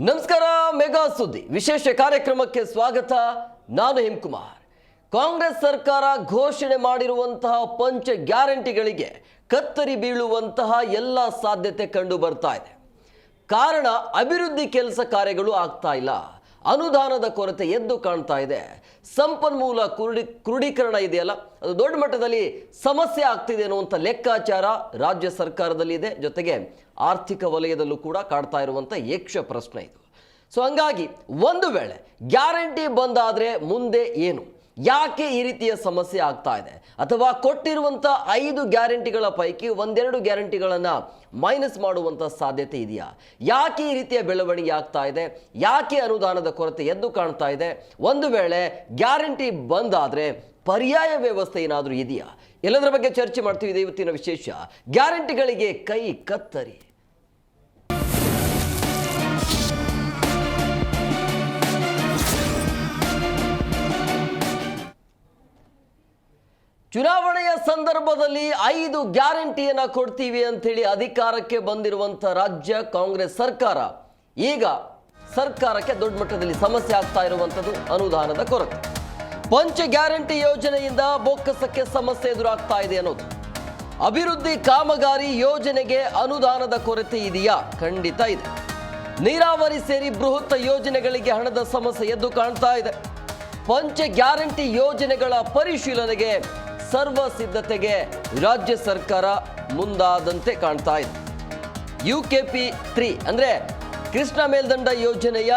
ನಮಸ್ಕಾರ. ಮೆಗಾ ಸುದ್ದಿ ವಿಶೇಷ ಕಾರ್ಯಕ್ರಮಕ್ಕೆ ಸ್ವಾಗತ. ನಾನು ಹೇಮಕುಮಾರ್. ಕಾಂಗ್ರೆಸ್ ಸರ್ಕಾರ ಘೋಷಣೆ ಮಾಡಿರುವಂತಹ ಪಂಚ ಗ್ಯಾರಂಟಿಗಳಿಗೆ ಕತ್ತರಿ ಬೀಳುವಂತಹ ಎಲ್ಲ ಸಾಧ್ಯತೆ ಕಂಡು ಬರ್ತಾ ಇದೆ. ಕಾರಣ ಅಭಿವೃದ್ಧಿ ಕೆಲಸ ಕಾರ್ಯಗಳು ಆಗ್ತಾ ಇಲ್ಲ, ಅನುದಾನದ ಕೊರತೆ ಎದ್ದು ಕಾಣ್ತಾ ಇದೆ, ಸಂಪನ್ಮೂಲ ಕ್ರೋಢೀಕರಣ ಇದೆಯಲ್ಲ ಅದು ದೊಡ್ಡ ಮಟ್ಟದಲ್ಲಿ ಸಮಸ್ಯೆ ಆಗ್ತಿದೆ ಅನ್ನುವಂಥ ಲೆಕ್ಕಾಚಾರ ರಾಜ್ಯ ಸರ್ಕಾರದಲ್ಲಿ ಇದೆ. ಜೊತೆಗೆ ಆರ್ಥಿಕ ವಲಯದಲ್ಲೂ ಕೂಡ ಕಾಡ್ತಾ ಇರುವಂಥ ಯಕ್ಷ ಪ್ರಶ್ನೆ ಇದು. ಸೊ ಹಂಗಾಗಿ ಒಂದು ವೇಳೆ ಗ್ಯಾರಂಟಿ ಬಂದಾದರೆ ಮುಂದೆ ಏನು, ಯಾಕೆ ಈ ರೀತಿಯ ಸಮಸ್ಯೆ ಆಗ್ತಾ ಇದೆ, ಅಥವಾ ಕೊಟ್ಟಿರುವಂಥ 5 ಗ್ಯಾರಂಟಿಗಳ ಪೈಕಿ ಒಂದೆರಡು ಗ್ಯಾರಂಟಿಗಳನ್ನು ಮೈನಸ್ ಮಾಡುವಂಥ ಸಾಧ್ಯತೆ ಇದೆಯಾ, ಯಾಕೆ ಈ ರೀತಿಯ ಬೆಳವಣಿಗೆ ಆಗ್ತಾ ಇದೆ, ಯಾಕೆ ಅನುದಾನದ ಕೊರತೆ ಎದ್ದು ಕಾಣ್ತಾ ಇದೆ, ಒಂದು ವೇಳೆ ಗ್ಯಾರಂಟಿ ಬಂದಾದರೆ ಪರ್ಯಾಯ ವ್ಯವಸ್ಥೆ ಏನಾದರೂ ಇದೆಯಾ, ಎಲ್ಲದರ ಬಗ್ಗೆ ಚರ್ಚೆ ಮಾಡ್ತೀವಿ. ಇದು ಇವತ್ತಿನ ವಿಶೇಷ. ಗ್ಯಾರಂಟಿಗಳಿಗೆ ಕೈ ಕತ್ತರಿ. ಚುನಾವಣೆಯ ಸಂದರ್ಭದಲ್ಲಿ 5 ಗ್ಯಾರಂಟಿಯನ್ನು ಕೊಡ್ತೀವಿ ಅಂತೇಳಿ ಅಧಿಕಾರಕ್ಕೆ ಬಂದಿರುವಂಥ ರಾಜ್ಯ ಕಾಂಗ್ರೆಸ್ ಸರ್ಕಾರ ಈಗ ಸರ್ಕಾರಕ್ಕೆ ದೊಡ್ಡ ಮಟ್ಟದಲ್ಲಿ ಸಮಸ್ಯೆ ಆಗ್ತಾ ಇರುವಂಥದ್ದು ಅನುದಾನದ ಕೊರತೆ. ಪಂಚ ಗ್ಯಾರಂಟಿ ಯೋಜನೆಯಿಂದ ಬೊಕ್ಕಸಕ್ಕೆ ಸಮಸ್ಯೆ ಎದುರಾಗ್ತಾ ಇದೆ ಅನ್ನೋದು. ಅಭಿವೃದ್ಧಿ ಕಾಮಗಾರಿ ಯೋಜನೆಗೆ ಅನುದಾನದ ಕೊರತೆ ಇದೆಯಾ? ಖಂಡಿತ ಇದೆ. ನೀರಾವರಿ ಸೇರಿ ಬೃಹತ್ ಯೋಜನೆಗಳಿಗೆ ಹಣದ ಸಮಸ್ಯೆ ಎದ್ದು ಕಾಣ್ತಾ ಇದೆ. ಪಂಚ ಗ್ಯಾರಂಟಿ ಯೋಜನೆಗಳ ಪರಿಶೀಲನೆಗೆ ಸರ್ವ ಸಿದ್ಧತೆಗೆ ರಾಜ್ಯ ಸರ್ಕಾರ ಮುಂದಾದಂತೆ ಕಾಣ್ತಾ ಇದೆ. UKP 3 ಅಂದರೆ ಕೃಷ್ಣ ಮೇಲ್ದಂಡ ಯೋಜನೆಯ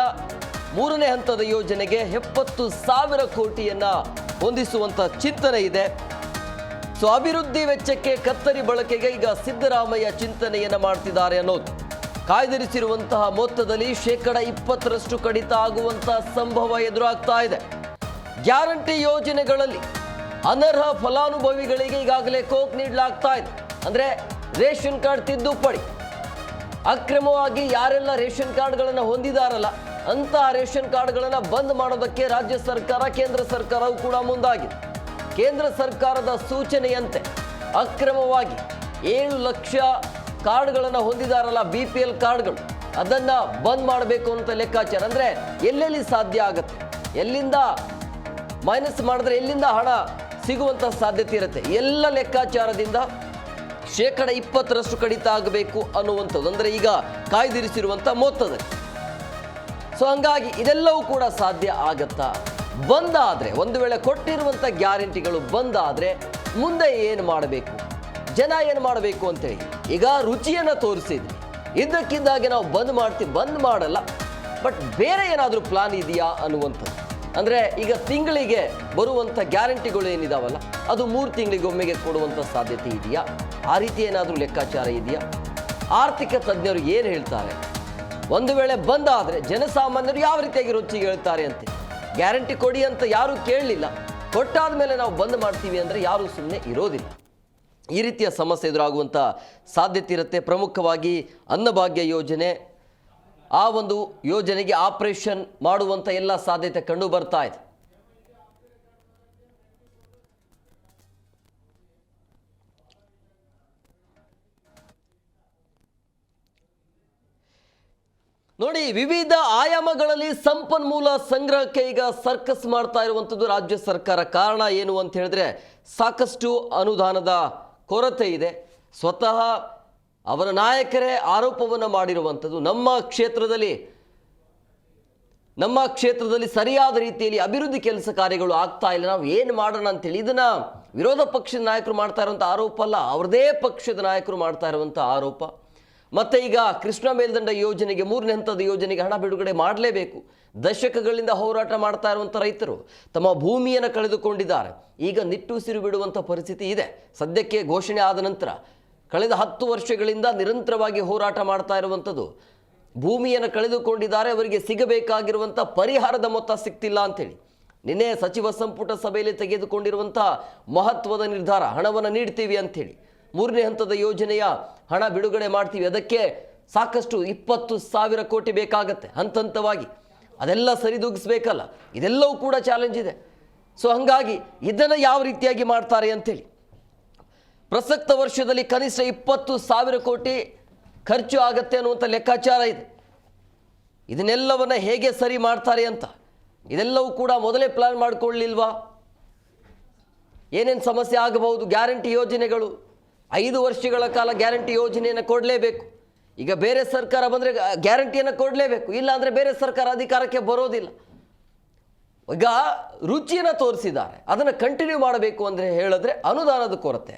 3ನೇ ಹಂತದ ಯೋಜನೆಗೆ 70,000 ಕೋಟಿಯನ್ನು ಹೊಂದಿಸುವಂಥ ಚಿಂತನೆ ಇದೆ. ಸೊ ಅಭಿವೃದ್ಧಿ ವೆಚ್ಚಕ್ಕೆ ಕತ್ತರಿ ಬಳಕೆಗೆ ಈಗ ಸಿದ್ದರಾಮಯ್ಯ ಚಿಂತನೆಯನ್ನು ಮಾಡ್ತಿದ್ದಾರೆ ಅನ್ನೋದು. ಕಾಯ್ದಿರಿಸಿರುವಂತಹ ಮೊತ್ತದಲ್ಲಿ 20% ಕಡಿತ ಆಗುವಂಥ ಸಂಭವ ಎದುರಾಗ್ತಾ ಇದೆ. ಗ್ಯಾರಂಟಿ ಯೋಜನೆಗಳಲ್ಲಿ ಅನರ್ಹ ಫಲಾನುಭವಿಗಳಿಗೆ ಈಗಾಗಲೇ ಕೋಕ್ ನೀಡಲಾಗ್ತಾ ಇದೆ. ಅಂದರೆ ರೇಷನ್ ಕಾರ್ಡ್ ತಿದ್ದುಪಡಿ, ಅಕ್ರಮವಾಗಿ ಯಾರೆಲ್ಲ ರೇಷನ್ ಕಾರ್ಡ್ಗಳನ್ನು ಹೊಂದಿದಾರಲ್ಲ ಅಂತಹ ರೇಷನ್ ಕಾರ್ಡ್ಗಳನ್ನು ಬಂದ್ ಮಾಡೋದಕ್ಕೆ ರಾಜ್ಯ ಸರ್ಕಾರ, ಕೇಂದ್ರ ಸರ್ಕಾರವು ಕೂಡ ಮುಂದಾಗಿದೆ. ಕೇಂದ್ರ ಸರ್ಕಾರದ ಸೂಚನೆಯಂತೆ ಅಕ್ರಮವಾಗಿ 7 ಲಕ್ಷ ಕಾರ್ಡ್ಗಳನ್ನು ಹೊಂದಿದಾರಲ್ಲ, BPL ಕಾರ್ಡ್ಗಳು, ಅದನ್ನು ಬಂದ್ ಮಾಡಬೇಕು ಅಂತ ಲೆಕ್ಕಾಚಾರ. ಅಂದರೆ ಎಲ್ಲೆಲ್ಲಿ ಸಾಧ್ಯ ಆಗುತ್ತೆ, ಎಲ್ಲಿಂದ ಮೈನಸ್ ಮಾಡಿದ್ರೆ ಎಲ್ಲಿಂದ ಹಣ ಸಿಗುವಂಥ ಸಾಧ್ಯತೆ ಇರುತ್ತೆ, ಎಲ್ಲ ಲೆಕ್ಕಾಚಾರದಿಂದ 20% ಕಡಿತ ಆಗಬೇಕು ಅನ್ನುವಂಥದ್ದು. ಅಂದರೆ ಈಗ ಕಾಯ್ದಿರಿಸಿರುವಂಥ ಮೊತ್ತದಲ್ಲಿ. ಸೊ ಹಂಗಾಗಿ ಇದೆಲ್ಲವೂ ಕೂಡ ಸಾಧ್ಯ ಆಗತ್ತಾ? ಬಂದಾದರೆ, ಒಂದು ವೇಳೆ ಕೊಟ್ಟಿರುವಂಥ ಗ್ಯಾರಂಟಿಗಳು ಬಂದಾದರೆ ಮುಂದೆ ಏನು ಮಾಡಬೇಕು, ಜನ ಏನು ಮಾಡಬೇಕು ಅಂತೇಳಿ ಈಗ ರುಚಿಯನ್ನು ತೋರಿಸಿದ್ವಿ. ಇದ್ದಕ್ಕಿದ್ದಾಗೆ ನಾವು ಬಂದ್ ಮಾಡಲ್ಲ, ಬಟ್ ಬೇರೆ ಏನಾದರೂ ಪ್ಲಾನ್ ಇದೆಯಾ ಅನ್ನುವಂಥದ್ದು. ಅಂದರೆ ಈಗ ತಿಂಗಳಿಗೆ ಬರುವಂಥ ಗ್ಯಾರಂಟಿಗಳು ಏನಿದಾವಲ್ಲ ಅದು 3 ತಿಂಗಳಿಗೊಮ್ಮೆಗೆ ಕೊಡುವಂಥ ಸಾಧ್ಯತೆ ಇದೆಯಾ? ಆ ರೀತಿ ಏನಾದರೂ ಲೆಕ್ಕಾಚಾರ ಇದೆಯಾ? ಆರ್ಥಿಕ ತಜ್ಞರು ಏನು ಹೇಳ್ತಾರೆ? ಒಂದು ವೇಳೆ ಬಂದಾದರೆ ಜನಸಾಮಾನ್ಯರು ಯಾವ ರೀತಿಯಾಗಿ ರುಚಿಗೆ ಹೇಳ್ತಾರೆ ಅಂತ. ಗ್ಯಾರಂಟಿ ಕೊಡಿ ಅಂತ ಯಾರೂ ಕೇಳಲಿಲ್ಲ, ಕೊಟ್ಟಾದ ಮೇಲೆ ನಾವು ಬಂದ್ ಮಾಡ್ತೀವಿ ಅಂದರೆ ಯಾರೂ ಸುಮ್ಮನೆ ಇರೋದಿಲ್ಲ. ಈ ರೀತಿಯ ಸಮಸ್ಯೆ ಎದುರಾಗುವಂಥ ಸಾಧ್ಯತೆ ಇರುತ್ತೆ. ಪ್ರಮುಖವಾಗಿ ಅನ್ನಭಾಗ್ಯ ಯೋಜನೆ, ಆ ಒಂದು ಯೋಜನೆಗೆ ಆಪರೇಷನ್ ಮಾಡುವಂಥ ಎಲ್ಲ ಸಾಧ್ಯತೆ ಕಂಡು ಬರ್ತಾ ಇದೆ. ನೋಡಿ, ವಿವಿಧ ಆಯಾಮಗಳಲ್ಲಿ ಸಂಪನ್ಮೂಲ ಸಂಗ್ರಹಕ್ಕೆ ಈಗ ಸರ್ಕಸ್ ಮಾಡ್ತಾ ಇರುವಂಥದ್ದು ರಾಜ್ಯ ಸರ್ಕಾರ. ಕಾರಣ ಏನು ಅಂತ ಹೇಳಿದ್ರೆ ಸಾಕಷ್ಟು ಅನುದಾನದ ಕೊರತೆ ಇದೆ. ಸ್ವತಃ ಅವರ ನಾಯಕರೇ ಆರೋಪವನ್ನು ಮಾಡಿರುವಂಥದ್ದು, ನಮ್ಮ ಕ್ಷೇತ್ರದಲ್ಲಿ ಸರಿಯಾದ ರೀತಿಯಲ್ಲಿ ಅಭಿವೃದ್ಧಿ ಕೆಲಸ ಕಾರ್ಯಗಳು ಆಗ್ತಾ ಇಲ್ಲ, ನಾವು ಏನು ಮಾಡೋಣ ಅಂತೇಳಿ. ಇದನ್ನು ವಿರೋಧ ಪಕ್ಷದ ನಾಯಕರು ಮಾಡ್ತಾ ಇರುವಂಥ ಆರೋಪ ಅಲ್ಲ, ಅವ್ರದೇ ಪಕ್ಷದ ನಾಯಕರು ಮಾಡ್ತಾ ಇರುವಂಥ ಆರೋಪ. ಮತ್ತು ಈಗ ಕೃಷ್ಣ ಮೇಲ್ದಂಡ ಯೋಜನೆಗೆ 3ನೇ ಹಂತದ ಯೋಜನೆಗೆ ಹಣ ಬಿಡುಗಡೆ ಮಾಡಲೇಬೇಕು. ದಶಕಗಳಿಂದ ಹೋರಾಟ ಮಾಡ್ತಾ ಇರುವಂಥ ರೈತರು ತಮ್ಮ ಭೂಮಿಯನ್ನು ಕಳೆದುಕೊಂಡಿದ್ದಾರೆ. ಈಗ ನಿಟ್ಟುಸಿರು ಬಿಡುವಂಥ ಪರಿಸ್ಥಿತಿ ಇದೆ. ಸದ್ಯಕ್ಕೆ ಘೋಷಣೆ ಆದ ನಂತರ ಕಳೆದ 10 ವರ್ಷಗಳಿಂದ ನಿರಂತರವಾಗಿ ಹೋರಾಟ ಮಾಡ್ತಾ ಇರುವಂಥದ್ದು, ಭೂಮಿಯನ್ನು ಕಳೆದುಕೊಂಡಿದ್ದಾರೆ, ಅವರಿಗೆ ಸಿಗಬೇಕಾಗಿರುವಂಥ ಪರಿಹಾರದ ಮೊತ್ತ ಸಿಗ್ತಿಲ್ಲ ಅಂಥೇಳಿ ನಿನ್ನೆ ಸಚಿವ ಸಂಪುಟ ಸಭೆಯಲ್ಲಿ ತೆಗೆದುಕೊಂಡಿರುವಂಥ ಮಹತ್ವದ ನಿರ್ಧಾರ, ಹಣವನ್ನು ನೀಡ್ತೀವಿ ಅಂಥೇಳಿ. 3ನೇ ಹಂತದ ಯೋಜನೆಯ ಹಣ ಬಿಡುಗಡೆ ಮಾಡ್ತೀವಿ, ಅದಕ್ಕೆ ಸಾಕಷ್ಟು 20,000 ಕೋಟಿ ಬೇಕಾಗತ್ತೆ ಹಂತ ಹಂತವಾಗಿ, ಅದೆಲ್ಲ ಸರಿದೂಗಿಸ್ಬೇಕಲ್ಲ, ಇದೆಲ್ಲವೂ ಕೂಡ ಚಾಲೆಂಜ್ ಇದೆ. ಸೊ ಹಾಗಾಗಿ ಇದನ್ನು ಯಾವ ರೀತಿಯಾಗಿ ಮಾಡ್ತಾರೆ ಅಂಥೇಳಿ ಪ್ರಸಕ್ತ ವರ್ಷದಲ್ಲಿ ಕನಿಷ್ಠ 20,000 ಕೋಟಿ ಖರ್ಚು ಆಗುತ್ತೆ ಅನ್ನುವಂಥ ಲೆಕ್ಕಾಚಾರ ಇದೆ. ಇದನ್ನೆಲ್ಲವನ್ನ ಹೇಗೆ ಸರಿ ಮಾಡ್ತಾರೆ ಅಂತ ಇದೆಲ್ಲವೂ ಕೂಡ ಮೊದಲೇ ಪ್ಲಾನ್ ಮಾಡಿಕೊಳ್ಳಿಲ್ವಾ? ಏನೇನು ಸಮಸ್ಯೆ ಆಗಬಹುದು? ಗ್ಯಾರಂಟಿ ಯೋಜನೆಗಳು 5 ವರ್ಷಗಳ ಕಾಲ ಗ್ಯಾರಂಟಿ ಯೋಜನೆಯನ್ನು ಕೊಡಲೇಬೇಕು. ಈಗ ಬೇರೆ ಸರ್ಕಾರ ಬಂದರೆ ಗ್ಯಾರಂಟಿಯನ್ನು ಕೊಡಲೇಬೇಕು, ಇಲ್ಲ ಅಂದರೆ ಬೇರೆ ಸರ್ಕಾರ ಅಧಿಕಾರಕ್ಕೆ ಬರೋದಿಲ್ಲ. ಈಗ ರುಚಿಯನ್ನು ತೋರಿಸಿದ್ದಾರೆ, ಅದನ್ನು ಕಂಟಿನ್ಯೂ ಮಾಡಬೇಕು ಅಂದರೆ ಹೇಳಿದ್ರೆ ಅನುದಾನದ ಕೊರತೆ,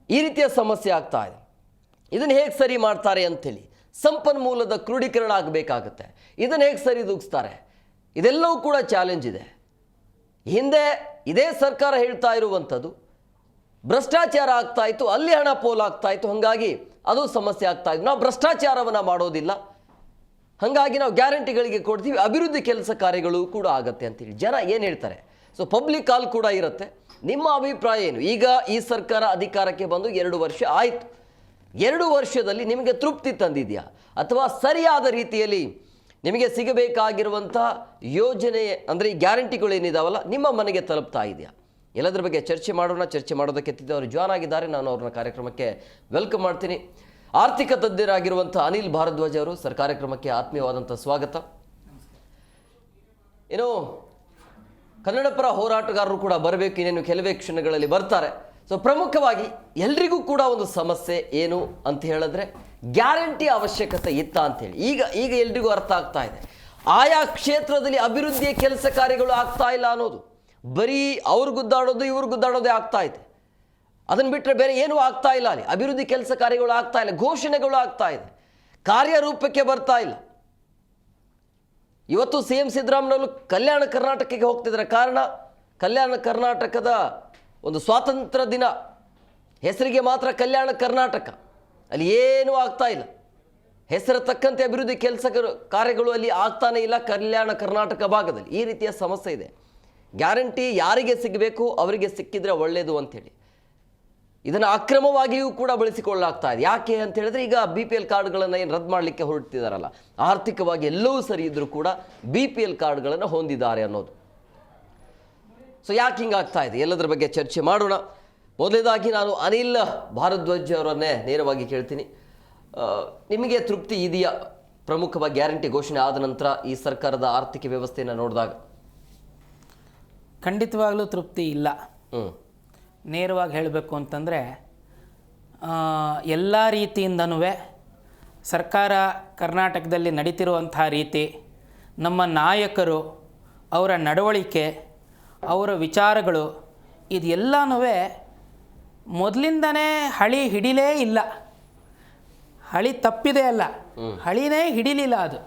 ಈ ರೀತಿಯ ಸಮಸ್ಯೆ ಆಗ್ತಾ ಇದೆ. ಇದನ್ನು ಹೇಗೆ ಸರಿ ಮಾಡ್ತಾರೆ ಅಂಥೇಳಿ ಸಂಪನ್ಮೂಲದ ಕ್ರೋಢೀಕರಣ ಆಗಬೇಕಾಗುತ್ತೆ. ಇದನ್ನು ಹೇಗೆ ಸರಿದೂಗಿಸ್ತಾರೆ? ಇದೆಲ್ಲವೂ ಕೂಡ ಚಾಲೆಂಜ್ ಇದೆ. ಹಿಂದೆ ಇದೇ ಸರ್ಕಾರ ಹೇಳ್ತಾ ಇರುವಂಥದ್ದು ಭ್ರಷ್ಟಾಚಾರ ಆಗ್ತಾ ಇತ್ತು, ಅಲ್ಲಿ ಹಣ ಪೋಲಾಗ್ತಾ ಇತ್ತು, ಹಾಗಾಗಿ ಅದು ಸಮಸ್ಯೆ ಆಗ್ತಾ ಇತ್ತು. ನಾವು ಭ್ರಷ್ಟಾಚಾರವನ್ನು ಮಾಡೋದಿಲ್ಲ, ಹಾಗಾಗಿ ನಾವು ಗ್ಯಾರಂಟಿಗಳಿಗೆ ಕೊಡ್ತೀವಿ, ಅಭಿವೃದ್ಧಿ ಕೆಲಸ ಕಾರ್ಯಗಳು ಕೂಡ ಆಗತ್ತೆ ಅಂತೇಳಿ ಜನ ಏನು ಹೇಳ್ತಾರೆ. ಸೊ ಪಬ್ಲಿಕ್ ಕಾಲ್ ಕೂಡ ಇರುತ್ತೆ. ನಿಮ್ಮ ಅಭಿಪ್ರಾಯ ಏನು? ಈಗ ಈ ಸರ್ಕಾರ ಅಧಿಕಾರಕ್ಕೆ ಬಂದು 2 ವರ್ಷ ಆಯಿತು. 2 ವರ್ಷದಲ್ಲಿ ನಿಮಗೆ ತೃಪ್ತಿ ತಂದಿದೆಯಾ? ಅಥವಾ ಸರಿಯಾದ ರೀತಿಯಲ್ಲಿ ನಿಮಗೆ ಸಿಗಬೇಕಾಗಿರುವಂಥ ಯೋಜನೆ ಅಂದರೆ ಈ ಗ್ಯಾರಂಟಿಗಳೇನಿದಾವಲ್ಲ ನಿಮ್ಮ ಮನೆಗೆ ತಲುಪ್ತಾ ಇದೆಯಾ? ಎಲ್ಲದರ ಬಗ್ಗೆ ಚರ್ಚೆ ಮಾಡೋಣ. ಚರ್ಚೆ ಮಾಡೋದಕ್ಕೆ ಅವರು ಜಾಯ್ನ್ ಆಗಿದ್ದಾರೆ. ನಾನು ಅವ್ರನ್ನ ಕಾರ್ಯಕ್ರಮಕ್ಕೆ ವೆಲ್ಕಮ್ ಮಾಡ್ತೀನಿ. ಆರ್ಥಿಕ ತಜ್ಞರಾಗಿರುವಂಥ ಅನಿಲ್ ಭಾರದ್ವಾಜ್ ಅವರು ಸರ್, ಕಾರ್ಯಕ್ರಮಕ್ಕೆ ಆತ್ಮೀಯವಾದಂಥ ಸ್ವಾಗತ. ಏನು ಕನ್ನಡ ಪರ ಹೋರಾಟಗಾರರು ಕೂಡ ಬರಬೇಕು, ಇನ್ನೇನು ಕೆಲವೇ ಕ್ಷಣಗಳಲ್ಲಿ ಬರ್ತಾರೆ. ಸೊ ಪ್ರಮುಖವಾಗಿ ಎಲ್ರಿಗೂ ಕೂಡ ಒಂದು ಸಮಸ್ಯೆ ಏನು ಅಂತ ಹೇಳಿದ್ರೆ ಗ್ಯಾರಂಟಿ ಅವಶ್ಯಕತೆ ಇತ್ತ ಅಂತೇಳಿ ಈಗ ಎಲ್ರಿಗೂ ಅರ್ಥ ಆಗ್ತಾ ಇದೆ. ಆಯಾ ಕ್ಷೇತ್ರದಲ್ಲಿ ಅಭಿವೃದ್ಧಿಯ ಕೆಲಸ ಕಾರ್ಯಗಳು ಆಗ್ತಾ ಇಲ್ಲ ಅನ್ನೋದು, ಬರೀ ಅವ್ರು ಗುದ್ದಾಡೋದು ಇವ್ರು ಗುದ್ದಾಡೋದೇ ಆಗ್ತಾ ಇದೆ. ಅದನ್ನು ಬಿಟ್ಟರೆ ಬೇರೆ ಏನೂ ಆಗ್ತಾ ಇಲ್ಲ. ಅಲ್ಲಿ ಅಭಿವೃದ್ಧಿ ಕೆಲಸ ಕಾರ್ಯಗಳು ಆಗ್ತಾ ಇಲ್ಲ, ಘೋಷಣೆಗಳು ಆಗ್ತಾ ಇದೆ, ಕಾರ್ಯರೂಪಕ್ಕೆ ಬರ್ತಾ ಇಲ್ಲ. ಇವತ್ತು CM ಸಿದ್ದರಾಮಯ್ಯನವರು ಕಲ್ಯಾಣ ಕರ್ನಾಟಕಕ್ಕೆ ಹೋಗ್ತಿದ್ದಾರೆ. ಕಾರಣ ಕಲ್ಯಾಣ ಕರ್ನಾಟಕದ ಒಂದು ಸ್ವಾತಂತ್ರ್ಯ ದಿನ, ಹೆಸರಿಗೆ ಮಾತ್ರ ಕಲ್ಯಾಣ ಕರ್ನಾಟಕ, ಅಲ್ಲಿ ಏನೂ ಆಗ್ತಾ ಇಲ್ಲ. ಹೆಸರು ತಕ್ಕಂತೆ ಅಭಿವೃದ್ಧಿ ಕೆಲಸ ಕಾರ್ಯಗಳು ಅಲ್ಲಿ ಆಗ್ತಾನೆ ಇಲ್ಲ ಕಲ್ಯಾಣ ಕರ್ನಾಟಕ ಭಾಗದಲ್ಲಿ. ಈ ರೀತಿಯ ಸಮಸ್ಯೆ ಇದೆ. ಗ್ಯಾರಂಟಿ ಯಾರಿಗೆ ಸಿಗಬೇಕು ಅವರಿಗೆ ಸಿಕ್ಕಿದ್ರೆ ಒಳ್ಳೆಯದು ಅಂಥೇಳಿ ಇದನ್ನು ಅಕ್ರಮವಾಗಿಯೂ ಕೂಡ ಬಳಸಿಕೊಳ್ಳಲಾಗ್ತಾ ಇದೆ. ಯಾಕೆ ಅಂತ ಹೇಳಿದ್ರೆ ಈಗ BPL ಕಾರ್ಡ್ಗಳನ್ನು ಏನು ರದ್ದು ಮಾಡಲಿಕ್ಕೆ ಹೊರಡ್ತಿದ್ದಾರಲ್ಲ, ಆರ್ಥಿಕವಾಗಿ ಎಲ್ಲವೂ ಸರಿ ಇದ್ದರೂ ಕೂಡ BPL ಕಾರ್ಡ್ಗಳನ್ನು ಹೊಂದಿದ್ದಾರೆ ಅನ್ನೋದು. ಸೊ ಯಾಕೆ ಹಿಂಗಾಗ್ತಾ ಇದೆ ಎಲ್ಲದರ ಬಗ್ಗೆ ಚರ್ಚೆ ಮಾಡೋಣ. ಮೊದಲನೇದಾಗಿ ನಾನು ಅನಿಲ್ ಭಾರದ್ವಾಜ್ ಅವರನ್ನೇ ನೇರವಾಗಿ ಕೇಳ್ತೀನಿ. ನಿಮಗೆ ತೃಪ್ತಿ ಇದೆಯಾ ಪ್ರಮುಖವಾಗಿ ಗ್ಯಾರಂಟಿ ಘೋಷಣೆ ಆದ ನಂತರ ಈ ಸರ್ಕಾರದ ಆರ್ಥಿಕ ವ್ಯವಸ್ಥೆಯನ್ನು ನೋಡಿದಾಗ? ಖಂಡಿತವಾಗ್ಲೂ ತೃಪ್ತಿ ಇಲ್ಲ. ನೇರವಾಗಿ ಹೇಳಬೇಕು ಅಂತಂದರೆ ಎಲ್ಲ ರೀತಿಯಿಂದನೂ ಸರ್ಕಾರ ಕರ್ನಾಟಕದಲ್ಲಿ ನಡೀತಿರುವಂಥ ರೀತಿ, ನಮ್ಮ ನಾಯಕರು, ಅವರ ನಡವಳಿಕೆ, ಅವರ ವಿಚಾರಗಳು, ಇದೆಲ್ಲನೂ ಮೊದಲಿಂದನೇ ಹಳಿ ಹಿಡಿಲೇ ಇಲ್ಲ. ಹಳಿ ತಪ್ಪಿದೆ ಅಲ್ಲ, ಹಳಿನೇ ಹಿಡಿಲಿಲ್ಲ. ಅದು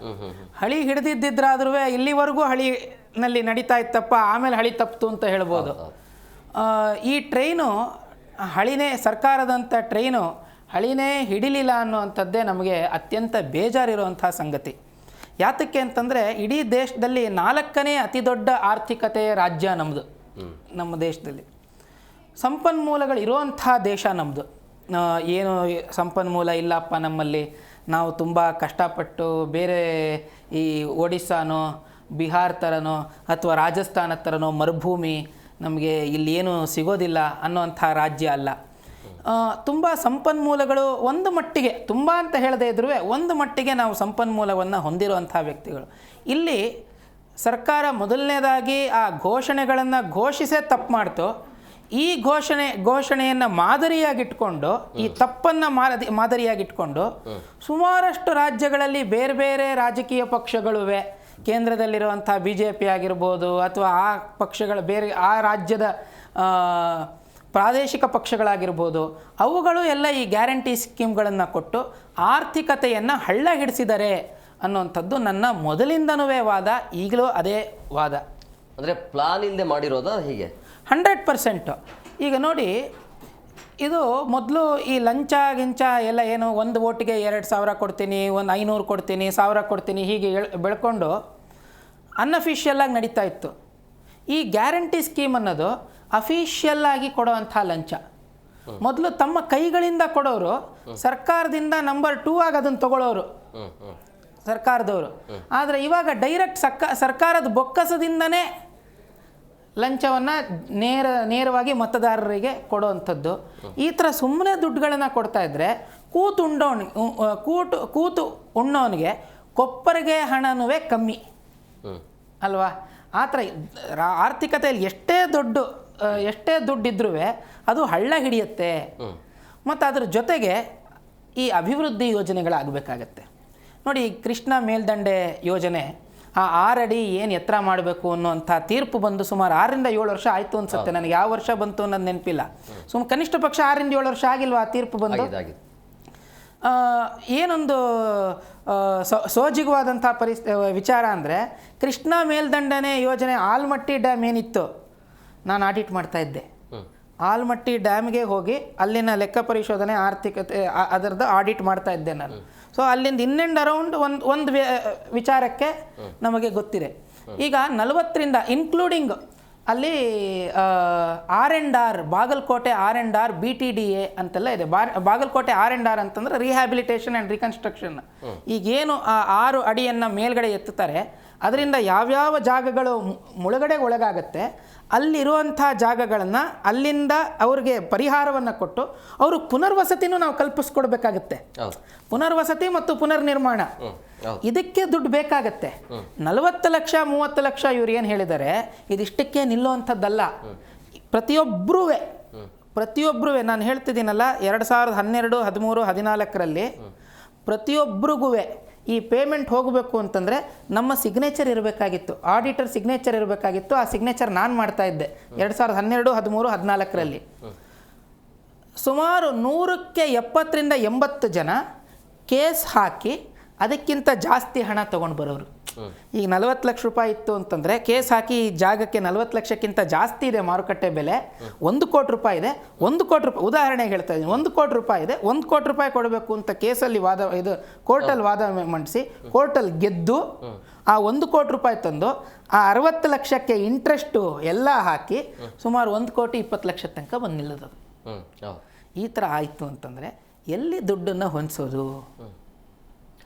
ಹಳಿ ಹಿಡಿದಿದ್ದಿದ್ರಾದ್ರೂ ಇಲ್ಲಿವರೆಗೂ ಹಳಿನಲ್ಲಿ ನಡೀತಾ ಇತ್ತಪ್ಪ, ಆಮೇಲೆ ಹಳಿ ತಪ್ಪಿತು ಅಂತ ಹೇಳ್ಬೋದು. ಈ ಟ್ರೈನು ಹಳಿನೇ, ಸರ್ಕಾರದಂಥ ಟ್ರೈನು ಹಳಿನೇ ಹಿಡಿಲಿಲ್ಲ ಅನ್ನುವಂಥದ್ದೇ ನಮಗೆ ಅತ್ಯಂತ ಬೇಜಾರಿರುವಂಥ ಸಂಗತಿ. ಯಾತಕ್ಕೆ ಅಂತಂದರೆ ಇಡೀ ದೇಶದಲ್ಲಿ 4ನೇ ಅತಿ ದೊಡ್ಡ ಆರ್ಥಿಕತೆಯ ರಾಜ್ಯ ನಮ್ಮದು. ನಮ್ಮ ದೇಶದಲ್ಲಿ ಸಂಪನ್ಮೂಲಗಳು ಇರುವಂಥ ದೇಶ ನಮ್ಮದು. ಏನು ಸಂಪನ್ಮೂಲ ಇಲ್ಲಪ್ಪ ನಮ್ಮಲ್ಲಿ, ನಾವು ತುಂಬ ಕಷ್ಟಪಟ್ಟು ಬೇರೆ ಈ ಒಡಿಸ್ಸಾನೋ ಬಿಹಾರ ಥರನೋ ಅಥವಾ ರಾಜಸ್ಥಾನ ಥರನೋ ಮರುಭೂಮಿ, ನಮಗೆ ಇಲ್ಲಿ ಏನು ಸಿಗೋದಿಲ್ಲ ಅನ್ನೋಂಥ ರಾಜ್ಯ ಅಲ್ಲ. ತುಂಬ ಸಂಪನ್ಮೂಲಗಳು ಒಂದು ಮಟ್ಟಿಗೆ, ತುಂಬ ಅಂತ ಹೇಳದೇ ಇದ್ರೂ ಒಂದು ಮಟ್ಟಿಗೆ ನಾವು ಸಂಪನ್ಮೂಲವನ್ನು ಹೊಂದಿರುವಂಥ ವ್ಯಕ್ತಿಗಳು. ಇಲ್ಲಿ ಸರ್ಕಾರ ಮೊದಲನೇದಾಗಿ ಆ ಘೋಷಣೆಗಳನ್ನು ಘೋಷಿಸೇ ತಪ್ಪು ಮಾಡ್ತು. ಈ ಘೋಷಣೆಯನ್ನು ಮಾದರಿಯಾಗಿಟ್ಕೊಂಡು, ಈ ತಪ್ಪನ್ನು ಮಾದರಿಯಾಗಿಟ್ಕೊಂಡು ಸುಮಾರಷ್ಟು ರಾಜ್ಯಗಳಲ್ಲಿ ಬೇರೆ ಬೇರೆ ರಾಜಕೀಯ ಪಕ್ಷಗಳುವೆ, ಕೇಂದ್ರದಲ್ಲಿರುವಂಥ BJP ಆಗಿರ್ಬೋದು ಅಥವಾ ಆ ಪಕ್ಷಗಳ ಬೇರೆ ಆ ರಾಜ್ಯದ ಪ್ರಾದೇಶಿಕ ಪಕ್ಷಗಳಾಗಿರ್ಬೋದು, ಅವುಗಳು ಎಲ್ಲ ಈ ಗ್ಯಾರಂಟಿ ಸ್ಕೀಮ್ಗಳನ್ನು ಕೊಟ್ಟು ಆರ್ಥಿಕತೆಯನ್ನು ಹಳ್ಳ ಹಿಡಿಸಿದ್ದಾರೆ ಅನ್ನುವಂಥದ್ದು ನನ್ನ ಮೊದಲಿಂದನೂ ವಾದ, ಈಗಲೂ ಅದೇ ವಾದ. ಅಂದರೆ ಪ್ಲಾನ್ ಇಲ್ಲದೆ ಮಾಡಿರೋದಾ ಹೀಗೆ? 100%. ಈಗ ನೋಡಿ, ಇದು ಮೊದಲು ಈ ಲಂಚ ಗಿಂಚ ಎಲ್ಲ ಏನು, ಒಂದು ಓಟಿಗೆ 2,000 ಕೊಡ್ತೀನಿ, ಒಂದು 500 ಕೊಡ್ತೀನಿ, 1,000 ಕೊಡ್ತೀನಿ, ಹೀಗೆ ಬೆಳ್ಕೊಂಡು ಅನ್ಅಫಿಷಿಯಲ್ಲಾಗಿ ನಡೀತಾ ಇತ್ತು. ಈ ಗ್ಯಾರಂಟಿ ಸ್ಕೀಮ್ ಅನ್ನೋದು ಅಫಿಷಿಯಲ್ಲಾಗಿ ಕೊಡೋವಂಥ ಲಂಚ. ಮೊದಲು ತಮ್ಮ ಕೈಗಳಿಂದ ಕೊಡೋರು, ಸರ್ಕಾರದಿಂದ ನಂಬರ್ 2 ಆಗಿ ಅದನ್ನು ತಗೊಳ್ಳೋರು ಸರ್ಕಾರದವರು. ಆದರೆ ಇವಾಗ ಡೈರೆಕ್ಟ್ ಸರ್ಕಾರದ ಬೊಕ್ಕಸದಿಂದನೇ ಲಂಚವನ್ನು ನೇರವಾಗಿ ಮತದಾರರಿಗೆ ಕೊಡುವಂಥದ್ದು. ಈ ಥರ ಸುಮ್ಮನೆ ದುಡ್ಡುಗಳನ್ನು ಕೊಡ್ತಾ ಇದ್ದರೆ ಕೂತು ಉಣ್ಣೋನಿಗೆ ಕೊಪ್ಪರಿಗೆ ಹಣನೂ ಕಮ್ಮಿ ಅಲ್ವಾ. ಆ ಥರ ಆರ್ಥಿಕತೆಯಲ್ಲಿ ಎಷ್ಟೇ ದುಡ್ಡಿದ್ರೂ ಅದು ಹಳ್ಳ ಹಿಡಿಯುತ್ತೆ. ಮತ್ತು ಅದ್ರ ಜೊತೆಗೆ ಈ ಅಭಿವೃದ್ಧಿ ಯೋಜನೆಗಳಾಗಬೇಕಾಗತ್ತೆ. ನೋಡಿ, ಕೃಷ್ಣ ಮೇಲ್ದಂಡೆ ಯೋಜನೆ ಆ 6 ಅಡಿ ಏನು ಎತ್ತರ ಮಾಡಬೇಕು ಅನ್ನೋಂಥ ತೀರ್ಪು ಬಂದು ಸುಮಾರು 6 ರಿಂದ 7 ವರ್ಷ ಆಯಿತು ಅನ್ಸುತ್ತೆ. ನನಗೆ ಯಾವ ವರ್ಷ ಬಂತು ಅನ್ನೋದು ನೆನಪಿಲ್ಲ. ಕನಿಷ್ಠ ಪಕ್ಷ 6 ರಿಂದ 7 ವರ್ಷ ಆಗಿಲ್ವಾ ಆ ತೀರ್ಪು ಬಂದು? ಏನೊಂದು ಸೋಜಿಗವಾದಂಥ ವಿಚಾರ ಅಂದರೆ, ಕೃಷ್ಣ ಮೇಲ್ದಂಡನೆ ಯೋಜನೆ ಆಲ್ಮಟ್ಟಿ ಡ್ಯಾಮ್ ಏನಿತ್ತು, ನಾನು ಆಡಿಟ್ ಮಾಡ್ತಾ ಇದ್ದೆ. ಆಲ್ಮಟ್ಟಿ ಡ್ಯಾಮ್ಗೆ ಹೋಗಿ ಅಲ್ಲಿನ ಲೆಕ್ಕ ಪರಿಶೋಧನೆ ಆರ್ಥಿಕತೆ ಅದರದ್ದು ಆಡಿಟ್ ಮಾಡ್ತಾ ಇದ್ದೆ ನಾನು. ಸೊ ಅಲ್ಲಿಂದ ಇನ್ ಆ್ಯಂಡ್ ಅರೌಂಡ್ ಒಂದು ವಿಚಾರಕ್ಕೆ ನಮಗೆ ಗೊತ್ತಿದೆ. ಈಗ 40ರಿಂದ ಇನ್ಕ್ಲೂಡಿಂಗ್ ಅಲ್ಲಿ R&R ಬಾಗಲಕೋಟೆ R&R BTDA ಅಂತೆಲ್ಲ ಇದೆ. ಬಾಗಲಕೋಟೆ R&R ಅಂತಂದ್ರೆ ರಿಹ್ಯಾಬಿಲಿಟೇಷನ್ ಆ್ಯಂಡ್ ರಿಕನ್ಸ್ಟ್ರಕ್ಷನ್. ಈಗೇನು ಆ 6 ಅಡಿಯನ್ನು ಮೇಲ್ಗಡೆ ಎತ್ತುತ್ತಾರೆ, ಅದರಿಂದ ಯಾವ್ಯಾವ ಜಾಗಗಳು ಮುಳುಗಡೆಗೆ ಒಳಗಾಗತ್ತೆ ಅಲ್ಲಿರುವಂಥ ಜಾಗಗಳನ್ನು ಅಲ್ಲಿಂದ ಅವ್ರಿಗೆ ಪರಿಹಾರವನ್ನು ಕೊಟ್ಟು ಅವರು ಪುನರ್ವಸತಿನೂ ನಾವು ಕಲ್ಪಿಸ್ಕೊಡ್ಬೇಕಾಗತ್ತೆ. ಪುನರ್ವಸತಿ ಮತ್ತು ಪುನರ್ನಿರ್ಮಾಣ ಇದಕ್ಕೆ ದುಡ್ಡು ಬೇಕಾಗತ್ತೆ. 40 ಲಕ್ಷ 30 ಲಕ್ಷ ಇವ್ರು ಏನು ಹೇಳಿದ್ದಾರೆ, ಇದಿಷ್ಟಕ್ಕೆ ನಿಲ್ಲುವಂಥದ್ದಲ್ಲ. ಪ್ರತಿಯೊಬ್ಬರೂ ನಾನು ಹೇಳ್ತಿದ್ದೀನಲ್ಲ, 2012, 13, 14ರಲ್ಲಿ ಪ್ರತಿಯೊಬ್ಬರಿಗೂ ಈ ಪೇಮೆಂಟ್ ಹೋಗಬೇಕು ಅಂತಂದರೆ ನಮ್ಮ ಸಿಗ್ನೇಚರ್ ಇರಬೇಕಾಗಿತ್ತು, ಆಡಿಟರ್ ಸಿಗ್ನೇಚರ್ ಇರಬೇಕಾಗಿತ್ತು. ಆ ಸಿಗ್ನೇಚರ್ ನಾನು ಮಾಡ್ತಾ ಇದ್ದೆ 2012, 13, 14ರಲ್ಲಿ. ಸುಮಾರು 100ಕ್ಕೆ 70 ರಿಂದ 80 ಜನ ಕೇಸ್ ಹಾಕಿ ಅದಕ್ಕಿಂತ ಜಾಸ್ತಿ ಹಣ ತೊಗೊಂಡು ಬರೋರು. ಈಗ 40 ಲಕ್ಷ ರೂಪಾಯಿ ಇತ್ತು ಅಂತಂದರೆ ಕೇಸ್ ಹಾಕಿ ಈ ಜಾಗಕ್ಕೆ 40 ಲಕ್ಷಕ್ಕಿಂತ ಜಾಸ್ತಿ ಇದೆ ಮಾರುಕಟ್ಟೆ ಬೆಲೆ, 1 ಕೋಟಿ ರೂಪಾಯಿ ಇದೆ, 1 ಕೋಟಿ ರೂಪಾಯಿ ಉದಾಹರಣೆಗೆ ಹೇಳ್ತಾ ಇದ್ದೀನಿ, 1 ಕೋಟಿ ರೂಪಾಯಿ ಇದೆ, 1 ಕೋಟಿ ರೂಪಾಯಿ ಕೊಡಬೇಕು ಅಂತ ಕೇಸಲ್ಲಿ ಕೋರ್ಟಲ್ಲಿ ವಾದ ಮಂಡಿಸಿ ಕೋರ್ಟಲ್ಲಿ ಗೆದ್ದು ಆ 1 ಕೋಟಿ ರೂಪಾಯಿ ತಂದು ಆ 60 ಲಕ್ಷಕ್ಕೆ ಇಂಟ್ರೆಸ್ಟು ಎಲ್ಲ ಹಾಕಿ ಸುಮಾರು 1 ಕೋಟಿ 20 ಲಕ್ಷ ತನಕ ಬಂದು ನಿಲ್ಲೋದು. ಈ ಥರ ಆಯಿತು ಅಂತಂದರೆ ಎಲ್ಲಿ ದುಡ್ಡನ್ನು ಹೊಂದಿಸೋದು?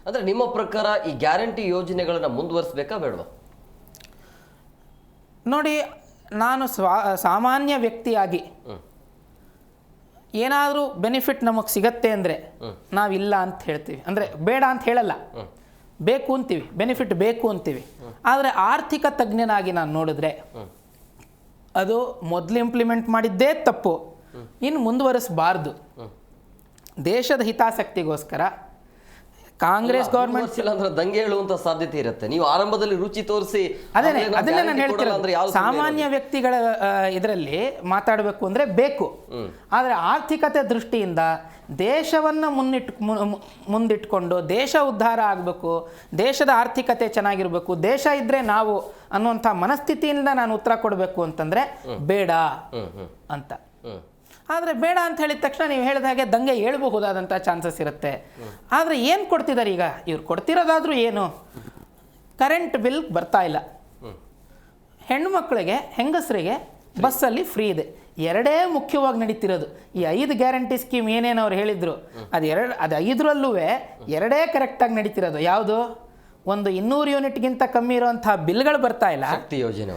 ಅಂದರೆ ನಿಮ್ಮ ಪ್ರಕಾರ ಈ ಗ್ಯಾರಂಟಿ ಯೋಜನೆಗಳನ್ನ ಮುಂದುವರಿಸಬೇಕಾ ಬೇಡವಾ? ನೋಡಿ, ನಾನು ಸಾಮಾನ್ಯ ವ್ಯಕ್ತಿಯಾಗಿ ಏನಾದರೂ ಬೆನಿಫಿಟ್ ನಮಗೆ ಸಿಗತ್ತೆ ಅಂದರೆ ನಾವಿಲ್ಲ ಅಂತ ಹೇಳ್ತೀವಿ. ಅಂದರೆ ಬೇಡ ಅಂತ ಹೇಳಲ್ಲ, ಬೇಕು ಅಂತೀವಿ, ಬೆನಿಫಿಟ್ ಬೇಕು ಅಂತೀವಿ. ಆದರೆ ಆರ್ಥಿಕ ತಜ್ಞನಾಗಿ ನಾನು ನೋಡಿದ್ರೆ ಅದು ಮೊದಲು ಇಂಪ್ಲಿಮೆಂಟ್ ಮಾಡಿದ್ದೇ ತಪ್ಪು, ಇನ್ನು ಮುಂದುವರಿಸಬಾರ್ದು. ದೇಶದ ಹಿತಾಸಕ್ತಿಗೋಸ್ಕರ ಕಾಂಗ್ರೆಸ್ ಗೌರ್ಮೆಂಟ್ ಅಂದ್ರೆ ದಂಗೆ ಹೇಳುವಂತ ಸಾಧ್ಯತೆ ಇರುತ್ತೆ. ನೀವು ಆರಂಭದಲ್ಲಿ ರುಚಿ ತೋರಿಸಿ ಅದನ್ನೇ ನಾನು ಹೇಳ್ತಿರೋದು. ಸಾಮಾನ್ಯ ವ್ಯಕ್ತಿಗಳ ಇದರಲ್ಲಿ ಮಾತಾಡಬೇಕು ಅಂದ್ರೆ ಬೇಕು, ಆದರೆ ಆರ್ಥಿಕತೆ ದೃಷ್ಟಿಯಿಂದ ದೇಶವನ್ನು ಮುಂದಿಟ್ಕೊಂಡು ದೇಶ ಉದ್ಧಾರ ಆಗಬೇಕು, ದೇಶದ ಆರ್ಥಿಕತೆ ಚೆನ್ನಾಗಿರ್ಬೇಕು, ದೇಶ ಇದ್ರೆ ನಾವು ಅನ್ನುವಂಥ ಮನಸ್ಥಿತಿಯಿಂದ ನಾನು ಉತ್ತರ ಕೊಡಬೇಕು ಅಂತಂದ್ರೆ ಬೇಡ ಅಂತ. ಆದರೆ ಬೇಡ ಅಂತ ಹೇಳಿದ ತಕ್ಷಣ ನೀವು ಹೇಳಿದ ಹಾಗೆ ದಂಗೆ ಹೇಳ್ಬಹುದಾದಂಥ ಚಾನ್ಸಸ್ ಇರುತ್ತೆ. ಆದರೆ ಏನು ಕೊಡ್ತಿದ್ದಾರೆ ಈಗ ಇವ್ರು ಕೊಡ್ತಿರೋದಾದ್ರೂ ಏನು? ಕರೆಂಟ್ ಬಿಲ್ ಬರ್ತಾ ಇಲ್ಲ, ಹೆಣ್ಣುಮಕ್ಕಳಿಗೆ ಹೆಂಗಸರಿಗೆ ಬಸ್ಸಲ್ಲಿ ಫ್ರೀ ಇದೆ. ಎರಡೇ ಮುಖ್ಯವಾಗಿ ನಡೀತಿರೋದು. ಈ 5 ಗ್ಯಾರಂಟಿ ಸ್ಕೀಮ್ ಏನೇನು ಅವ್ರು ಹೇಳಿದ್ರು ಅದು 5ರಲ್ಲೂ ಎರಡೇ ಕರೆಕ್ಟಾಗಿ ನಡೀತಿರೋದು. ಯಾವುದು? ಒಂದು 200 ಯೂನಿಟ್ಗಿಂತ ಕಮ್ಮಿ ಇರುವಂತಹ ಬಿಲ್ಗಳು ಬರ್ತಾ ಇಲ್ಲ. ಶಕ್ತಿ ಯೋಜನೆ.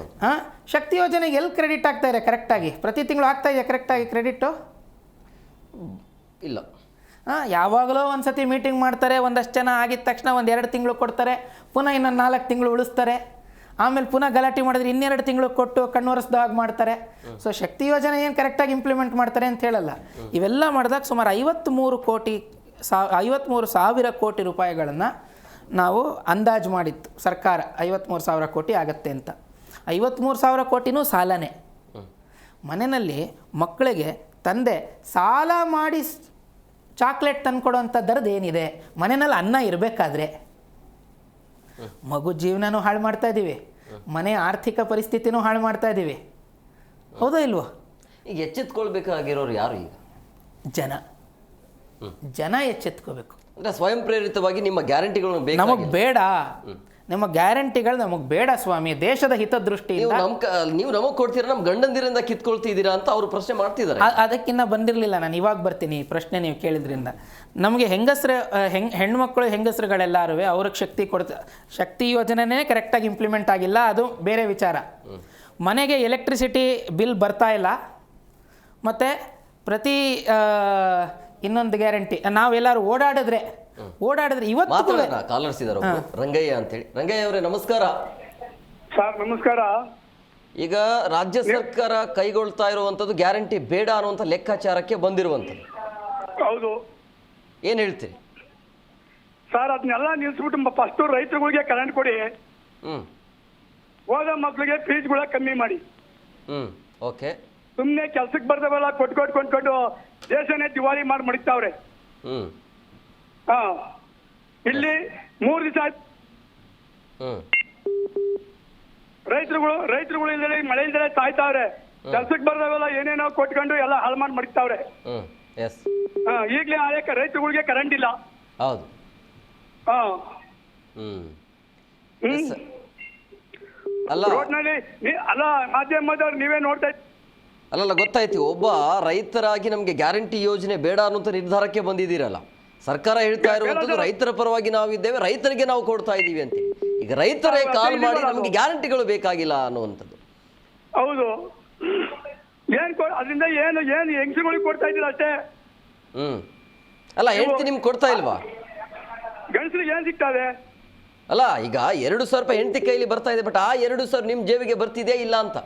ಶಕ್ತಿ ಯೋಜನೆಗೆ ಎಲ್ಲಿ ಕ್ರೆಡಿಟ್ ಆಗ್ತಾ ಇದೆ ಕರೆಕ್ಟಾಗಿ? ಪ್ರತಿ ತಿಂಗಳು ಆಗ್ತಾ ಇದೆ ಕರೆಕ್ಟಾಗಿ ಕ್ರೆಡಿಟು? ಇಲ್ಲ. ಯಾವಾಗಲೂ ಒಂದು ಸತಿ ಮೀಟಿಂಗ್ ಮಾಡ್ತಾರೆ, ಒಂದಷ್ಟು ಜನ ಆಗಿದ ತಕ್ಷಣ 1-2 ತಿಂಗಳು ಕೊಡ್ತಾರೆ, ಪುನಃ ಇನ್ನೊಂದು 4 ತಿಂಗಳು ಉಳಿಸ್ತಾರೆ, ಆಮೇಲೆ ಪುನಃ ಗಲಾಟೆ ಮಾಡಿದ್ರೆ 2 ತಿಂಗಳು ಕೊಟ್ಟು ಕಣ್ಣೊರೆಸ್ದ ಹಾಗೆ ಮಾಡ್ತಾರೆ. ಸೊ ಶಕ್ತಿ ಯೋಜನೆ ಏನು ಕರೆಕ್ಟಾಗಿ ಇಂಪ್ಲಿಮೆಂಟ್ ಮಾಡ್ತಾರೆ ಅಂತ ಹೇಳಲ್ಲ. ಇವೆಲ್ಲ ಮಾಡಿದಾಗ ಸುಮಾರು 53 ಸಾವಿರ ಕೋಟಿ ರೂಪಾಯಿಗಳನ್ನು ನಾವು ಅಂದಾಜು ಮಾಡಿತ್ತು ಸರ್ಕಾರ. 53 ಸಾವಿರ ಕೋಟಿ ಆಗತ್ತೆ ಅಂತ. 53 ಸಾವಿರ ಕೋಟಿನೂ ಸಾಲನೇ. ಮನೆಯಲ್ಲಿ ಮಕ್ಕಳಿಗೆ ತಂದೆ ಸಾಲ ಮಾಡಿ ಚಾಕ್ಲೇಟ್ ತಂದುಕೊಡೋವಂಥ ದರದ್ದು ಏನಿದೆ? ಮನೆಯಲ್ಲಿ ಅನ್ನ ಇರಬೇಕಾದ್ರೆ ಮಗು ಜೀವನನೂ ಹಾಳು ಮಾಡ್ತಾ ಇದ್ದೀವಿ, ಮನೆ ಆರ್ಥಿಕ ಪರಿಸ್ಥಿತಿನೂ ಹಾಳು ಮಾಡ್ತಾ ಇದ್ದೀವಿ. ಹೌದಾ ಇಲ್ವೋ? ಈಗ ಎಚ್ಚೆತ್ಕೊಳ್ಬೇಕಾಗಿರೋರು ಯಾರು? ಈಗ ಜನ ಎಚ್ಚೆತ್ಕೋಬೇಕು. ಅಂದರೆ ಸ್ವಯಂ ಪ್ರೇರಿತವಾಗಿ ನಿಮ್ಮ ಗ್ಯಾರಂಟಿಗಳು ನಮಗೆ ಬೇಡ, ನಿಮ್ಮ ಗ್ಯಾರಂಟಿಗಳು ನಮಗೆ ಬೇಡ ಸ್ವಾಮಿ, ದೇಶದ ಹಿತದೃಷ್ಟಿಯಿಂದ ನೀವು ನಮಗೆ ಕೊಡ್ತೀರಾ, ನಮ್ಮ ಗಂಡಂದಿರಿಂದ ಕಿತ್ಕೊಳ್ತಿದ್ದೀರಾ ಅಂತ ಅವರು ಪ್ರಶ್ನೆ ಮಾಡ್ತಿದ್ದಾರೆ. ಅದಕ್ಕಿನ್ನ ಬಂದಿರಲಿಲ್ಲ, ನಾನು ಇವಾಗ ಬರ್ತೀನಿ. ಈ ಪ್ರಶ್ನೆ ನೀವು ಕೇಳಿದ್ರಿಂದ ನಮಗೆ ಹೆಣ್ಮಕ್ಳು ಹೆಂಗಸರುಗಳೆಲ್ಲರೂ ಅವ್ರಿಗೆ ಶಕ್ತಿ ಯೋಜನೆನೇ ಕರೆಕ್ಟಾಗಿ ಇಂಪ್ಲಿಮೆಂಟ್ ಆಗಿಲ್ಲ, ಅದು ಬೇರೆ ವಿಚಾರ. ಮನೆಗೆ ಎಲೆಕ್ಟ್ರಿಸಿಟಿ ಬಿಲ್ ಬರ್ತಾ ಇಲ್ಲ. ಮತ್ತು ಪ್ರತಿ ಇನ್ನೊಂದು ಗ್ಯಾರಂಟಿ, ನಾವೆಲ್ಲರೂ ಓಡಾಡಿದ್ರೆ ಓಡಾಡಿದ್ರೆ ಇವತ್ತು ಮಾತಾಡೋಣ. ಕಾಲರ್ಸ್ ಇದ್ದಾರೆ ಒಬ್ರು, ರಂಗಯ್ಯ ಅಂತೇಳಿ. ರಂಗಯ್ಯ ಅವರೇ ನಮಸ್ಕಾರ. ಸರ್ ನಮಸ್ಕಾರ. ಈಗ ರಾಜ್ಯ ಸರ್ಕಾರ ಕೈಗೊಳ್ತಾ ಇರುವಂತದ್ದು ಗ್ಯಾರಂಟಿ ಬೇಡ ಅನ್ನುವಂಥ ಲೆಕ್ಕಾಚಾರಕ್ಕೆ ಬಂದಿರುವಂಥದ್ದು. ಹೌದು ಏನ್ ಹೇಳ್ತೀರಿ? ಸರ್ ಅದನ್ನೆಲ್ಲ ನಿಲ್ಸ್ಬಿಟ್ಟು ಫಸ್ಟ್ ರೈತರುಗಳಿಗೆ ಕರೆಂಟ್ ಕೊಡಿ, ಹ್ಮ್ ಓದೋ ಮಕ್ಳಿಗೆ ಫೀಸ್ಗಳ ಕಮ್ಮಿ ಮಾಡಿ. ಓಕೆ. ಸುಮ್ಮನೆ ಕೆಲ್ಸಕ್ಕೆ ಬರ್ದವೆಲ್ಲ ಕೊಟ್ಕೊಂಡು ದೇಶನೇ ದಿವಾಳಿ ಮಾಡಿ ಮಡಿತಾವ್ರೆ. ಹ್ಮ್ ಹಾ, ಇಲ್ಲಿ 3 ದಿವಸ ಆಯ್ತು ಹ್ಮ್ ರೈತರುಗಳು ಇಲ್ದೇ ಮಳೆ ಇಲ್ದೇ ಸಾಯ್ತಾವ್ರೆ. ಕೆಲ್ಸಕ್ಕೆ ಬರ್ದವೆಲ್ಲ ಏನೇನೋ ಕೊಟ್ಕೊಂಡು ಎಲ್ಲ ಹಾಳು ಮಾಡಿ ಮಡಿತಾವ್ರೆ. ಎಸ್. ಈಗಲೇ ಆಯಕ ರೈತರುಗಳಿಗೆ ಕರೆಂಟ್ ಇಲ್ಲ. ಹೌದು. ಹಾ ಹ್ಮ್ ಹ್ಮ್ ಅಲ್ಲ ರೋಡ್ನಲ್ಲಿ ಅಲ್ಲ ಮಾಧ್ಯಮದವ್ರು ನೀವೇ ನೋಡ್ತಾ ಇದ್ದೀರಿ. ಅಲ್ಲಲ್ಲ ಗೊತ್ತಾಯ್ತು. ಒಬ್ಬ ರೈತರಾಗಿ ನಮ್ಗೆ ಗ್ಯಾರಂಟಿ ಯೋಜನೆ ಬೇಡ ಅನ್ನುವಂಥ ನಿರ್ಧಾರಕ್ಕೆ ಬಂದಿದ್ದೀರಲ್ಲ. ಸರ್ಕಾರ ಹೇಳ್ತಾ ಇರುವಂತದ್ದು ರೈತರ ಪರವಾಗಿ ನಾವಿದ್ದೇವೆ, ರೈತರಿಗೆ ನಾವು ಕೊಡ್ತಾ ಇದ್ದೀವಿ ಅಂತ. ಈಗ ರೈತರೇ ಕಾಲ್ ಮಾಡಿ ನಮ್ಗೆ ಗ್ಯಾರಂಟಿಗಳು ಬೇಕಾಗಿಲ್ಲ ಅನ್ನುವಂಥದ್ದು. ಹೌದು. ಅದರಿಂದ ಏನು ಹೆಂಗಸುಗಳಿಗೆ ಕೊಡ್ತಾ ಇದ್ದೀರ ಅಷ್ಟೇ. ಅಲ್ಲ ಹೆಂಡತಿ ನಿಮ್ಗೆ ಕೊಡ್ತಾ ಇಲ್ವಾ? ಗಂಡಸರಿಗೆ ಏನ್ ಸಿಗ್ತದೆ? ಅಲ್ಲ ಈಗ 2,000 ರೂಪಾಯಿ ಹೆಂಡತಿ ಕೈಲಿ ಬರ್ತಾ ಇದೆ, ಬಟ್ ಆ 2,000 ನಿಮ್ ಜೇಬಿಗೆ ಬರ್ತಿದೆಯಾ ಇಲ್ಲ ಅಂತ.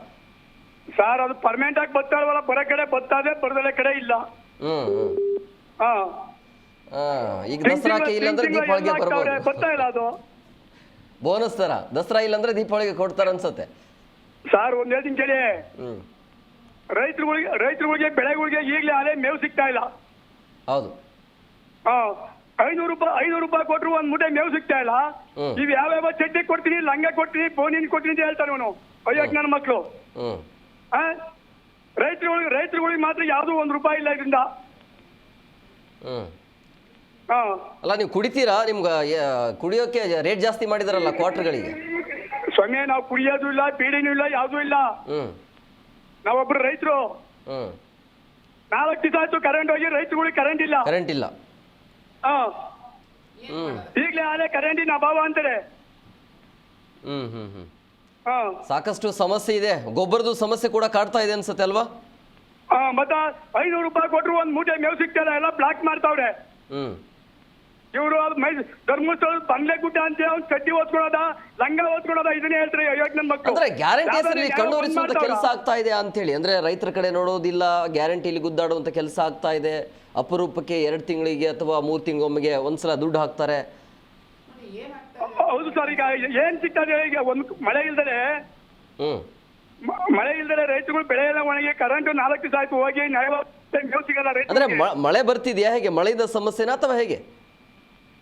ಸರ್ ಅದು ಪರ್ಮನೆಂಟ್ ಆಗಿ ಬರ್ತಾರಲ್ಲ, ಬರೋ ಕಡೆ ಬರ್ತಾದೆ, ಬರದಲ್ಲ ಕಡೆ ಇಲ್ಲ. ಹಾ ಈಗ ದಸರಾಕ್ಕೆ ಇಲ್ಲಾಂದ್ರೆ ದೀಪಾವಳಿಗೆ ಬರ್ಬೋದು. ಬರ್ತಾ ಇಲ್ಲ ಅದು ಬೋನಸ್ ತರ. ದಸರಾ ಇಲ್ಲಾಂದ್ರೆ ದೀಪಾವಳಿಗೆ ಕೊಡ್ತಾರ ಅನ್ಸತ್ತೆ. ಸರ್ ಒಂದ್ ಹೇಳ್ತೀನಿ ಕೇಳಿ, ರೈತರುಗಳಿಗೆ ಬೆಳೆಗಳಿಗೆ ಈಗಲೇ ಅದೇ ಮೇವು ಸಿಗ್ತಾ ಇಲ್ಲ. ಹೌದು. ಹಾ, 500 ರೂಪಾಯಿ ಕೊಟ್ರು ಒಂದ್ ಮೂಟೆ ಮೇವು ಸಿಗ್ತಾ ಇಲ್ಲ. ಇವ್ ಯಾವ್ಯಾವ ಚಡ್ಡಿ ಕೊಡ್ತೀನಿ, ಲಂಗ ಕೊಡ್ತೀನಿ, ಬೋನಿನ್ ಕೊಡ್ತೀನಿ ಅಂತ ಹೇಳ್ತಾರೆ ಅವನು. ಅಯ್ಯಕ್ ನನ್ನ ಮಕ್ಳು. ರೈತರುಗಳಿಗೆ ಮಾತ್ರ ಯಾವ್ದು ₹1 ಇಲ್ಲ ಇದರಿಂದ. ಅಲ್ಲ ನೀವು ಕುಡಿತೀರಾ? ನಿಮ್ಗೆ ಕುಡಿಯೋಕೆ ರೇಟ್ ಜಾಸ್ತಿ ಮಾಡಿದಾರಲ್ಲ ಕ್ವಾರ್ಟರ್ಗಳಿಗೆ. ಸ್ವಾಮಿ ನಾವು ಕುಡಿಯೋದು ಇಲ್ಲ, ಬೀಡಿನೂ ಇಲ್ಲ, ಯಾವ್ದು ಇಲ್ಲ. ನಾವೊಬ್ರು ರೈತರು. 4 ದಿವಸ ಆಯ್ತು ಕರೆಂಟ್ ಹೋಗಿ, ರೈತರುಗಳಿಗೆ ಕರೆಂಟ್ ಇಲ್ಲ. ಕರೆಂಟ್ ಇಲ್ಲ. ಈಗಲೇ ಆಲೆ ಕರೆಂಟಿನ ಅಭಾವ ಅಂತಾರೆ. ಸಾಕಷ್ಟು ಸಮಸ್ಯೆ ಇದೆ. ಗೊಬ್ಬರದ ಸಮಸ್ಯೆ ಕೂಡ ಕಾಡ್ತಾ ಇದೆ ಅನ್ಸುತ್ತೆ ಅಲ್ವಾ? ಮತ್ತ 500 ರೂಪಾಯಿ ಕೊಟ್ರು ಒಂದ್ ಮೂಟೆ ಮೇವು ಸಿಗ್ತಾರ, ಎಲ್ಲ ಬ್ಲಾಕ್ ಮಾಡ್ತಾವ್ರೆ ಇವರು. ಧರ್ಮಸ್ಥಳ ಬಂಗ್ಲೆ ಗುಡ್ಡ ಅಂತ ಅವ್ನು ಚಡ್ಡಿ ಓದ್ಕೊಳೋದ, ಲಂಗ ಓದ್ಕೊಳೋದ, ಇದನ್ನೇ ಹೇಳ್ತಾರೆ. ಅಯ್ಯೋ ನನ್ನ ಮಕ್ಕಳು. ಅಂದ್ರೆ ಗ್ಯಾರಂಟಿ ಹೆಸರಲ್ಲಿ ಕಣ್ಣೋರಿಸುವಂತ ಕೆಲಸ ಆಗ್ತಾ ಇದೆ ಅಂತ ಹೇಳಿ, ಅಂದ್ರೆ ರೈತರ ಕಡೆ ನೋಡೋದಿಲ್ಲ, ಗ್ಯಾರಂಟಿಲಿ ಗುದ್ದಾಡುವಂತ ಕೆಲಸ ಆಗ್ತಾ ಇದೆ. ಅಪರೂಪಕ್ಕೆ 2 ತಿಂಗಳಿಗೆ ಅಥವಾ 3 ತಿಂಗಳಿಗೊಮ್ಮೆಗೆ ಒಂದ್ಸಲ ದುಡ್ಡು ಹಾಕ್ತಾರೆ. ಹೌದು ಸರ್. ಈಗ ಏನ್ ಸಿಗ್ತದೆ? ಈಗ ಒಂದ್ ಮಳೆ ಇಲ್ದರೆ ರೈತರುಗಳು ಬೆಳೆ ಎಲ್ಲ ಒಣಗಿ ಕರೆಂಟ್ 4 ದಿವಸ ಆಯ್ತು ಹೋಗಿ ಮೇವು ಸಿಗಲ್ಲ. ಅಂದ್ರೆ ಮಳೆ ಬರ್ತಿದ್ಯಾ ಹೇಗೆ? ಮಳೆಯಿಂದ ಸಮಸ್ಯೆನಾ ಅಥವಾ ಹೇಗೆ?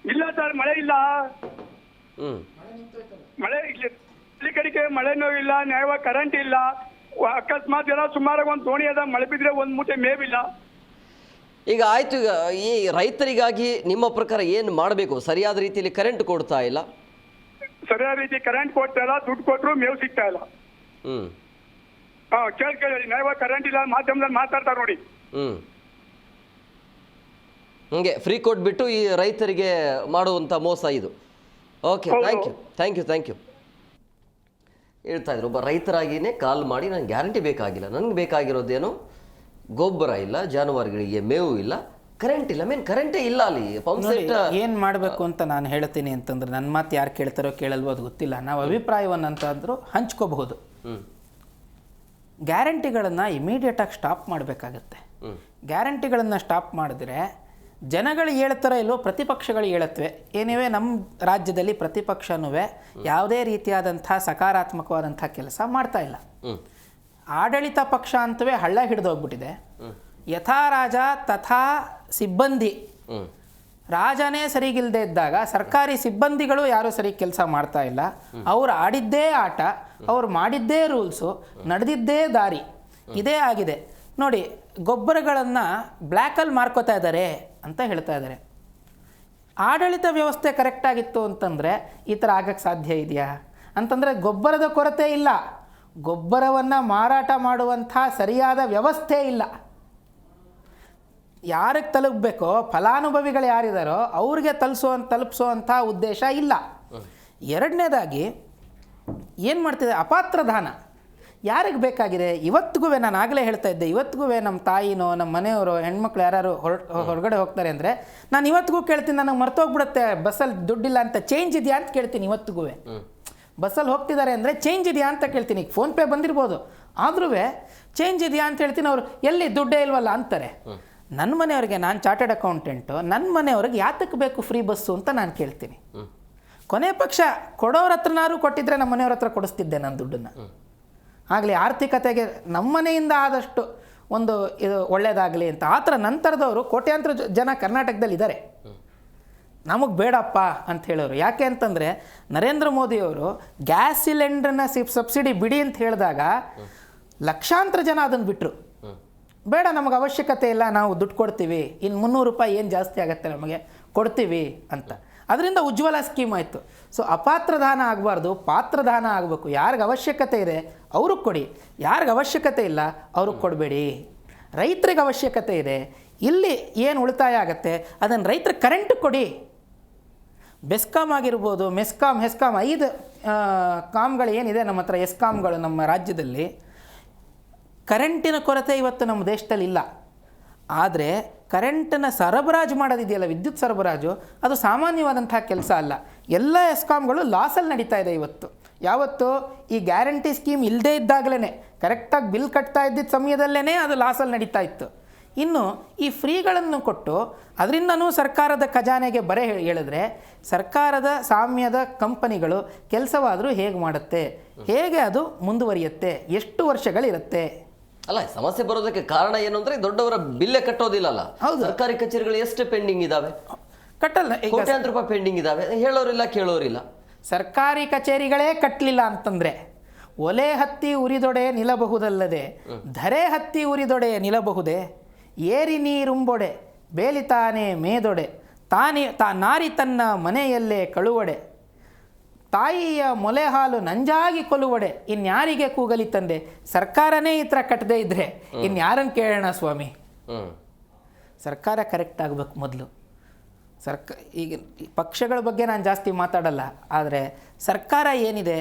ಇಲ್ಲ ಸರ್, ಮಳೆ ಇಲ್ಲ. ಮಳೆ ಇಲ್ಲಿ ಕಡೆಗೆ ಮಳೆನೂ ಇಲ್ಲ, ನ್ಯಾಯವಾಗಿ ಕರೆಂಟ್ ಇಲ್ಲ. ಅಕಸ್ಮಾತ್ ಎಲ್ಲ ಸುಮಾರು ಒಂದ್ ದೋಣಿ ಅದ, ಮಳೆ ಬಿದ್ರೆ ಒಂದ್ ಮೂಟೆ ಮೇವಿಲ್ಲ. ಈಗ ಆಯ್ತು. ಈಗ ಈ ರೈತರಿಗಾಗಿ ನಿಮ್ಮ ಪ್ರಕಾರ ಏನು ಮಾಡಬೇಕು? ಸರಿಯಾದ ರೀತಿಯಲ್ಲಿ ಕರೆಂಟ್ ಕೊಡ್ತಾ ಇಲ್ಲ, ಸರಿಯಾದ ರೀತಿ ಕರೆಂಟ್ ಕೊಡ್ತಾ ಇಲ್ಲ, ದುಡ್ಡು ಕೊಟ್ಟರು ಮೇವು ಸಿಗ್ತಾ ಇಲ್ಲ. ಕೇಳಿ ನ್ಯಾಯವಾಗಿ ಕರೆಂಟ್ ಇಲ್ಲ, ಮಾಧ್ಯಮದಲ್ಲಿ ಮಾತಾಡ್ತಾರೆ ನೋಡಿ. ಹಂಗೆ ಫ್ರೀ ಕೊಟ್ಬಿಟ್ಟು ಈ ರೈತರಿಗೆ ಮಾಡುವಂಥ ಮೋಸ ಇದು. Okay, thank you. ಹೇಳ್ತಾ ಇದ್ರು ಒಬ್ಬ ರೈತರಾಗಿಯೇ ಕಾಲ್ ಮಾಡಿ, ನನಗೆ ಗ್ಯಾರಂಟಿ ಬೇಕಾಗಿಲ್ಲ, ನನಗೆ ಬೇಕಾಗಿರೋದೇನು ಗೊಬ್ಬರ ಇಲ್ಲ, ಜಾನುವಾರುಗಳಿಗೆ ಮೇವು ಇಲ್ಲ, ಕರೆಂಟ್ ಇಲ್ಲ. ಕರೆಂಟೇ ಇಲ್ಲ ಅಲ್ಲಿ. ಪಂಪ್ ಸೆಟ್ ಏನು ಮಾಡಬೇಕು ಅಂತ ನಾನು ಹೇಳ್ತೀನಿ ಅಂತಂದ್ರೆ, ನನ್ನ ಮಾತು ಯಾರು ಕೇಳ್ತಾರೋ ಕೇಳಲ್ವೋ ಅದು ಗೊತ್ತಿಲ್ಲ. ನಾವು ಅಭಿಪ್ರಾಯವನ್ನಂತಾದರೂ ಹಂಚ್ಕೋಬಹುದು. ಗ್ಯಾರಂಟಿಗಳನ್ನು ಇಮಿಡಿಯೇಟಾಗಿ ಸ್ಟಾಪ್ ಮಾಡಬೇಕಾಗತ್ತೆ. ಗ್ಯಾರಂಟಿಗಳನ್ನು ಸ್ಟಾಪ್ ಮಾಡಿದ್ರೆ ಜನಗಳು ಹೇಳ್ತಾರೋ ಇಲ್ವೋ, ಪ್ರತಿಪಕ್ಷಗಳು ಹೇಳುತ್ತವೆ. ಏನಿವೆ ನಮ್ಮ ರಾಜ್ಯದಲ್ಲಿ ಪ್ರತಿಪಕ್ಷನೂ ಯಾವುದೇ ರೀತಿಯಾದಂಥ ಸಕಾರಾತ್ಮಕವಾದಂಥ ಕೆಲಸ ಮಾಡ್ತಾ ಇಲ್ಲ. ಆಡಳಿತ ಪಕ್ಷ ಅಂತವೇ ಹಳ್ಳ ಹಿಡಿದೋಗ್ಬಿಟ್ಟಿದೆ. ಯಥಾ ರಾಜ ತಥಾ ಸಿಬ್ಬಂದಿ. ರಾಜನೇ ಸರಿಗಿಲ್ಲದೆ ಇದ್ದಾಗ ಸರ್ಕಾರಿ ಸಿಬ್ಬಂದಿಗಳು ಯಾರೂ ಸರಿ ಕೆಲಸ ಮಾಡ್ತಾ ಇಲ್ಲ. ಅವ್ರು ಆಡಿದ್ದೇ ಆಟ, ಅವ್ರು ಮಾಡಿದ್ದೇ ರೂಲ್ಸು, ನಡೆದಿದ್ದೇ ದಾರಿ, ಇದೇ ಆಗಿದೆ ನೋಡಿ. ಗೊಬ್ಬರಗಳನ್ನು ಬ್ಲ್ಯಾಕಲ್ಲಿ ಮಾರ್ಕೋತಾ ಇದ್ದಾರೆ ಅಂತ ಹೇಳ್ತಾ ಇದ್ದಾರೆ. ಆಡಳಿತ ವ್ಯವಸ್ಥೆ ಕರೆಕ್ಟಾಗಿತ್ತು ಅಂತಂದರೆ ಈ ಥರ ಆಗಕ್ಕೆ ಸಾಧ್ಯ ಇದೆಯಾ ಅಂತಂದರೆ, ಗೊಬ್ಬರದ ಕೊರತೆ ಇಲ್ಲ, ಗೊಬ್ಬರವನ್ನು ಮಾರಾಟ ಮಾಡುವಂಥ ಸರಿಯಾದ ವ್ಯವಸ್ಥೆ ಇಲ್ಲ. ಯಾರಿಗೆ ತಲುಪಬೇಕೋ, ಫಲಾನುಭವಿಗಳು ಯಾರಿದ್ದಾರೋ ಅವ್ರಿಗೆ ತಲುಪಿಸುವಂಥ ಉದ್ದೇಶ ಇಲ್ಲ. ಎರಡನೇದಾಗಿ ಏನು ಮಾಡ್ತಿದೆ, ಅಪಾತ್ರ ದಾನ. ಯಾರಿಗೆ ಬೇಕಾಗಿದೆ? ಇವತ್ತಿಗೂ ನಾನು ಆಗಲೇ ಹೇಳ್ತಾ ಇದ್ದೆ, ಇವತ್ತಿಗೂ ನಮ್ಮ ತಾಯಿನೋ ನಮ್ಮ ಮನೆಯವರು ಹೆಣ್ಮಕ್ಳು ಯಾರು ಹೊರಗಡೆ ಹೋಗ್ತಾರೆ ಅಂದರೆ ನಾನು ಇವತ್ತಿಗೂ ಕೇಳ್ತೀನಿ, ನನಗೆ ಮರ್ತೋಗ್ಬಿಡುತ್ತೆ ಬಸ್ಸಲ್ಲಿ ದುಡ್ಡಿಲ್ಲ ಅಂತ, ಚೇಂಜ್ ಇದೆಯಾ ಅಂತ ಕೇಳ್ತೀನಿ ಇವತ್ತಿಗೂ. ಬಸ್ಸಲ್ಲಿ ಹೋಗ್ತಿದ್ದಾರೆ ಅಂದರೆ ಚೇಂಜ್ ಇದೆಯಾ ಅಂತ ಕೇಳ್ತೀನಿ. ಈಗ ಫೋನ್ಪೇ ಬಂದಿರ್ಬೋದು, ಆದ್ರೂ ಚೇಂಜ್ ಇದೆಯಾ ಅಂತ ಹೇಳ್ತೀನಿ. ಅವರು ಎಲ್ಲಿ ದುಡ್ಡೇ ಇಲ್ವಲ್ಲ ಅಂತಾರೆ. ನನ್ನ ಮನೆಯವ್ರಿಗೆ, ನಾನು ಚಾರ್ಟರ್ಡ್ ಅಕೌಂಟೆಂಟು, ನನ್ನ ಮನೆಯವ್ರಿಗೆ ಯಾತಕ್ಕೆ ಬೇಕು ಫ್ರೀ ಬಸ್ಸು ಅಂತ ನಾನು ಕೇಳ್ತೀನಿ. ಕೊನೆ ಪಕ್ಷ ಕೊಡೋರ ಹತ್ರನಾರು ಕೊಟ್ಟಿದ್ರೆ ನಮ್ಮ ಮನೆಯವ್ರ ಹತ್ರ ಕೊಡಿಸ್ತಿದ್ದೆ ನಾನು ದುಡ್ಡನ್ನು. ಆಗಲಿ ಆರ್ಥಿಕತೆಗೆ ನಮ್ಮ ಮನೆಯಿಂದ ಆದಷ್ಟು ಒಂದು ಇದು ಒಳ್ಳೇದಾಗಲಿ ಅಂತ. ಆ ಥರ ನಂತರದವರು ಕೋಟ್ಯಾಂತರ ಜನ ಕರ್ನಾಟಕದಲ್ಲಿ ಇದ್ದಾರೆ. ನಮಗೆ ಬೇಡಪ್ಪ ಅಂತ ಹೇಳೋರು. ಯಾಕೆ ಅಂತಂದರೆ ನರೇಂದ್ರ ಮೋದಿಯವರು ಗ್ಯಾಸ್ ಸಿಲಿಂಡ್ರನ್ನ ಸಬ್ಸಿಡಿ ಬಿಡಿ ಅಂತ ಹೇಳಿದಾಗ ಲಕ್ಷಾಂತರ ಜನ ಅದನ್ನು ಬಿಟ್ಟರು. ಬೇಡ, ನಮಗೆ ಅವಶ್ಯಕತೆ ಇಲ್ಲ, ನಾವು ದುಡ್ಡು ಕೊಡ್ತೀವಿ, ಇನ್ನು 300 ರೂಪಾಯಿ ಏನು ಜಾಸ್ತಿ ಆಗುತ್ತೆ ನಮಗೆ, ಕೊಡ್ತೀವಿ ಅಂತ. ಅದರಿಂದ ಉಜ್ವಲ ಸ್ಕೀಮ್ ಆಯಿತು. ಸೊ ಅಪಾತ್ರದಾನ ಆಗಬಾರ್ದು, ಪಾತ್ರದಾನ ಆಗಬೇಕು. ಯಾರಿಗೆ ಅವಶ್ಯಕತೆ ಇದೆ ಅವ್ರಿಗೆ ಕೊಡಿ, ಯಾರಿಗೆ ಅವಶ್ಯಕತೆ ಇಲ್ಲ ಅವ್ರಿಗೆ ಕೊಡಬೇಡಿ. ರೈತರಿಗೆ ಅವಶ್ಯಕತೆ ಇದೆ, ಇಲ್ಲಿ ಏನು ಉಳಿತಾಯ ಆಗುತ್ತೆ ಅದನ್ನು ರೈತರಿಗೆ ಕರೆಂಟ್ ಕೊಡಿ. ಬೆಸ್ಕಾಮ್ ಆಗಿರ್ಬೋದು, ಮೆಸ್ಕಾಮ್, ಹೆಸ್ಕಾಮ್ 5 ಕಾಮ್ಗಳು ಏನಿದೆ ನಮ್ಮ ಹತ್ರ, ಎಸ್ಕಾಮ್ಗಳು ನಮ್ಮ ರಾಜ್ಯದಲ್ಲಿ. ಕರೆಂಟಿನ ಕೊರತೆ ಇವತ್ತು ನಮ್ಮ ದೇಶದಲ್ಲಿ ಇಲ್ಲ. ಆದರೆ ಕರೆಂಟನ್ನು ಸರಬರಾಜು ಮಾಡೋದಿದೆಯಲ್ಲ, ವಿದ್ಯುತ್ ಸರಬರಾಜು, ಅದು ಸಾಮಾನ್ಯವಾದಂಥ ಕೆಲಸ ಅಲ್ಲ. ಎಲ್ಲ ಎಸ್ಕಾಮ್ಗಳು ಲಾಸಲ್ಲಿ ನಡೀತಾ ಇದೆ ಇವತ್ತು. ಯಾವತ್ತು ಈ ಗ್ಯಾರಂಟಿ ಸ್ಕೀಮ್ ಇಲ್ಲದೇ ಇದ್ದಾಗಲೇ ಕರೆಕ್ಟಾಗಿ ಬಿಲ್ ಕಟ್ತಾ ಇದ್ದಿದ್ದ ಸಮಯದಲ್ಲೇ ಅದು ಲಾಸಲ್ಲಿ ನಡೀತಾ ಇತ್ತು. ಇನ್ನು ಈ ಫ್ರೀಗಳನ್ನು ಕೊಟ್ಟು ಅದರಿಂದನೂ ಸರ್ಕಾರದ ಖಜಾನೆಗೆ ಬರೆ ಹೇಳಿದ್ರೆ ಸರ್ಕಾರದ ಸಾಮ್ಯದ ಕಂಪನಿಗಳು ಕೆಲಸವಾದರೂ ಹೇಗೆ ಮಾಡುತ್ತೆ, ಹೇಗೆ ಅದು ಮುಂದುವರಿಯುತ್ತೆ, ಎಷ್ಟು ವರ್ಷಗಳಿರುತ್ತೆ? ಅಲ್ಲ, ಸಮಸ್ಯೆ ಬರೋದಕ್ಕೆ ಕಾರಣ ಏನು ಅಂದ್ರೆ ದೊಡ್ಡವರ ಬಿಲ್ಲೇ ಕಟ್ಟೋದಿಲ್ಲಲ್ಲ. ಸರ್ಕಾರಿ ಕಚೇರಿಗಳು ಎಷ್ಟು ಪೆಂಡಿಂಗ್ ಇದಾವೆ? ಕಟ್ಟಲ್ಲ. ಕೋಟ್ಯಾಂತರ ರೂಪಾಯಿ ಪೆಂಡಿಂಗ್ ಇದಾವೆ, ಹೇಳೋರಿಲ್ಲ ಕೇಳೋರಿಲ್ಲ. ಸರ್ಕಾರಿ ಕಚೇರಿಗಳೇ ಕಟ್ಟಲಿಲ್ಲ ಅಂತಂದ್ರೆ ಒಲೆ ಹತ್ತಿ ಉರಿದೊಡೆ ನಿಲ್ಲಬಹುದಲ್ಲದೆ ಧರೆ ಹತ್ತಿ ಉರಿದೊಡೆ ನಿಲ್ಲಬಹುದೇ? ಏರಿ ನೀರುಂಬೊಡೆ ಬೇಲಿತಾನೆ ಮೇದೊಡೆ ನಾರಿ ತನ್ನ ಮನೆಯಲ್ಲೇ ಕಳುವಡೆ ತಾಯಿಯ ಮೊಲೆ ಹಾಲು ನಂಜಾಗಿ ಕೊಲುವಡೆ ಇನ್ಯಾರಿಗೆ ಕೂಗಲಿ ತಂದೆ. ಸರ್ಕಾರನೇ ಈ ಥರ ಕಟ್ಟದೇ ಇದ್ರೆ ಇನ್ಯಾರನ್ನು ಕೇಳೋಣ ಸ್ವಾಮಿ? ಸರ್ಕಾರ ಕರೆಕ್ಟ್ ಆಗಬೇಕು ಮೊದಲು. ಈಗ ಪಕ್ಷಗಳ ಬಗ್ಗೆ ನಾನು ಜಾಸ್ತಿ ಮಾತಾಡಲ್ಲ, ಆದರೆ ಸರ್ಕಾರ ಏನಿದೆ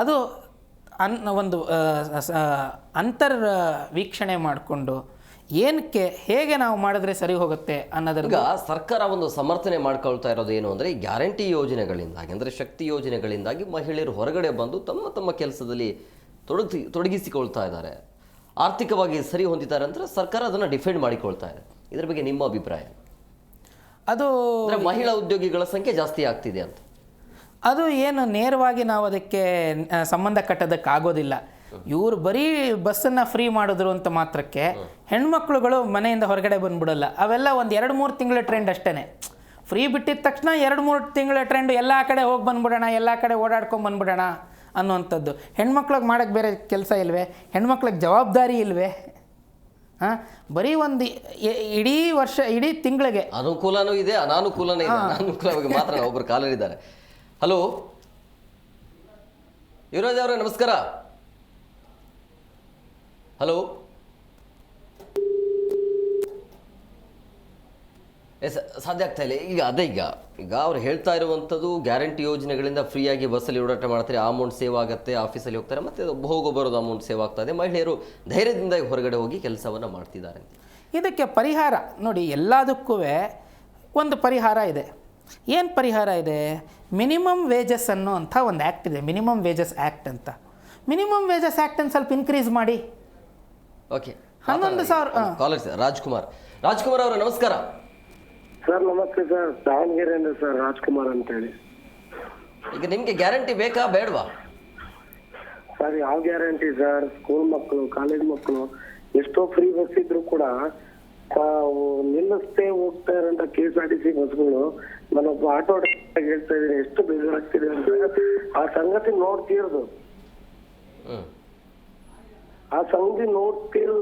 ಅದು ಒಂದು ಅಂತರ್ ವೀಕ್ಷಣೆ ಮಾಡಿಕೊಂಡು ಏನಕ್ಕೆ ಹೇಗೆ ನಾವು ಮಾಡಿದ್ರೆ ಸರಿ ಹೋಗುತ್ತೆ ಅನ್ನೋದ್ರ. ಈಗ ಸರ್ಕಾರ ಒಂದು ಸಮರ್ಥನೆ ಮಾಡ್ಕೊಳ್ತಾ ಇರೋದು ಏನು ಅಂದರೆ, ಈ ಗ್ಯಾರಂಟಿ ಯೋಜನೆಗಳಿಂದಾಗಿ ಅಂದರೆ ಶಕ್ತಿ ಯೋಜನೆಗಳಿಂದಾಗಿ ಮಹಿಳೆಯರು ಹೊರಗಡೆ ಬಂದು ತಮ್ಮ ಕೆಲಸದಲ್ಲಿ ತೊಡಗಿಸಿಕೊಳ್ತಾ ಇದ್ದಾರೆ, ಆರ್ಥಿಕವಾಗಿ ಸರಿ ಹೊಂದಿದ್ದಾರೆ ಅಂತ ಸರ್ಕಾರ ಅದನ್ನು ಡಿಫೆಂಡ್ ಮಾಡಿಕೊಳ್ತಾ ಇದೆ. ಇದ್ರ ಬಗ್ಗೆ ನಿಮ್ಮ ಅಭಿಪ್ರಾಯ? ಅದು ಮಹಿಳಾ ಉದ್ಯೋಗಿಗಳ ಸಂಖ್ಯೆ ಜಾಸ್ತಿ ಆಗ್ತಿದೆ ಅಂತ. ಅದು ಏನು ನೇರವಾಗಿ ನಾವು ಅದಕ್ಕೆ ಸಂಬಂಧ ಕಟ್ಟೋದಕ್ಕಾಗೋದಿಲ್ಲ. ಇವರು ಬರೀ ಬಸ್ಸನ್ನು ಫ್ರೀ ಮಾಡಿದ್ರು ಅಂತ ಮಾತ್ರಕ್ಕೆ ಹೆಣ್ಮಕ್ಳುಗಳು ಮನೆಯಿಂದ ಹೊರಗಡೆ ಬಂದ್ಬಿಡಲ್ಲ. ಅವೆಲ್ಲ ಒಂದು 2-3 ತಿಂಗಳ ಟ್ರೆಂಡ್ ಅಷ್ಟೇ. ಫ್ರೀ ಬಿಟ್ಟಿದ ತಕ್ಷಣ 2-3 ತಿಂಗಳ ಟ್ರೆಂಡ್, ಎಲ್ಲ ಕಡೆ ಹೋಗಿ ಬಂದ್ಬಿಡೋಣ, ಎಲ್ಲ ಕಡೆ ಓಡಾಡ್ಕೊಂಡು ಬಂದ್ಬಿಡೋಣ ಅನ್ನುವಂಥದ್ದು. ಹೆಣ್ಮಕ್ಳಿಗೆ ಮಾಡೋಕ್ಕೆ ಬೇರೆ ಕೆಲಸ ಇಲ್ವೇ? ಹೆಣ್ಮಕ್ಳಿಗೆ ಜವಾಬ್ದಾರಿ ಇಲ್ವೇ? ಬರೀ ಒಂದು ಇಡೀ ತಿಂಗಳಿಗೆ ಅನುಕೂಲನೂ ಇದೆ, ಅನಾನುಕೂಲನೂ ಇದೆ. ಅನಾನುಕೂಲವಾಗಿ ಮಾತ್ರ ಒಬ್ಬರು ಕಾಲರ್ ಇದ್ದಾರೆ. ಹಲೋ ಯುವರಾಜ್ ಅವರೇ, ನಮಸ್ಕಾರ. ಹಲೋ, ಸಾಧ್ಯ ಆಗ್ತಾ ಇಲ್ಲ. ಈಗ ಅವ್ರು ಹೇಳ್ತಾ ಇರುವಂಥದ್ದು ಗ್ಯಾರಂಟಿ ಯೋಜನೆಗಳಿಂದ ಫ್ರೀಯಾಗಿ ಬಸ್ಸಲ್ಲಿ ಓಡಾಟ ಮಾಡ್ತಾರೆ, ಅಮೌಂಟ್ ಸೇವ್ ಆಗುತ್ತೆ, ಆಫೀಸಲ್ಲಿ ಹೋಗ್ತಾರೆ, ಮತ್ತು ಹೋಗೋ ಬರೋದು ಅಮೌಂಟ್ ಸೇವ್ ಆಗ್ತಾ ಇದೆ, ಮಹಿಳೆಯರು ಧೈರ್ಯದಿಂದ ಹೊರಗಡೆ ಹೋಗಿ ಕೆಲಸವನ್ನು ಮಾಡ್ತಿದ್ದಾರೆ. ಇದಕ್ಕೆ ಪರಿಹಾರ ನೋಡಿ, ಎಲ್ಲದಕ್ಕೂ ಒಂದು ಪರಿಹಾರ ಇದೆ. ಏನು ಪರಿಹಾರ ಇದೆ? ಮಿನಿಮಮ್ ವೇಜಸ್ ಅನ್ನೋ ಅಂಥ ಒಂದು ಆ್ಯಕ್ಟ್ ಇದೆ, ಮಿನಿಮಮ್ ವೇಜಸ್ ಆ್ಯಕ್ಟ್ ಅಂತ. ಮಿನಿಮಮ್ ವೇಜಸ್ ಆ್ಯಕ್ಟನ್ನು ಸ್ವಲ್ಪ ಇನ್ಕ್ರೀಸ್ ಮಾಡಿ. ಓಕೆ, 11,000. ಕಾಲರ್ಸ್ ರಾಜ್ಕುಮಾರ್ ಅವರ ನಮಸ್ಕಾರ ಸರ್. ನಮಸ್ತೆ ಸರ್, ದಾವಣಗೆರೆಯಿಂದ ಸರ್, ರಾಜ್ಕುಮಾರ್ ಅಂತೇಳಿ. ಈಗ ನಿಮ್ಗೆ ಗ್ಯಾರಂಟಿ ಬೇಕಾ ಬೇಡವಾ ಸರ್? ಯಾವ ಗ್ಯಾರಂಟಿ ಸರ್? ಸ್ಕೂಲ್ ಮಕ್ಕಳು, ಕಾಲೇಜ್ ಮಕ್ಕಳು ಎಷ್ಟೋ ಫ್ರೀ ಬಸ್ ಇದ್ರು ಕೂಡ ನಿಲ್ಲಿಸ್ತೇ ಹೋಗ್ತಾ ಇರೋಂಥ KSRTC ಬಸ್ಗಳು, ನಾನೊಬ್ಬ ಆಟೋ ಡ್ರೈವರ್ ಹೇಳ್ತಾ ಇದ್ದೀನಿ, ಎಷ್ಟು ಬೇಜಾರಾಗ್ತಿದೆ ಅಂದ್ರೆ ಆ ಸಂಗತಿ ನೋಡ್ತಿರೋದು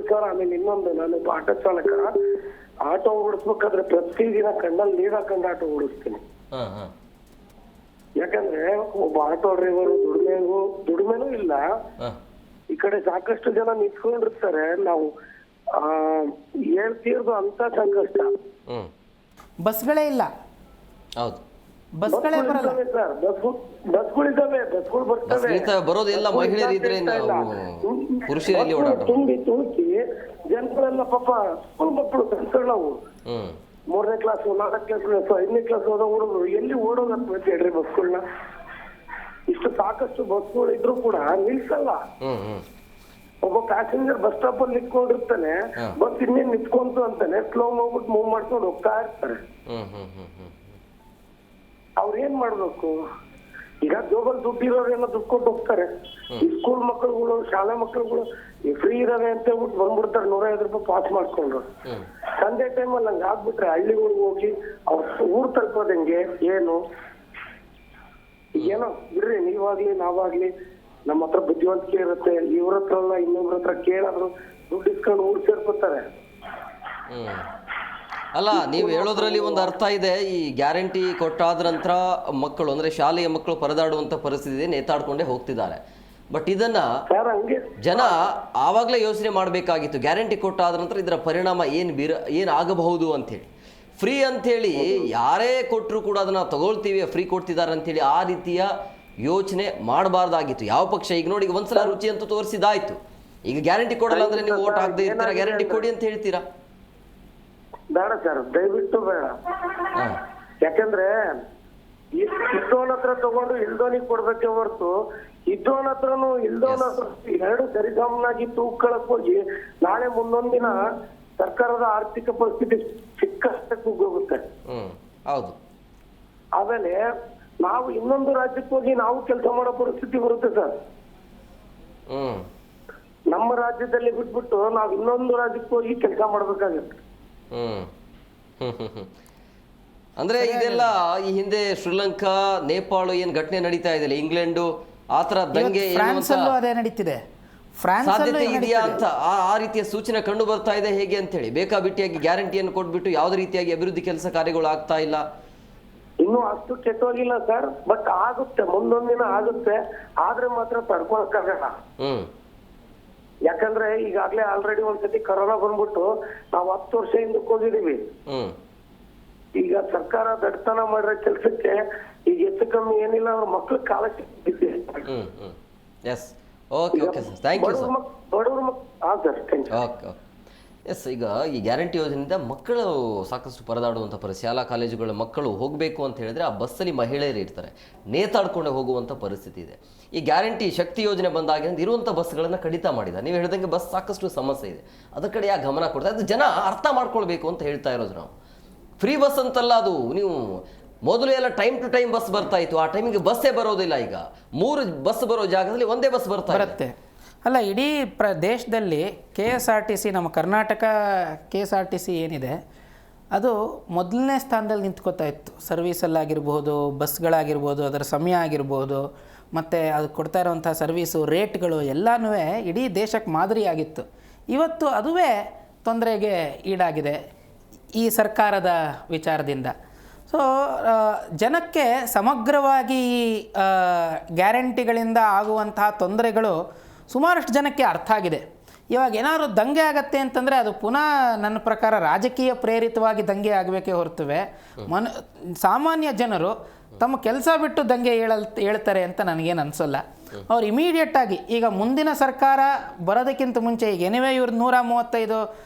ಸರ್. ಆಮೇಲೆ ಇನ್ನೊಂದು, ನಾನೊಬ್ಬ ಆಟೋ ಚಾಲಕ, ಆಟೋ ಓಡಿಸ್ಬೇಕಾದ್ರೆ ಪ್ರತಿದಿನ ಕಣ್ಣಲ್ಲಿ ನೀರ್ ಹಾಕೊಂಡು ಆಟೋ ಓಡಿಸ್ತೀನಿ. ಯಾಕಂದ್ರೆ ಒಬ್ಬ ಆಟೋ ಡ್ರೈವರು ದುಡಿಮೆನೂ ಇಲ್ಲ, ಈ ಕಡೆ ಸಾಕಷ್ಟು ಜನ ನಿಂತ್ಕೊಂಡಿರ್ತಾರೆ. ನಾವು ಹೇಳ್ತಿರೋದು ಅಂತ ಸಂಕಷ್ಟ. ಬಸ್ಗಳೇ ಇಲ್ಲ. ಹೌದು. ಬಸ್ಗಳೇ ಬರಲ್ಲ. ಸರ್ ಬಸ್ಗಳಿದ್ದಾವೆ, ಬಸ್ಗಳು ಬರ್ತವೆ. ಬರೋದೆಲ್ಲ ಮಹಿಳೆಯರು ಇದ್ರೆ ಪುರುಷರಲ್ಲಿ ಓಡಾಟ ತುಂಬಿ ತುಳುಕಿ ಜನಗಳೆಲ್ಲ ಪಾಪ ಸ್ಕೂಲ್ ಮಕ್ಕಳು ಕನ್ಸಳ್ಳವು 3ನೇ ಕ್ಲಾಸ್ 4ನೇ ಕ್ಲಾಸ್ 5ನೇ ಕ್ಲಾಸ್ ಹೋದ ಹುಡುಗರು ಎಲ್ಲಿ ಓಡೋದಂತ ಹೇಳ್ರಿ ಬಸ್ಗಳನ್ನ. ಇಷ್ಟು ಸಾಕಷ್ಟು ಬಸ್ಗಳು ಇದ್ರು ಕೂಡ ನಿಲ್ಸಲ್ಲ. ಒಬ್ಬ ಪ್ಯಾಸೆಂಜರ್ ಬಸ್ ಸ್ಟಾಪ್ ಅಲ್ಲಿ ನಿಂತ್ಕೊಂಡಿರ್ತಾನೆ, ಬಸ್ ಇನ್ನೇನ್ ನಿಂತ್ಕೊಂತು ಅಂತಾನೆ ಸ್ಲೋ ಹೋಗ್ಬಿಟ್ಟು ಮೂವ್ ಮಾಡ್ಕೊಂಡು ಹೋಗ್ತಾ ಇರ್ತಾರೆ. ಅವ್ರ ಏನ್ ಮಾಡ್ಬೇಕು? ಈಗ ಜೋಬಲ್ ದುಡ್ಡು ಇರೋರೆಲ್ಲ ದುಡ್ಡು ಕೊಟ್ಟು ಹೋಗ್ತಾರೆ. ಈ ಸ್ಕೂಲ್ ಮಕ್ಕಳುಗಳು ಶಾಲಾ ಮಕ್ಕಳುಗಳು ಫ್ರೀ ಇರೋದೆ ಅಂತ ಹೇಳ್ಬಿಟ್ಟು ಬಂದ್ಬಿಡ್ತಾರೆ 150 ರೂಪಾಯಿ ಪಾಸ್ ಮಾಡ್ಕೊಂಡು. ಸಂಜೆ ಟೈಮಲ್ಲಿ ಹಂಗ ಆಗ್ಬಿಟ್ರೆ ಹಳ್ಳಿಗಳಿಗೆ ಹೋಗಿ ಅವ್ರ ಊರ್ ತಲುಪೋದ್ ಹೆಂಗೆ ಏನು? ಏನೋ ಬಿಡ್ರಿ, ನೀವಾಗ್ಲಿ ನಾವಾಗ್ಲಿ ನಮ್ಮ ಹತ್ರ ಬುದ್ಧಿವಂತಿಕೆ ಇರುತ್ತೆ. ಇವ್ರ ಹತ್ರ ಎಲ್ಲ ಇನ್ನೊಬ್ರ ಹತ್ರ ಕೇಳಾದ್ರು ದುಡ್ಡು ಇಸ್ಕೊಂಡು ಊರ್ ಸೇರ್ಕೊತಾರೆ. ಅಲ್ಲ, ನೀವು ಹೇಳೋದ್ರಲ್ಲಿ ಒಂದು ಅರ್ಥ ಇದೆ. ಈ ಗ್ಯಾರಂಟಿ ಕೊಟ್ಟಾದ ನಂತರ ಮಕ್ಕಳು ಅಂದ್ರೆ ಶಾಲೆಯ ಮಕ್ಕಳು ಪರದಾಡುವಂತ ಪರಿಸ್ಥಿತಿ ನೇತಾಡ್ಕೊಂಡೇ ಹೋಗ್ತಿದ್ದಾರೆ. ಬಟ್ ಇದನ್ನ ಜನ ಆವಾಗಲೇ ಯೋಚನೆ ಮಾಡಬೇಕಾಗಿತ್ತು. ಗ್ಯಾರಂಟಿ ಕೊಟ್ಟಾದ ನಂತರ ಇದರ ಪರಿಣಾಮ ಏನ್ ಆಗಬಹುದು ಅಂತೇಳಿ. ಫ್ರೀ ಅಂಥೇಳಿ ಯಾರೇ ಕೊಟ್ಟರು ಕೂಡ ಅದನ್ನ ತಗೊಳ್ತೀವಿ, ಫ್ರೀ ಕೊಡ್ತಿದ್ದಾರೆ ಅಂತೇಳಿ ಆ ರೀತಿಯ ಯೋಚನೆ ಮಾಡಬಾರ್ದಾಗಿತ್ತು ಯಾವ ಪಕ್ಷ. ಈಗ ನೋಡಿ, ಈಗ ಒಂದ್ಸಲ ರುಚಿ ಅಂತೂ ತೋರಿಸಿದಾಯ್ತು. ಈಗ ಗ್ಯಾರಂಟಿ ಕೊಡಲ್ಲ ಅಂದ್ರೆ ನೀವು ಓಟ್ ಹಾಕದೇ ಇರ್ತೀರಾ, ಗ್ಯಾರಂಟಿ ಕೊಡಿ ಅಂತ ಹೇಳ್ತೀರಾ? ಬೇಡ ಸರ್, ದಯವಿಟ್ಟು ಬೇಡ. ಯಾಕಂದ್ರೆ ಇದ್ದೋನ್ ಹತ್ರ ತಗೊಂಡು ಇಲ್ದೋನಿಗೆ ಕೊಡ್ಬೇಕೆ ಹೊರತು ಇದ್ದೋನ್ ಹತ್ರನು ಇಲ್ದೋನ್ ಹತ್ರ ಎರಡು ಸರಿಸಮನಾಗಿ ತೂಕಳಕ್ ಹೋಗಿ ನಾಳೆ ಮುಂದೊಂದಿನ ಸರ್ಕಾರದ ಆರ್ಥಿಕ ಪರಿಸ್ಥಿತಿ ಸಿಕ್ಕಷ್ಟಕ್ಕೆ ಹೋಗುತ್ತೆ. ಹೌದು. ಆಮೇಲೆ ನಾವು ಇನ್ನೊಂದು ರಾಜ್ಯಕ್ಕೆ ಹೋಗಿ ನಾವು ಕೆಲಸ ಮಾಡೋ ಪರಿಸ್ಥಿತಿ ಬರುತ್ತೆ ಸರ್. ನಮ್ಮ ರಾಜ್ಯದಲ್ಲಿ ಬಿಟ್ಬಿಟ್ಟು ನಾವು ಇನ್ನೊಂದು ರಾಜ್ಯಕ್ಕೆ ಹೋಗಿ ಕೆಲಸ ಮಾಡ್ಬೇಕಾಗತ್ತೆ. ಅಂದ್ರೆ ಇದೆಲ್ಲ ಈ ಹಿಂದೆ ಶ್ರೀಲಂಕಾ, ನೇಪಾಳ ಏನ್ ಘಟನೆ ನಡೀತಾ ಇದೆ, ಇಂಗ್ಲೆಂಡ್ ಆತರ ದಂಗೆ ಅದೇ ನಡೀತಿದೆ. ಸಾಧ್ಯತೆ ಇದೆಯಾ ಅಂತ ಆ ರೀತಿಯ ಸೂಚನೆ ಕಂಡು ಬರ್ತಾ ಇದೆ. ಹೇಗೆ ಅಂತ ಹೇಳಿ ಬೇಕಾಬಿಟ್ಟಿಯಾಗಿ ಗ್ಯಾರಂಟಿಯನ್ನು ಕೊಟ್ಬಿಟ್ಟು ಯಾವುದೇ ರೀತಿಯಾಗಿ ಅಭಿವೃದ್ಧಿ ಕೆಲಸ ಕಾರ್ಯಗಳು ಆಗ್ತಾ ಇಲ್ಲ. ಇನ್ನೂ ಅಷ್ಟು ಕೆಟ್ಟೋಗಿಲ್ಲ ಸರ್, ಬಟ್ ಆಗುತ್ತೆ, ಮುಂದೊಂದಿನ ಆಗುತ್ತೆ. ಆದ್ರೆ ಮಾತ್ರ ತಡ್ಕೊಳಕ್ಕಾಗಲ್ಲ. ಯಾಕಂದ್ರೆ ಈಗಾಗ್ಲೇ ಆಲ್ರೆಡಿ ಒಂದ್ಸತಿ ಕರೋನಾ ಬಂದ್ಬಿಟ್ಟು ನಾವು 10 ವರ್ಷ ಹಿಂದಕ್ಕೆ ಹೋಗಿದೀವಿ. ಈಗ ಸರ್ಕಾರ ದಡ್ತನ ಮಾಡಿರೋ ಕೆಲ್ಸಕ್ಕೆ ಈಗ ಹೆಚ್ಚು ಕಮ್ಮಿ ಏನಿಲ್ಲ, ಅವ್ರ ಮಕ್ಳು ಕಾಲಕ್ಕೆ ಎಸ್. ಈಗ ಈ ಗ್ಯಾರಂಟಿ ಯೋಜನೆಯಿಂದ ಮಕ್ಕಳು ಸಾಕಷ್ಟು ಪರದಾಡುವಂಥ ಪರಿಸ್ಥಿತಿ. ಶಾಲಾ ಕಾಲೇಜುಗಳ ಮಕ್ಕಳು ಹೋಗಬೇಕು ಅಂತ ಹೇಳಿದ್ರೆ ಆ ಬಸ್ಸಲ್ಲಿ ಮಹಿಳೆಯರು ಇರ್ತಾರೆ, ನೇತಾಡ್ಕೊಂಡು ಹೋಗುವಂಥ ಪರಿಸ್ಥಿತಿ ಇದೆ. ಈ ಗ್ಯಾರಂಟಿ ಶಕ್ತಿ ಯೋಜನೆ ಬಂದಾಗಿಂದ ಇರುವಂಥ ಬಸ್ಗಳನ್ನು ಕಡಿತ ಮಾಡಿದ. ನೀವು ಹೇಳಿದಂಗೆ ಬಸ್ ಸಾಕಷ್ಟು ಸಮಸ್ಯೆ ಇದೆ, ಅದರ ಕಡೆ ಯಾಕೆ ಗಮನ ಕೊಡ್ತಾರೆ? ಅದು ಜನ ಅರ್ಥ ಮಾಡ್ಕೊಳ್ಬೇಕು ಅಂತ ಹೇಳ್ತಾ ಇರೋದು ನಾವು. ಫ್ರೀ ಬಸ್ ಅಂತಲ್ಲ ಅದು. ನೀವು ಮೊದಲು ಎಲ್ಲ ಟೈಮ್ ಟು ಟೈಮ್ ಬಸ್ ಬರ್ತಾ ಇತ್ತು, ಆ ಟೈಮಿಗೆ ಬಸ್ಸೇ ಬರೋದಿಲ್ಲ. ಈಗ 3 ಬಸ್ ಬರೋ ಜಾಗದಲ್ಲಿ ಒಂದೇ ಬಸ್ ಬರುತ್ತೆ. ಅಲ್ಲ, ಇಡೀ ದೇಶದಲ್ಲಿ KSRTC, ನಮ್ಮ ಕರ್ನಾಟಕ KSRTC ಏನಿದೆ ಅದು ಮೊದಲನೇ ಸ್ಥಾನದಲ್ಲಿ ನಿಂತ್ಕೋತಾ ಇತ್ತು. ಸರ್ವೀಸಲ್ಲಾಗಿರ್ಬೋದು, ಬಸ್ಗಳಾಗಿರ್ಬೋದು, ಅದರ ಸಮಯ ಆಗಿರ್ಬೋದು, ಮತ್ತು ಅದು ಕೊಡ್ತಾ ಇರೋವಂಥ ಸರ್ವೀಸು ರೇಟ್ಗಳು ಎಲ್ಲನೂ ಇಡೀ ದೇಶಕ್ಕೆ ಮಾದರಿಯಾಗಿತ್ತು. ಇವತ್ತು ಅದುವೇ ತೊಂದರೆಗೆ ಈಡಾಗಿದೆ ಈ ಸರ್ಕಾರದ ವಿಚಾರದಿಂದ. ಸೊ ಜನಕ್ಕೆ ಸಮಗ್ರವಾಗಿ ಈ ಗ್ಯಾರಂಟಿಗಳಿಂದ ಆಗುವಂತಹ ತೊಂದರೆಗಳು ಸುಮಾರಷ್ಟು ಜನಕ್ಕೆ ಅರ್ಥ ಆಗಿದೆ. ಇವಾಗ ಏನಾದರೂ ದಂಗೆ ಆಗತ್ತೆ ಅಂತಂದರೆ ಅದು ಪುನಃ ನನ್ನ ಪ್ರಕಾರ ರಾಜಕೀಯ ಪ್ರೇರಿತವಾಗಿ ದಂಗೆ ಆಗಬೇಕೇ ಹೊರತುವೆ ಸಾಮಾನ್ಯ ಜನರು ತಮ್ಮ ಕೆಲಸ ಬಿಟ್ಟು ದಂಗೆ ಹೇಳ್ತಾರೆ ಅಂತ ನನಗೇನು ಅನಿಸೋಲ್ಲ. ಅವ್ರು ಇಮಿಡಿಯೇಟಾಗಿ ಈಗ ಮುಂದಿನ ಸರ್ಕಾರ ಬರೋದಕ್ಕಿಂತ ಮುಂಚೆ ಈಗ ಎನಿವೆ ಇವ್ರದ್ದು 135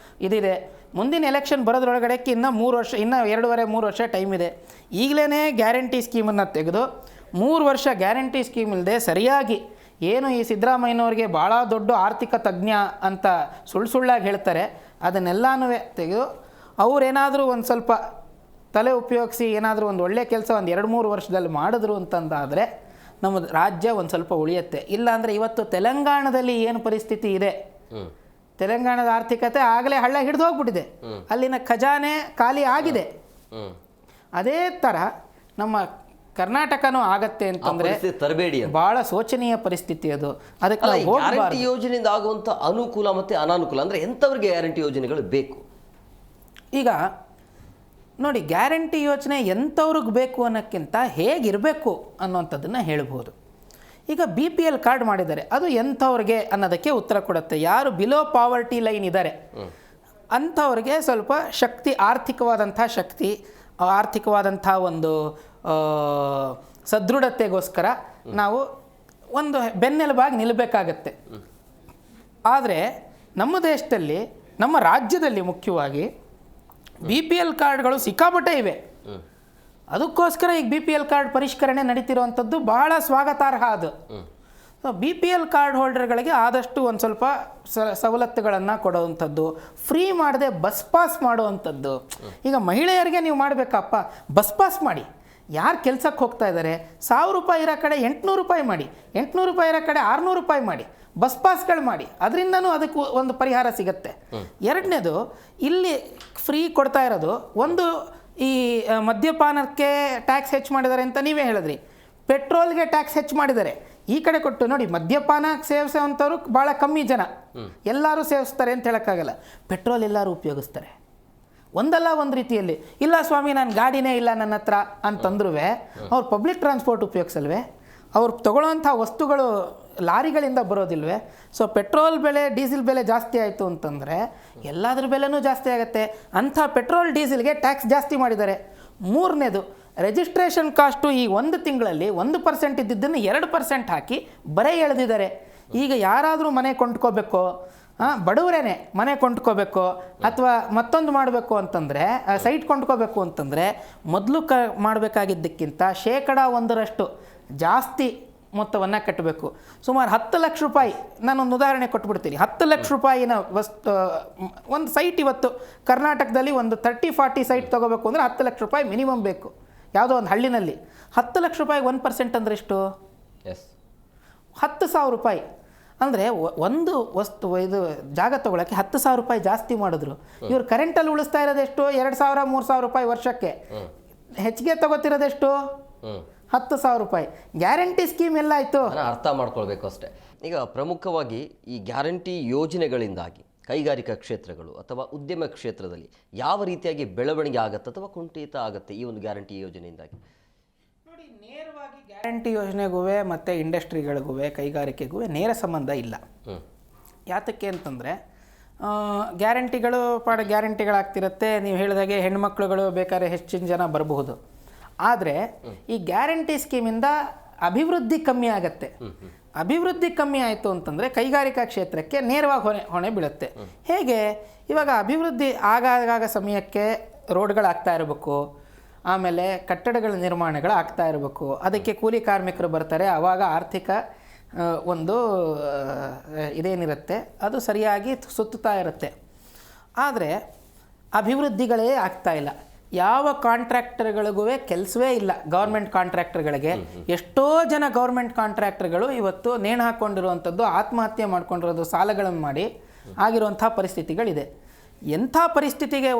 ಇದಿದೆ, ಮುಂದಿನ ಎಲೆಕ್ಷನ್ ಬರೋದ್ರೊಳಗಡೆಕ್ಕೆ ಇನ್ನೂ 3 ವರ್ಷ, ಇನ್ನೂ 2.5-3 ವರ್ಷ ಟೈಮ್ ಇದೆ. ಈಗಲೇ ಗ್ಯಾರಂಟಿ ಸ್ಕೀಮನ್ನು ತೆಗೆದು 3 ವರ್ಷ ಗ್ಯಾರಂಟಿ ಸ್ಕೀಮ್ ಇಲ್ಲದೆ ಸರಿಯಾಗಿ ಏನು ಈ ಸಿದ್ದರಾಮಯ್ಯನವ್ರಿಗೆ ಭಾಳ ದೊಡ್ಡ ಆರ್ಥಿಕ ತಜ್ಞ ಅಂತ ಸುಳ್ಳಾಗಿ ಹೇಳ್ತಾರೆ ಅದನ್ನೆಲ್ಲನೂ ತೆಗೆದು ಅವರೇನಾದರೂ ಒಂದು ಸ್ವಲ್ಪ ತಲೆ ಉಪಯೋಗಿಸಿ ಏನಾದರೂ ಒಂದು ಒಳ್ಳೆಯ ಕೆಲಸ ಒಂದು 2-3 ವರ್ಷದಲ್ಲಿ ಮಾಡಿದ್ರು ಅಂತಂದಾದರೆ ನಮ್ಮ ರಾಜ್ಯ ಒಂದು ಸ್ವಲ್ಪ ಉಳಿಯುತ್ತೆ. ಇಲ್ಲಾಂದರೆ ಇವತ್ತು ತೆಲಂಗಾಣದಲ್ಲಿ ಏನು ಪರಿಸ್ಥಿತಿ ಇದೆ, ತೆಲಂಗಾಣದ ಆರ್ಥಿಕತೆ ಆಗಲೇ ಹಳ್ಳ ಹಿಡಿದು ಹೋಗ್ಬಿಟ್ಟಿದೆ, ಅಲ್ಲಿನ ಖಜಾನೆ ಖಾಲಿ ಆಗಿದೆ. ಅದೇ ಥರ ನಮ್ಮ ಕರ್ನಾಟಕನೂ ಆಗತ್ತೆ ಅಂತಂದ್ರೆ ತರಬೇಡಿ, ಬಹಳ ಶೋಚನೀಯ ಪರಿಸ್ಥಿತಿ ಅದು. ಅದಕ್ಕೆ ಗ್ಯಾರಂಟಿ ಯೋಜನೆಯಿಂದ ಆಗುವಂಥ ಅನುಕೂಲ ಮತ್ತು ಅನಾನುಕೂಲ ಅಂದರೆ ಎಂಥವ್ರಿಗೆ ಗ್ಯಾರಂಟಿ ಯೋಜನೆಗಳು ಬೇಕು? ಈಗ ನೋಡಿ, ಗ್ಯಾರಂಟಿ ಯೋಜನೆ ಎಂಥವ್ರಿಗೆ ಬೇಕು ಅನ್ನೋಕ್ಕಿಂತ ಹೇಗಿರಬೇಕು ಅನ್ನೋಂಥದ್ದನ್ನು ಹೇಳ್ಬೋದು. ಈಗ BPL ಕಾರ್ಡ್ ಮಾಡಿದ್ದಾರೆ, ಅದು ಎಂಥವ್ರಿಗೆ ಅನ್ನೋದಕ್ಕೆ ಉತ್ತರ ಕೊಡುತ್ತೆ. ಯಾರು ಬಿಲೋ ಪಾವರ್ಟಿ ಲೈನ್ ಇದ್ದಾರೆ ಅಂಥವ್ರಿಗೆ ಸ್ವಲ್ಪ ಶಕ್ತಿ, ಆರ್ಥಿಕವಾದಂಥ ಶಕ್ತಿ, ಆರ್ಥಿಕವಾದಂಥ ಒಂದು ಸದೃಢತೆಗೋಸ್ಕರ ನಾವು ಒಂದು ಬೆನ್ನೆಲುಬಾಗಿ ನಿಲ್ಲಬೇಕಾಗತ್ತೆ. ಆದರೆ ನಮ್ಮ ದೇಶದಲ್ಲಿ, ನಮ್ಮ ರಾಜ್ಯದಲ್ಲಿ ಮುಖ್ಯವಾಗಿ BPL ಕಾರ್ಡ್ಗಳು ಸಿಕ್ಕಾಪಟ್ಟೆ ಇವೆ. ಅದಕ್ಕೋಸ್ಕರ ಈಗ BPL ಕಾರ್ಡ್ ಪರಿಷ್ಕರಣೆ ನಡೀತಿರುವಂಥದ್ದು ಬಹಳ ಸ್ವಾಗತಾರ್ಹ. ಅದು BPL ಕಾರ್ಡ್ ಹೋಲ್ಡರ್ಗಳಿಗೆ ಆದಷ್ಟು ಒಂದು ಸ್ವಲ್ಪ ಸವಲತ್ತುಗಳನ್ನು ಕೊಡುವಂಥದ್ದು, ಫ್ರೀ ಮಾಡದೆ ಬಸ್ ಪಾಸ್ ಮಾಡುವಂಥದ್ದು. ಈಗ ಮಹಿಳೆಯರಿಗೆ ನೀವು ಮಾಡಬೇಕಪ್ಪ, ಬಸ್ ಪಾಸ್ ಮಾಡಿ. ಯಾರು ಕೆಲಸಕ್ಕೆ ಹೋಗ್ತಾ ಇದ್ದಾರೆ, 1000 ರೂಪಾಯಿ ಇರೋ ಕಡೆ 800 ರೂಪಾಯಿ ಮಾಡಿ, 800 ರೂಪಾಯಿ ಇರೋ ಕಡೆ 600 ರೂಪಾಯಿ ಮಾಡಿ, ಬಸ್ ಪಾಸ್ಗಳು ಮಾಡಿ. ಅದರಿಂದನೂ ಅದಕ್ಕೆ ಒಂದು ಪರಿಹಾರ ಸಿಗುತ್ತೆ. ಎರಡನೇದು, ಇಲ್ಲಿ ಫ್ರೀ ಕೊಡ್ತಾ ಇರೋದು ಒಂದು, ಈ ಮದ್ಯಪಾನಕ್ಕೆ ಟ್ಯಾಕ್ಸ್ ಹೆಚ್ಚು ಮಾಡಿದ್ದಾರೆ ಅಂತ ನೀವೇ ಹೇಳಿದ್ರಿ, ಪೆಟ್ರೋಲ್ಗೆ ಟ್ಯಾಕ್ಸ್ ಹೆಚ್ಚು ಮಾಡಿದ್ದಾರೆ. ಈ ಕಡೆ ಕೊಟ್ಟು ನೋಡಿ, ಮದ್ಯಪಾನ ಸೇವಿಸೋವಂಥವ್ರು ಭಾಳ ಕಮ್ಮಿ ಜನ, ಎಲ್ಲರೂ ಸೇವಿಸ್ತಾರೆ ಅಂತ ಹೇಳೋಕ್ಕಾಗಲ್ಲ. ಪೆಟ್ರೋಲ್ ಎಲ್ಲರೂ ಉಪಯೋಗಿಸ್ತಾರೆ ಒಂದಲ್ಲ ಒಂದು ರೀತಿಯಲ್ಲಿ. ಇಲ್ಲ ಸ್ವಾಮಿ, ನಾನು ಗಾಡಿನೇ ಇಲ್ಲ ನನ್ನ ಹತ್ರ ಅಂತಂದ್ರೂ ಅವ್ರು ಪಬ್ಲಿಕ್ ಟ್ರಾನ್ಸ್ಪೋರ್ಟ್ ಉಪಯೋಗಿಸಲ್ವೇ? ಅವ್ರು ತಗೊಳ್ಳೋವಂಥ ವಸ್ತುಗಳು ಲಾರಿಗಳಿಂದ ಬರೋದಿಲ್ವೇ? ಸೊ ಪೆಟ್ರೋಲ್ ಬೆಲೆ, ಡೀಸೆಲ್ ಬೆಲೆ ಜಾಸ್ತಿ ಆಯಿತು ಅಂತಂದರೆ ಎಲ್ಲದ್ರ ಬೆಲೆನೂ ಜಾಸ್ತಿ ಆಗುತ್ತೆ. ಅಂಥ ಪೆಟ್ರೋಲ್ ಡೀಸೆಲ್ಗೆ ಟ್ಯಾಕ್ಸ್ ಜಾಸ್ತಿ ಮಾಡಿದ್ದಾರೆ. ಮೂರನೇದು, ರಿಜಿಸ್ಟ್ರೇಷನ್ ಕಾಸ್ಟು ಈ ಒಂದು ತಿಂಗಳಲ್ಲಿ 1% ಇದ್ದಿದ್ದನ್ನು 2% ಹಾಕಿ ಬರೀ ಎಳೆದಿದ್ದಾರೆ. ಈಗ ಯಾರಾದರೂ ಮನೆ ಕೊಂಡ್ಕೋಬೇಕು, ಬಡವರೇನೆ ಮನೆ ಕೊಂಡ್ಕೋಬೇಕು ಅಥವಾ ಮತ್ತೊಂದು ಮಾಡಬೇಕು ಅಂತಂದರೆ, ಸೈಟ್ ಕೊಂಡ್ಕೋಬೇಕು ಅಂತಂದರೆ, ಮೊದಲು ಮಾಡಬೇಕಾಗಿದ್ದಕ್ಕಿಂತ 1% ಜಾಸ್ತಿ ಮೊತ್ತವನ್ನು ಕಟ್ಟಬೇಕು. ಸುಮಾರು 10 ಲಕ್ಷ ರೂಪಾಯಿ. ನಾನೊಂದು ಉದಾಹರಣೆ ಕೊಟ್ಬಿಡ್ತೀನಿ. 10 ಲಕ್ಷ ರೂಪಾಯಿನ ಒಂದು ಸೈಟ್ ಇವತ್ತು ಕರ್ನಾಟಕದಲ್ಲಿ ಒಂದು 30-40 ಸೈಟ್ ತೊಗೋಬೇಕು ಅಂದರೆ 10 ಲಕ್ಷ ರೂಪಾಯಿ ಮಿನಿಮಮ್ ಬೇಕು. ಯಾವುದೋ ಒಂದು ಹಳ್ಳಿನಲ್ಲಿ 10 ಲಕ್ಷ ರೂಪಾಯಿ 1% ಅಂದರೆ ಎಷ್ಟು? 10,000 ರೂಪಾಯಿ. ಅಂದರೆ ಒಂದು ಇದು ಜಾಗ ತೊಗೊಳಕ್ಕೆ 10,000 ರೂಪಾಯಿ ಜಾಸ್ತಿ ಮಾಡಿದ್ರು. ಇವ್ರು ಕರೆಂಟಲ್ಲಿ ಉಳಿಸ್ತಾ ಇರೋದೆಷ್ಟು? 2,000-3,000 ರೂಪಾಯಿ ವರ್ಷಕ್ಕೆ. ಹೆಚ್ಚಿಗೆ ತಗೋತಿರೋದೆಷ್ಟು? 10,000 ರೂಪಾಯಿ. ಗ್ಯಾರಂಟಿ ಸ್ಕೀಮ್ ಎಲ್ಲ ಆಯಿತು. ಅರ್ಥ ಮಾಡ್ಕೊಳ್ಬೇಕು ಅಷ್ಟೇ. ಈಗ ಪ್ರಮುಖವಾಗಿ ಈ ಗ್ಯಾರಂಟಿ ಯೋಜನೆಗಳಿಂದಾಗಿ ಕೈಗಾರಿಕಾ ಕ್ಷೇತ್ರಗಳು ಅಥವಾ ಉದ್ಯಮ ಕ್ಷೇತ್ರದಲ್ಲಿ ಯಾವ ರೀತಿಯಾಗಿ ಬೆಳವಣಿಗೆ ಆಗುತ್ತೆ ಅಥವಾ ಕುಂಠಿತ ಆಗುತ್ತೆ ಈ ಒಂದು ಗ್ಯಾರಂಟಿ ಯೋಜನೆಯಿಂದಾಗಿ? ನೋಡಿ, ನೇರವಾಗಿ ಗ್ಯಾರಂಟಿ ಯೋಜನೆಗೂ ಮತ್ತು ಇಂಡಸ್ಟ್ರಿಗಳಿಗೂ ಕೈಗಾರಿಕೆಗೂ ನೇರ ಸಂಬಂಧ ಇಲ್ಲ. ಯಾತಕ್ಕೆ ಅಂತಂದರೆ, ಗ್ಯಾರಂಟಿಗಳು ಗ್ಯಾರಂಟಿಗಳಾಗ್ತಿರುತ್ತೆ. ನೀವು ಹೇಳಿದಾಗೆ ಹೆಣ್ಮಕ್ಳುಗಳು ಬೇಕಾದ್ರೆ ಹೆಚ್ಚಿನ ಜನ ಬರಬಹುದು. ಆದರೆ ಈ ಗ್ಯಾರಂಟಿ ಸ್ಕೀಮಿಂದ ಅಭಿವೃದ್ಧಿ ಕಮ್ಮಿ ಆಗುತ್ತೆ. ಅಭಿವೃದ್ಧಿ ಕಮ್ಮಿ ಆಯಿತು ಅಂತಂದರೆ ಕೈಗಾರಿಕಾ ಕ್ಷೇತ್ರಕ್ಕೆ ನೇರವಾಗಿ ಹೊಣೆ ಬೀಳುತ್ತೆ. ಹೇಗೆ? ಇವಾಗ ಅಭಿವೃದ್ಧಿ ಆಗಾಗ ಸಮಯಕ್ಕೆ ರೋಡ್ಗಳಾಗ್ತಾ ಇರಬೇಕು, ಆಮೇಲೆ ಕಟ್ಟಡಗಳ ನಿರ್ಮಾಣಗಳು ಆಗ್ತಾ ಇರಬೇಕು, ಅದಕ್ಕೆ ಕೂಲಿ ಕಾರ್ಮಿಕರು ಬರ್ತಾರೆ. ಆವಾಗ ಆರ್ಥಿಕ ಒಂದು ಇದೇನಿರುತ್ತೆ ಅದು ಸರಿಯಾಗಿ ಸುತ್ತುತ್ತಾ ಇರುತ್ತೆ. ಆದರೆ ಅಭಿವೃದ್ಧಿಗಳೇ ಆಗ್ತಾ ಇಲ್ಲ. ಯಾವ ಕಾಂಟ್ರಾಕ್ಟರ್ಗಳಿಗೂ ಕೆಲಸವೇ ಇಲ್ಲ. ಗೌರ್ಮೆಂಟ್ ಕಾಂಟ್ರಾಕ್ಟರ್ಗಳಿಗೆ ಎಷ್ಟೋ ಜನ ಗೌರ್ಮೆಂಟ್ ಕಾಂಟ್ರಾಕ್ಟರ್ಗಳು ಇವತ್ತು ನೇಣು ಹಾಕ್ಕೊಂಡಿರುವಂಥದ್ದು, ಆತ್ಮಹತ್ಯೆ ಮಾಡ್ಕೊಂಡಿರೋದು, ಸಾಲಗಳನ್ನು ಮಾಡಿ ಆಗಿರುವಂಥ ಪರಿಸ್ಥಿತಿಗಳಿದೆ. ಎಂಥ ಪರಿಸ್ಥಿತಿಗೆ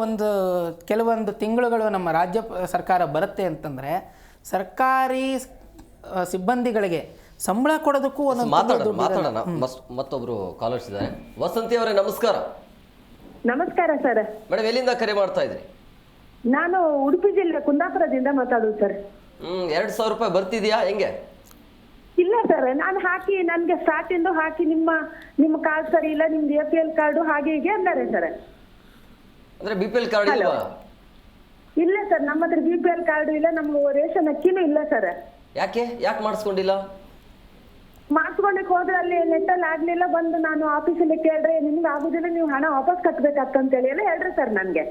ಕೆಲವೊಂದು ತಿಂಗಳುಗಳು ನಮ್ಮ ರಾಜ್ಯ ಸರ್ಕಾರ ಬರುತ್ತೆ ಅಂತಂದರೆ, ಸರ್ಕಾರಿ ಸಿಬ್ಬಂದಿಗಳಿಗೆ ಸಂಬಳ ಕೊಡೋದಕ್ಕೂ ಒಂದೊಂದು ಮಾತಾಡೋಣ. ಮತ್ತೊಬ್ರು ಕಾಲರ್ಸ್ ಇದ್ದಾರೆ. ವಸಂತಿ ಅವರೇ ನಮಸ್ಕಾರ. ನಮಸ್ಕಾರ ಸರ್. ಮೇಡಮ್, ಎಲ್ಲಿಂದ ಕರೆ ಮಾಡ್ತಾ ಇದ್ರಿ? ನಾನು ಉಡುಪಿ ಜಿಲ್ಲೆ ಕುಂದಾಪುರದಿಂದ ಮಾತಾಡೋದು ಸರ್. 2,000 ರೂಪಾಯಿ ಬರ್ತಿದ್ಯಾ ಹೆಂಗೆ? ಇಲ್ಲ ಸರ್, ನಾನು ಹಾಕಿ ನನ್ಗೆ ಸ್ಟಾರ್ಟಿಂದ ಹಾಕಿ ನಿಮ್ಮ ಕಾರ್ಡ್ ಸರಿ ಇಲ್ಲ, ನಿಮ್ದು APL ಕಾರ್ಡು ಹಾಗೆ ಹೀಗೆ ಅಂದಾರೆ ಸರ್. ಅಂದ್ರೆ BPL ಕಾರ್ಡ್ ಇಲ್ವಾ? ಇಲ್ಲ ಸರ್, ನಮ್ಮ ಹತ್ರ BPL ಕಾರ್ಡು ಇಲ್ಲ, ನಮ್ಗೆ ರೇಷನ್ ಅಕ್ಕಿನೂ ಇಲ್ಲ ಸರ್. ಯಾಕೆ ಮಾಡಿಸ್ಕೊಂಡಿಲ್ಲ? ಮಾಡಿಸ್ಕೊಂಡಕ್ಕೆ ಹೋದ್ರೆ ಅಲ್ಲಿ ನೆಟ್ಟಲ್ಲಿ ಆಗ್ಲಿಲ್ಲ. ಬಂದು ನಾನು ಆಫೀಸಲ್ಲಿ ಕೇಳ್ರೆ ನಿಮ್ಗೆ ಆಗುದಿಲ್ಲ, ನೀವು ಹಣ ವಾಪಸ್ ಕಟ್ಬೇಕಂತೇಳಿ ಎಲ್ಲ ಹೇಳ್ರಿ ಸರ್ ನನ್ಗೆ.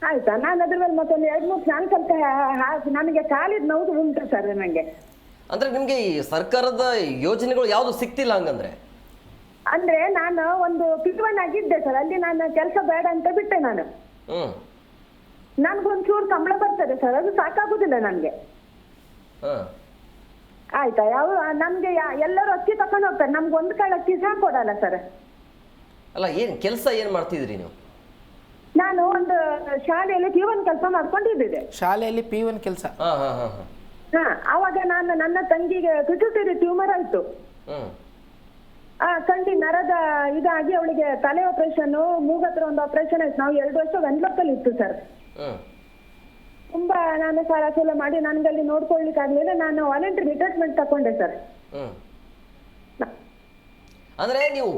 ಆಯ್ತಾ, ನಾನು ಅದ್ರ ಮೇಲೆ ಮತ್ತೊಂದು 2-3 ನಾನು ಸ್ವಲ್ಪ ನನಗೆ ಕಾಲಿದ ನೋವು ಉಂಟು ಸರ್ ನನಗೆ. ಅಂದ್ರೆ ನಿಮ್ಗೆ ಈ ಸರ್ಕಾರದ ಯೋಜನೆಗಳು ಯಾವ್ದು ಸಿಕ್ತಿಲ್ಲ ಹಂಗಂದ್ರೆ? ಅಂದ್ರೆ ನಾನು ಒಂದು P1 ಆಗಿದ್ದೆ ಸರ್, ಅಲ್ಲಿ ನಾನು ಕೆಲಸ ಬೇಡ ಅಂತ ಬಿಟ್ಟೆ. ನಾನು ನನ್ಗೊಂಚೂರು ಸಂಬಳ ಬರ್ತದೆ ಸರ್, ಅದು ಸಾಕಾಗುದಿಲ್ಲ ನನ್ಗೆ. ಆಯ್ತಾ, ನಮ್ಗೆ ಎಲ್ಲರೂ ಅಕ್ಕಿ ತಕೊಂಡು ಹೋಗ್ತಾರೆ, ನಮ್ಗೆ ಒಂದು ಕಾಳು ಅಕ್ಕಿ ಸಹ ಕೊಡಲ್ಲ ಸರ್. ಅಲ್ಲ, ಕೆಲಸ ಏನ್ ಮಾಡ್ತಿದ್ರಿ ನೀವು? ನಾನು ಒಂದು ಶಾಲೆಯಲ್ಲಿ P1 ಕೆಲಸ ಮಾಡ್ಕೊಂಡಿದ್ದೆ. ಶಾಲೆಯಲ್ಲಿ P1 ಕೆಲಸ? ಅವಾಗ ನನ್ನ ತಂಗಿಗೆ ಪಿಟ್ಯೂಟರಿ ಟ್ಯೂಮರ್ ಆಯ್ತು. ಕಂಡಿ ನರದ ಇದಾಗಿ ಅವಳಿಗೆ ತಲೆ ಆಪರೇಷನ್, ಮೂಗತ್ರ ಒಂದು ಆಪರೇಷನ್ ಆಯ್ತು. ನಾವು 2 ವರ್ಷ ವೆನ್ಲೋಕಲ್ಲಿ ಇತ್ತು ಸರ್. ತುಂಬಾ ನಾನು ಸಾಲ ಮಾಡಿ ನನ್ಗಲ್ಲಿ ನೋಡ್ಕೊಳ್ಲಿಕ್ಕೆ ಆಗ್ಲಿಲ್ಲ. ನಾನು ವಾಲಂಟರಿ ರಿಟೈರ್ಮೆಂಟ್ ತಕೊಂಡೆ ಸರ್. ಅಂದ್ರೆ ನೀವು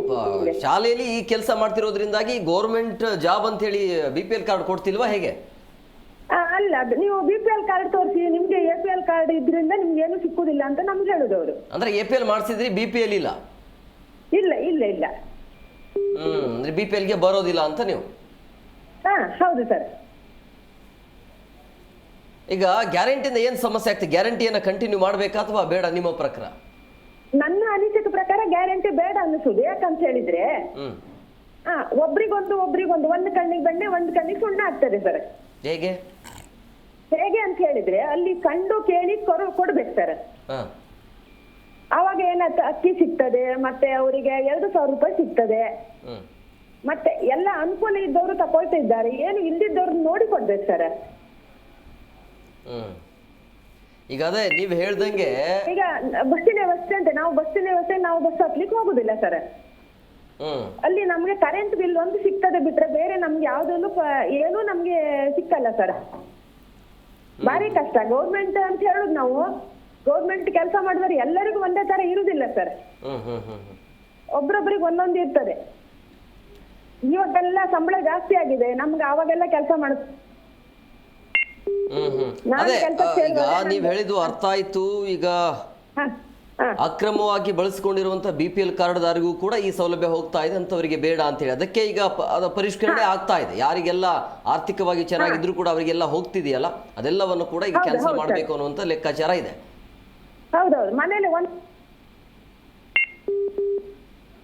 ಶಾಲೆಯಲ್ಲಿ ಈ ಕೆಲಸ ಮಾಡ್ತಿರೋದ್ರಿಂದಾಗಿ ಗೌರ್ಮೆಂಟ್ ಜಾಬ್ ಅಂತ ಹೇಳಿ BPL ಕಾರ್ಡ್ ಕೊಡ್ತಿಲ್ವಾ ಹೇಗೆ? ಅಲ್ಲ ನೀವು BPL ಕಾರ್ಡ್ ತೋರಿಸಿ, ನಿಮ್ಗೆ APL ಕಾರ್ಡ್ ಇದ್ರಿಂದ ನಿಮ್ಗೆ ಏನು ಸಿಕ್ಕುದಿಲ್ಲ ಅಂತ ನಮ್ಗೆ ಹೇಳುದವರು. ಅಂದ್ರೆ APL ಮಾಡಿಸಿದ್ರಿ, BPL ಇಲ್ಲ? ಇಲ್ಲ ಇಲ್ಲ ಇಲ್ಲ. ಅಂದ್ರೆ BPL ಗೆ ಬರೋದಿಲ್ಲ ಅಂತ ನೀವು? ಹಾ ಹೌದು ಸರ್. ಈಗ ಗ್ಯಾರಂಟಿಯಿಂದ ಏನ್ ಸಮಸ್ಯೆ ಆಗ್ತದೆ? ಗ್ಯಾರಂಟಿಯನ್ನ ಕಂಟಿನ್ಯೂ ಮಾಡ್ಬೇಕಾ ಅಥವಾ ಬೇಡ ನಿಮ್ಮ ಪ್ರಕಾರ? ನನ್ನ ಅನಿಸಿಕೆ ಪ್ರಕಾರ ಗ್ಯಾರಂಟಿ ಬೇಡ ಅನ್ನಿಸುದು. ಯಾಕಂತ ಹೇಳಿದ್ರೆ ಒಬ್ರಿಗೊಂದು ಒಂದು ಕಣ್ಣಿಗೆ ಬೆಣ್ಣೆ ಒಂದು ಕಣ್ಣಿಗೆ ಸುಣ್ಣ ಆಗ್ತದೆ ಸರ್. ಹೇಗೆ ಅಂತ ಹೇಳಿದ್ರೆ ಅಲ್ಲಿ ಕಂಡು ಕೇಳಿ ಕೊಡ್ಬೇಕು ಸರ್. ಅವಾಗ ಏನಾಯ್ತು, ಅಕ್ಕಿ ಸಿಗ್ತದೆ, ಮತ್ತೆ ಅವರಿಗೆ 2,000 ರೂಪಾಯಿ ಸಿಗ್ತದೆ, ಮತ್ತೆ ಎಲ್ಲ ಅನುಕೂಲ ಇದ್ದವರು ತಕೊಳ್ತಾ ಇದ್ದಾರೆ, ಏನು ಇಲ್ದಿದ್ದವ್ರು ನೋಡಿ ಕೊಡ್ಬೇಕು ಸರ್. ಈಗ ಅದೇ ನೀವ್ ಹೇಳ್ದಂಗೆ ಈಗ ಬಸ್ಸಿನ ವ್ಯವಸ್ಥೆ ಅಂತ ನಾವು ಬಸ್ ಹತ್ಲಿಕ್ಕೆ ಹೋಗುದಿಲ್ಲ ಸರ್. ಅಲ್ಲಿ ನಮ್ಗೆ ಕರೆಂಟ್ ಬಿಲ್ ಒಂದು ಸಿಗ್ತದೆ ಬಿಟ್ರೆ ಬೇರೆ ನಮ್ಗೆ ಯಾವ್ದನ್ನು ಏನು ನಮ್ಗೆ ಸಿಕ್ಕಲ್ಲ ಸರ್. ಭಾರಿ ಕಷ್ಟ. ಗೌರ್ಮೆಂಟ್ ಅಂತ ಹೇಳುದು ನಾವು, ಗೌರ್ಮೆಂಟ್ ಕೆಲಸ ಮಾಡಿದ್ರೆ ಎಲ್ಲರಿಗೂ ಒಂದೇ ತರ ಇರುದಿಲ್ಲ ಸರ್. ಒಬ್ರೊಬ್ರಿಗೆ ಒಂದೊಂದು ಇರ್ತದೆ. ಇವಾಗೆಲ್ಲ ಸಂಬಳ ಜಾಸ್ತಿ ಆಗಿದೆ, ನಮ್ಗೆ ಅವಾಗೆಲ್ಲ ಕೆಲಸ ಮಾಡ ಅದೇ ಈಗ ನೀವ್ ಹೇಳಿದ್ದು ಅರ್ಥ ಆಯ್ತು. ಈಗ ಅಕ್ರಮವಾಗಿ ಬಳಸಿಕೊಂಡಿರುವಂತ BPL ಕಾರ್ಡ್ದಾರಿಗೂ ಕೂಡ ಈ ಸೌಲಭ್ಯ ಹೋಗ್ತಾ ಇದೆ, ಅಂತವರಿಗೆ ಬೇಡ ಅಂತ ಹೇಳಿ ಅದಕ್ಕೆ ಈಗ ಪರಿಷ್ಕರಣೆ ಆಗ್ತಾ ಇದೆ. ಯಾರಿಗೆಲ್ಲ ಆರ್ಥಿಕವಾಗಿ ಚೆನ್ನಾಗಿದ್ರು ಕೂಡ ಅವರಿಗೆಲ್ಲ ಹೋಗ್ತಿದೆಯಲ್ಲ, ಅದೆಲ್ಲವನ್ನು ಕೂಡ ಈಗ ಕ್ಯಾನ್ಸಲ್ ಮಾಡಬೇಕು ಅನ್ನುವಂತ ಲೆಕ್ಕಾಚಾರ ಇದೆ. ಹೌದೌದು. ಮನೇಲಿ ಒಂದು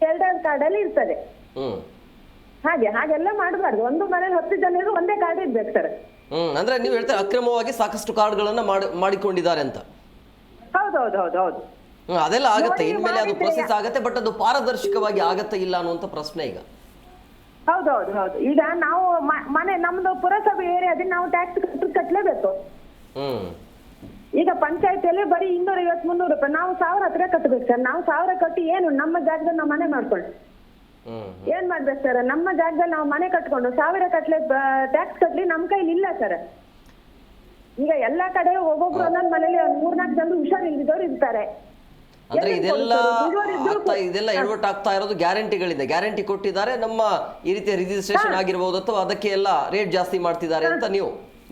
2 ಕಾರ್ಡ್ ಅಲ್ಲಿ ಇರ್ತದೆ. ಹಾಗೆಲ್ಲ ಮಾಡಬಾರ್ದು. ಒಂದು ಮನೇಲಿ 10 ಜನರು ಒಂದೇ ಕಾರ್ಡ್ ಇರ್ಬೇಕು ಸರ್. ಅಂದ್ರೆ ನೀವು ಹೇಳ್ತಾರೆ ಅಕ್ರಮವಾಗಿ ಸಾಕಷ್ಟು ಕಾರ್ಡ್ಗಳನ್ನ ಮಾಡಿಕೊಂಡಿದ್ದಾರೆ ಅಂತ. ಹೌದೌದು. ಅದೆಲ್ಲ ಆಗತ್ತೆ, ಇನ್ಮೇಲೆ ಅದು ಪ್ರೊಸೆಸ್ ಆಗತ್ತೆ, ಬಟ್ ಅದು ಪಾರದರ್ಶಕವಾಗಿ ಆಗತ್ತೆ ಇಲ್ಲ ಅನ್ನುವಂತ ಪ್ರಶ್ನೆ ಈಗ. ಹೌದೌದು. ಈಗ ನಾವು ಮನೆ ನಮ್ದು ಪುರಸಭೆ ಏರಿಯಾದಲ್ಲಿ ನಾವು ಟ್ಯಾಕ್ಸ್ ಕಟ್ಟಲೇಬೇಕು. ಈಗ ಪಂಚಾಯತಿಯಲ್ಲಿ ಬರೀ 250-300 ರೂಪಾಯಿ, ನಾವು 1000 ಹತ್ರ ಕಟ್ಟಬೇಕು ಸರ್. ನಾವು 1000 ಕಟ್ಟಿ ಏನು ನಮ್ಮ ಜಾಗದಲ್ಲಿ ನಾವು ಮನೆ ಮಾಡ್ಕೊಂಡು ಏನ್ ಮಾಡ್ಬೇಕು ಸರ್? ನಮ್ಮ ಜಾಗದಲ್ಲಿ ನಾವು ಮನೆ ಕಟ್ಕೊಂಡು 1000 ಕಟ್ಲೆ ಟ್ಯಾಕ್ಸ್ ಕಟ್ಲಿ ನಮ್ ಕೈಲಿ ಇಲ್ಲ ಸರ್. ಈಗ ಎಲ್ಲಾ ಕಡೆ ಒಬ್ಬೊಬ್ರು ಒಂದೊಂದ್ ಮನೇಲಿ 3-4 ಜನರು ಹುಷಾರಿಲ್ದಿದ್ದವ್ರು ಇರ್ತಾರೆ. ಅಂದ್ರೆ ಇದೆಲ್ಲ ಎಡವಟ್ಟು ಆಗ್ತಾ ಇರೋದು ಗ್ಯಾರಂಟಿಗಳಿಂದ. ಗ್ಯಾರಂಟಿ ಕೊಟ್ಟಿದ್ದಾರೆ, ನಮ್ಮ ಈ ರೀತಿಯ ರಿಜಿಸ್ಟ್ರೇಷನ್ ಆಗಿರ್ಬೋದು ಅಥವಾ ಅದಕ್ಕೆ ಎಲ್ಲ ರೇಟ್ ಜಾಸ್ತಿ ಮಾಡ್ತಿದ್ದಾರೆ ಅಂತ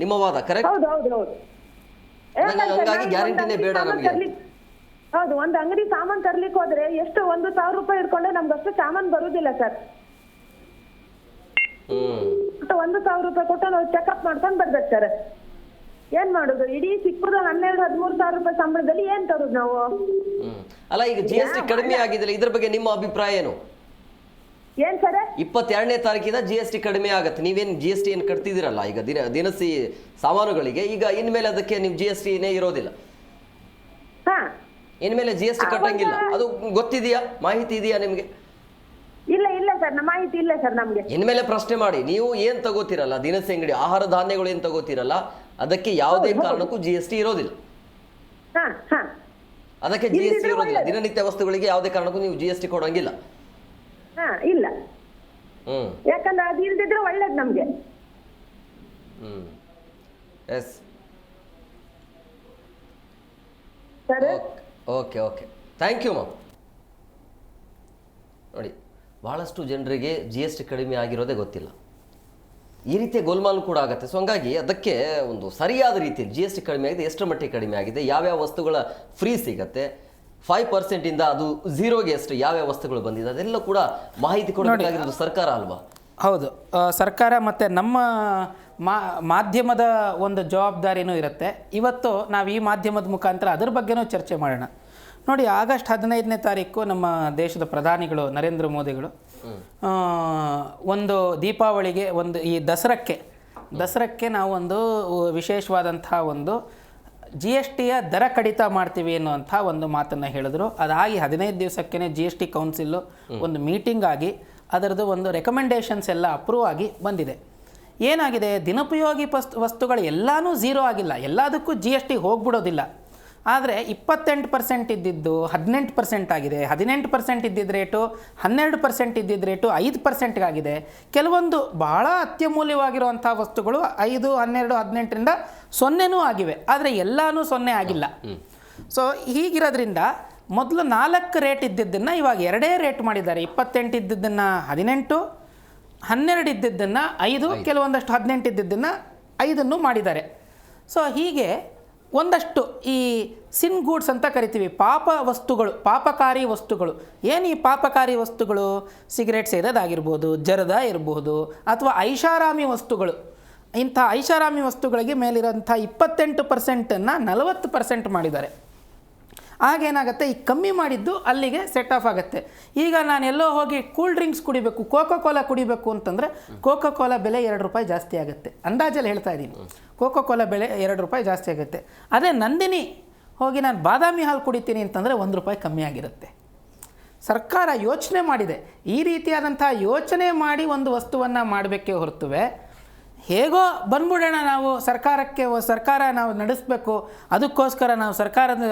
ನಿಮ್ಮ ವಾದ, ಕರೆಕ್ಟ್? ಹೌದು. ಹಂಗಾಗಿ ಗ್ಯಾರಂಟಿನೇ ಬೇಡ ನಮ್ಗೆ. ಹೌದು. ಒಂದು ಅಂಗಡಿ ಸಾಮಾನ್ ತರ್ಲಿಕ್ಕೆ ಹೋದ್ರೆ ಎಷ್ಟು 1,000 ರೂಪಾಯಿ ಇಟ್ಕೊಂಡ್ರೆ ನಮ್ಗೆ ಅಷ್ಟು ಸಾಮಾನ್ ಬರುದಿಲ್ಲ ಸರ್. 1,000 ರೂಪಾಯಿ ಕೊಟ್ಟು ನಾವು ಚೆಕ್ಅಪ್ ಮಾಡ್ಕೊಂಡ್ ಬರ್ಬೇಕು ಸರ್. ಏನ್ ಮಾಡುದು? ಇಡೀ ಸಿಕ್ಕುದು 12-13 ಸಾವಿರ ರೂಪಾಯಿ ಸಂಬಳದಲ್ಲಿ ಏನ್ ತರುದು ನಾವು? ಅಲ್ಲ, ಈಗ GST ಕಡಿಮೆ ಆಗಿದೆಯಲ್ಲ, ಇದ್ರ ಬಗ್ಗೆ ನಿಮ್ಮ ಅಭಿಪ್ರಾಯ ಏನು? ಏನ್ ಸರ್? 22ನೇ ತಾರೀಕಿಂದ GST ಕಡಿಮೆ ಆಗತ್ತೆ. ನೀವೇನ್ GST ಏನ್ ಕಟ್ತಿದ್ದೀರಲ್ಲ ಈಗ ದಿನಸಿ ಸಾಮಾನುಗಳಿಗೆ, ಈಗ ಇನ್ಮೇಲೆ ಅದಕ್ಕೆ ನೀವು GST ಇರೋದಿಲ್ಲ. ಇನ್ಮೇಲೆ GST ಕಟ್ಟಂಗಿಲ್ಲ. ಅದು ಗೊತ್ತಿದೆಯಾ? ಮಾಹಿತಿ ಇದೆಯಾ ನಿಮ್ಗೆ? ಇಲ್ಲ ಸರ್, ಮಾಹಿತಿ ಇಲ್ಲ ಸರ್ ನಮ್ಗೆ. ಇನ್ಮೇಲೆ ಪ್ರಶ್ನೆ ಮಾಡಿ. ನೀವು ಏನ್ ತಗೋತಿರಲ್ಲ, ದಿನಸಿ ಅಂಗಡಿ ಆಹಾರ ಧಾನ್ಯಗಳು ಏನ್ ತಗೋತಿರಲ್ಲ, ಅದಕ್ಕೆ ಯಾವುದೇ ಕಾರಣಕ್ಕೂ GST ಇರೋದಿಲ್ಲ. ಅದಕ್ಕೆ GST ಇರೋದಿಲ್ಲ. ದಿನನಿತ್ಯ ವಸ್ತುಗಳಿಗೆ ಯಾವುದೇ ಕಾರಣಕ್ಕೂ ನೀವು GST ಕೊಡಂಗಿಲ್ಲ. ಇಲ್ಲ. ಯಾಕಂದ್ರೆ ಅದು ಇಲ್ದಿದ್ರೆ ಒಳ್ಳೇದು ನಮ್ಗೆ. Yes. Okay, thank you ma'am. ನೋಡಿ, ಬಹಳಷ್ಟು ಜನರಿಗೆ GST ಕಡಿಮೆ ಆಗಿರೋದೇ ಗೊತ್ತಿಲ್ಲ. ಈ ರೀತಿಯ ಗೋಲ್ಮಾಲು ಕೂಡ ಆಗುತ್ತೆ. ಸೊ ಹಂಗಾಗಿ ಅದಕ್ಕೆ ಒಂದು ಸರಿಯಾದ ರೀತಿಯಲ್ಲಿ GST ಕಡಿಮೆ ಆಗಿದೆ, ಎಷ್ಟರ ಮಟ್ಟಿಗೆ ಕಡಿಮೆ ಆಗಿದೆ, ಯಾವ್ಯಾವ ವಸ್ತುಗಳ ಫ್ರೀ ಸಿಗತ್ತೆ, 5% ಇಂದ ಅದು 0ಗೆ ಎಷ್ಟು ಯಾವ್ಯಾವ ವಸ್ತುಗಳು ಬಂದಿದೆ, ಅದೆಲ್ಲ ಕೂಡ ಮಾಹಿತಿ ಕೊಡಬೇಕಾಗಿರೋದು ಸರ್ಕಾರ ಅಲ್ವಾ? ಹೌದು, ಸರ್ಕಾರ ಮತ್ತು ನಮ್ಮ ಮಾಧ್ಯಮದ ಒಂದು ಜವಾಬ್ದಾರಿನೂ ಇರುತ್ತೆ. ಇವತ್ತು ನಾವು ಈ ಮಾಧ್ಯಮದ ಮುಖಾಂತರ ಅದ್ರ ಬಗ್ಗೆನೂ ಚರ್ಚೆ ಮಾಡೋಣ. ನೋಡಿ, ಆಗಸ್ಟ್ 15ನೇ ತಾರೀಕು ನಮ್ಮ ದೇಶದ ಪ್ರಧಾನಿಗಳು ನರೇಂದ್ರ ಮೋದಿಗಳು ಒಂದು ದೀಪಾವಳಿಗೆ ಒಂದು ಈ ದಸರಕ್ಕೆ ನಾವು ಒಂದು ವಿಶೇಷವಾದಂಥ ಒಂದು GSTಯ ದರ ಕಡಿತ ಮಾಡ್ತೀವಿ ಅನ್ನುವಂಥ ಒಂದು ಮಾತನ್ನು ಹೇಳಿದ್ರು. ಅದಾಗಿ 15 ದಿವಸಕ್ಕೇ GST ಕೌನ್ಸಿಲ್ಲು ಒಂದು ಮೀಟಿಂಗ್ ಆಗಿ ಅದರದ್ದು ಒಂದು ರೆಕಮೆಂಡೇಷನ್ಸ್ ಎಲ್ಲ ಅಪ್ರೂವ್ ಆಗಿ ಬಂದಿದೆ. ಏನಾಗಿದೆ, ದಿನೋಪಯೋಗಿ ವಸ್ತುಗಳು ಎಲ್ಲನೂ 0 ಆಗಿಲ್ಲ, ಎಲ್ಲದಕ್ಕೂ GST ಹೋಗ್ಬಿಡೋದಿಲ್ಲ. ಆದರೆ 28% ಇದ್ದಿದ್ದು 18% ಆಗಿದೆ, 18% ಇದ್ದಿದ್ದ ರೇಟು 12% ಇದ್ದಿದ್ದ ರೇಟು 5% ಆಗಿದೆ. ಕೆಲವೊಂದು ಭಾಳ ಅತ್ಯಮೂಲ್ಯವಾಗಿರುವಂಥ ವಸ್ತುಗಳು 5, 12, 18ರಿಂದ 0ನೂ ಆಗಿವೆ, ಆದರೆ ಎಲ್ಲನೂ 0 ಆಗಿಲ್ಲ. ಸೊ ಹೀಗಿರೋದ್ರಿಂದ ಮೊದಲು 4 ರೇಟ್ ಇದ್ದಿದ್ದನ್ನು ಇವಾಗ 2 ರೇಟ್ ಮಾಡಿದ್ದಾರೆ. 28 ಇದ್ದಿದ್ದನ್ನು 18, 12 ಇದ್ದಿದ್ದನ್ನು 5, ಕೆಲವೊಂದಷ್ಟು 18 ಇದ್ದಿದ್ದನ್ನು 5 ಮಾಡಿದ್ದಾರೆ. ಸೊ ಹೀಗೆ ಒಂದಷ್ಟು ಈ ಸಿನ್ ಗೂಡ್ಸ್ ಅಂತ ಕರಿತೀವಿ, ಪಾಪಕಾರಿ ವಸ್ತುಗಳು. ಏನು ಈ ಪಾಪಕಾರಿ ವಸ್ತುಗಳು? ಸಿಗರೇಟ್ ಸೇದೋದಾಗಿರ್ಬೋದು, ಜರದ ಇರ್ಬೋದು, ಅಥವಾ ಐಷಾರಾಮಿ ವಸ್ತುಗಳು. ಇಂಥ ಐಷಾರಾಮಿ ವಸ್ತುಗಳಿಗೆ ಮೇಲಿರೋಂಥ 28%ನ್ನು 40% ಮಾಡಿದ್ದಾರೆ. ಆಗೇನಾಗುತ್ತೆ, ಈ ಕಮ್ಮಿ ಮಾಡಿದ್ದು ಅಲ್ಲಿಗೆ ಸೆಟ್ ಆಫ್ ಆಗುತ್ತೆ. ಈಗ ನಾನು ಎಲ್ಲೋ ಹೋಗಿ ಕೂಲ್ ಡ್ರಿಂಕ್ಸ್ ಕುಡಿಬೇಕು, ಕೋಕೋ ಕೋಲಾ ಕುಡಿಬೇಕು ಅಂತಂದರೆ ಕೋಕೋ ಕೋಲಾ ಬೆಲೆ ₹2 ಜಾಸ್ತಿ ಆಗುತ್ತೆ. ಅಂದಾಜಲ್ಲಿ ಹೇಳ್ತಾ ಇದ್ದೀನಿ, ಕೋಕೋ ಕೋಲಾ ಬೆಲೆ ₹2 ಜಾಸ್ತಿ ಆಗುತ್ತೆ. ಅದೇ ನಂದಿನಿ ಹೋಗಿ ನಾನು ಬಾದಾಮಿ ಹಾಲು ಕುಡಿತೀನಿ ಅಂತಂದರೆ ₹1 ಕಮ್ಮಿ ಆಗಿರುತ್ತೆ. ಸರ್ಕಾರ ಯೋಚನೆ ಮಾಡಿದೆ, ಈ ರೀತಿಯಾದಂಥ ಯೋಚನೆ ಮಾಡಿ ಒಂದು ವಸ್ತುವನ್ನು ಮಾಡಬೇಕೇ ಹೊರತುವೆ ಹೇಗೋ ಬಂದ್ಬಿಡೋಣ ನಾವು ಸರ್ಕಾರ ನಾವು ನಡೆಸಬೇಕು, ಅದಕ್ಕೋಸ್ಕರ ನಾವು ಸರ್ಕಾರದ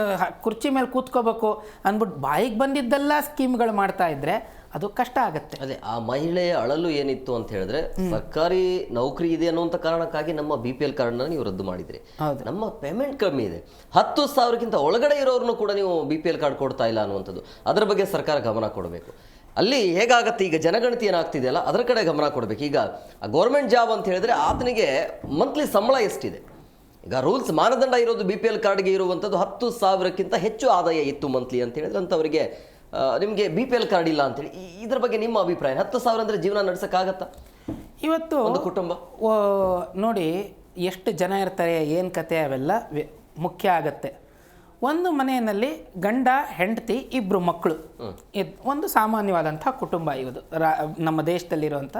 ಕುರ್ಚಿ ಮೇಲೆ ಕೂತ್ಕೋಬೇಕು ಅಂದ್ಬಿಟ್ಟು ಬಾಯಿಗೆ ಬಂದಿದ್ದೆಲ್ಲ ಸ್ಕೀಮ್ಗಳು ಮಾಡ್ತಾ ಇದ್ರೆ ಅದು ಕಷ್ಟ ಆಗುತ್ತೆ. ಅದೇ ಆ ಮಹಿಳೆಯ ಅಳಲು ಏನಿತ್ತು ಅಂತ ಹೇಳಿದ್ರೆ, ಸರ್ಕಾರಿ ನೌಕರಿ ಇದೆ ಅನ್ನುವಂಥ ಕಾರಣಕ್ಕಾಗಿ ನಮ್ಮ BPL ಕಾರ್ಡ್ನ ನೀವು ರದ್ದು ಮಾಡಿದ್ರಿ. ನಮ್ಮ ಪೇಮೆಂಟ್ ಕಮ್ಮಿ ಇದೆ, 10,000ಕ್ಕಿಂತ ಒಳಗಡೆ ಇರೋರ್ನು ಕೂಡ ನೀವು BPL ಕಾರ್ಡ್ ಕೊಡ್ತಾ ಇಲ್ಲ ಅನ್ನುವಂಥದ್ದು. ಅದರ ಬಗ್ಗೆ ಸರ್ಕಾರ ಗಮನ ಕೊಡಬೇಕು. ಅಲ್ಲಿ ಹೇಗಾಗತ್ತೆ, ಈಗ ಜನಗಣತಿ ಏನಾಗ್ತಿದೆಯಲ್ಲ ಅದರ ಕಡೆ ಗಮನ ಕೊಡಬೇಕು. ಈಗ ಗೌರ್ಮೆಂಟ್ ಜಾಬ್ ಅಂತ ಹೇಳಿದ್ರೆ ಆತನಿಗೆ ಮಂತ್ಲಿ ಸಂಬಳ ಎಷ್ಟಿದೆ? ಈಗ ರೂಲ್ಸ್ ಮಾನದಂಡ ಇರೋದು BPL ಕಾರ್ಡ್ಗೆ ಇರುವಂಥದ್ದು 10,000ಕ್ಕಿಂತ ಹೆಚ್ಚು ಆದಾಯ ಇತ್ತು ಮಂತ್ಲಿ ಅಂತ ಹೇಳಿದ್ರೆ ಅಂಥವರಿಗೆ ನಿಮಗೆ BPL ಕಾರ್ಡ್ ಇಲ್ಲ ಅಂತೇಳಿ. ಇದ್ರ ಬಗ್ಗೆ ನಿಮ್ಮ ಅಭಿಪ್ರಾಯ? 10,000 ಅಂದರೆ ಜೀವನ ನಡೆಸೋಕ್ಕಾಗತ್ತಾ ಇವತ್ತು ಒಂದು ಕುಟುಂಬ? ನೋಡಿ, ಎಷ್ಟು ಜನ ಇರ್ತಾರೆ, ಏನು ಕತೆ, ಅವೆಲ್ಲ ಮುಖ್ಯ ಆಗತ್ತೆ. ಒಂದು ಮನೆಯಲ್ಲಿ ಗಂಡ ಹೆಂಡತಿ 2 ಮಕ್ಕಳು, ಒಂದು ಸಾಮಾನ್ಯವಾದಂಥ ಕುಟುಂಬ ಇದು ನಮ್ಮ ದೇಶದಲ್ಲಿರುವಂಥ.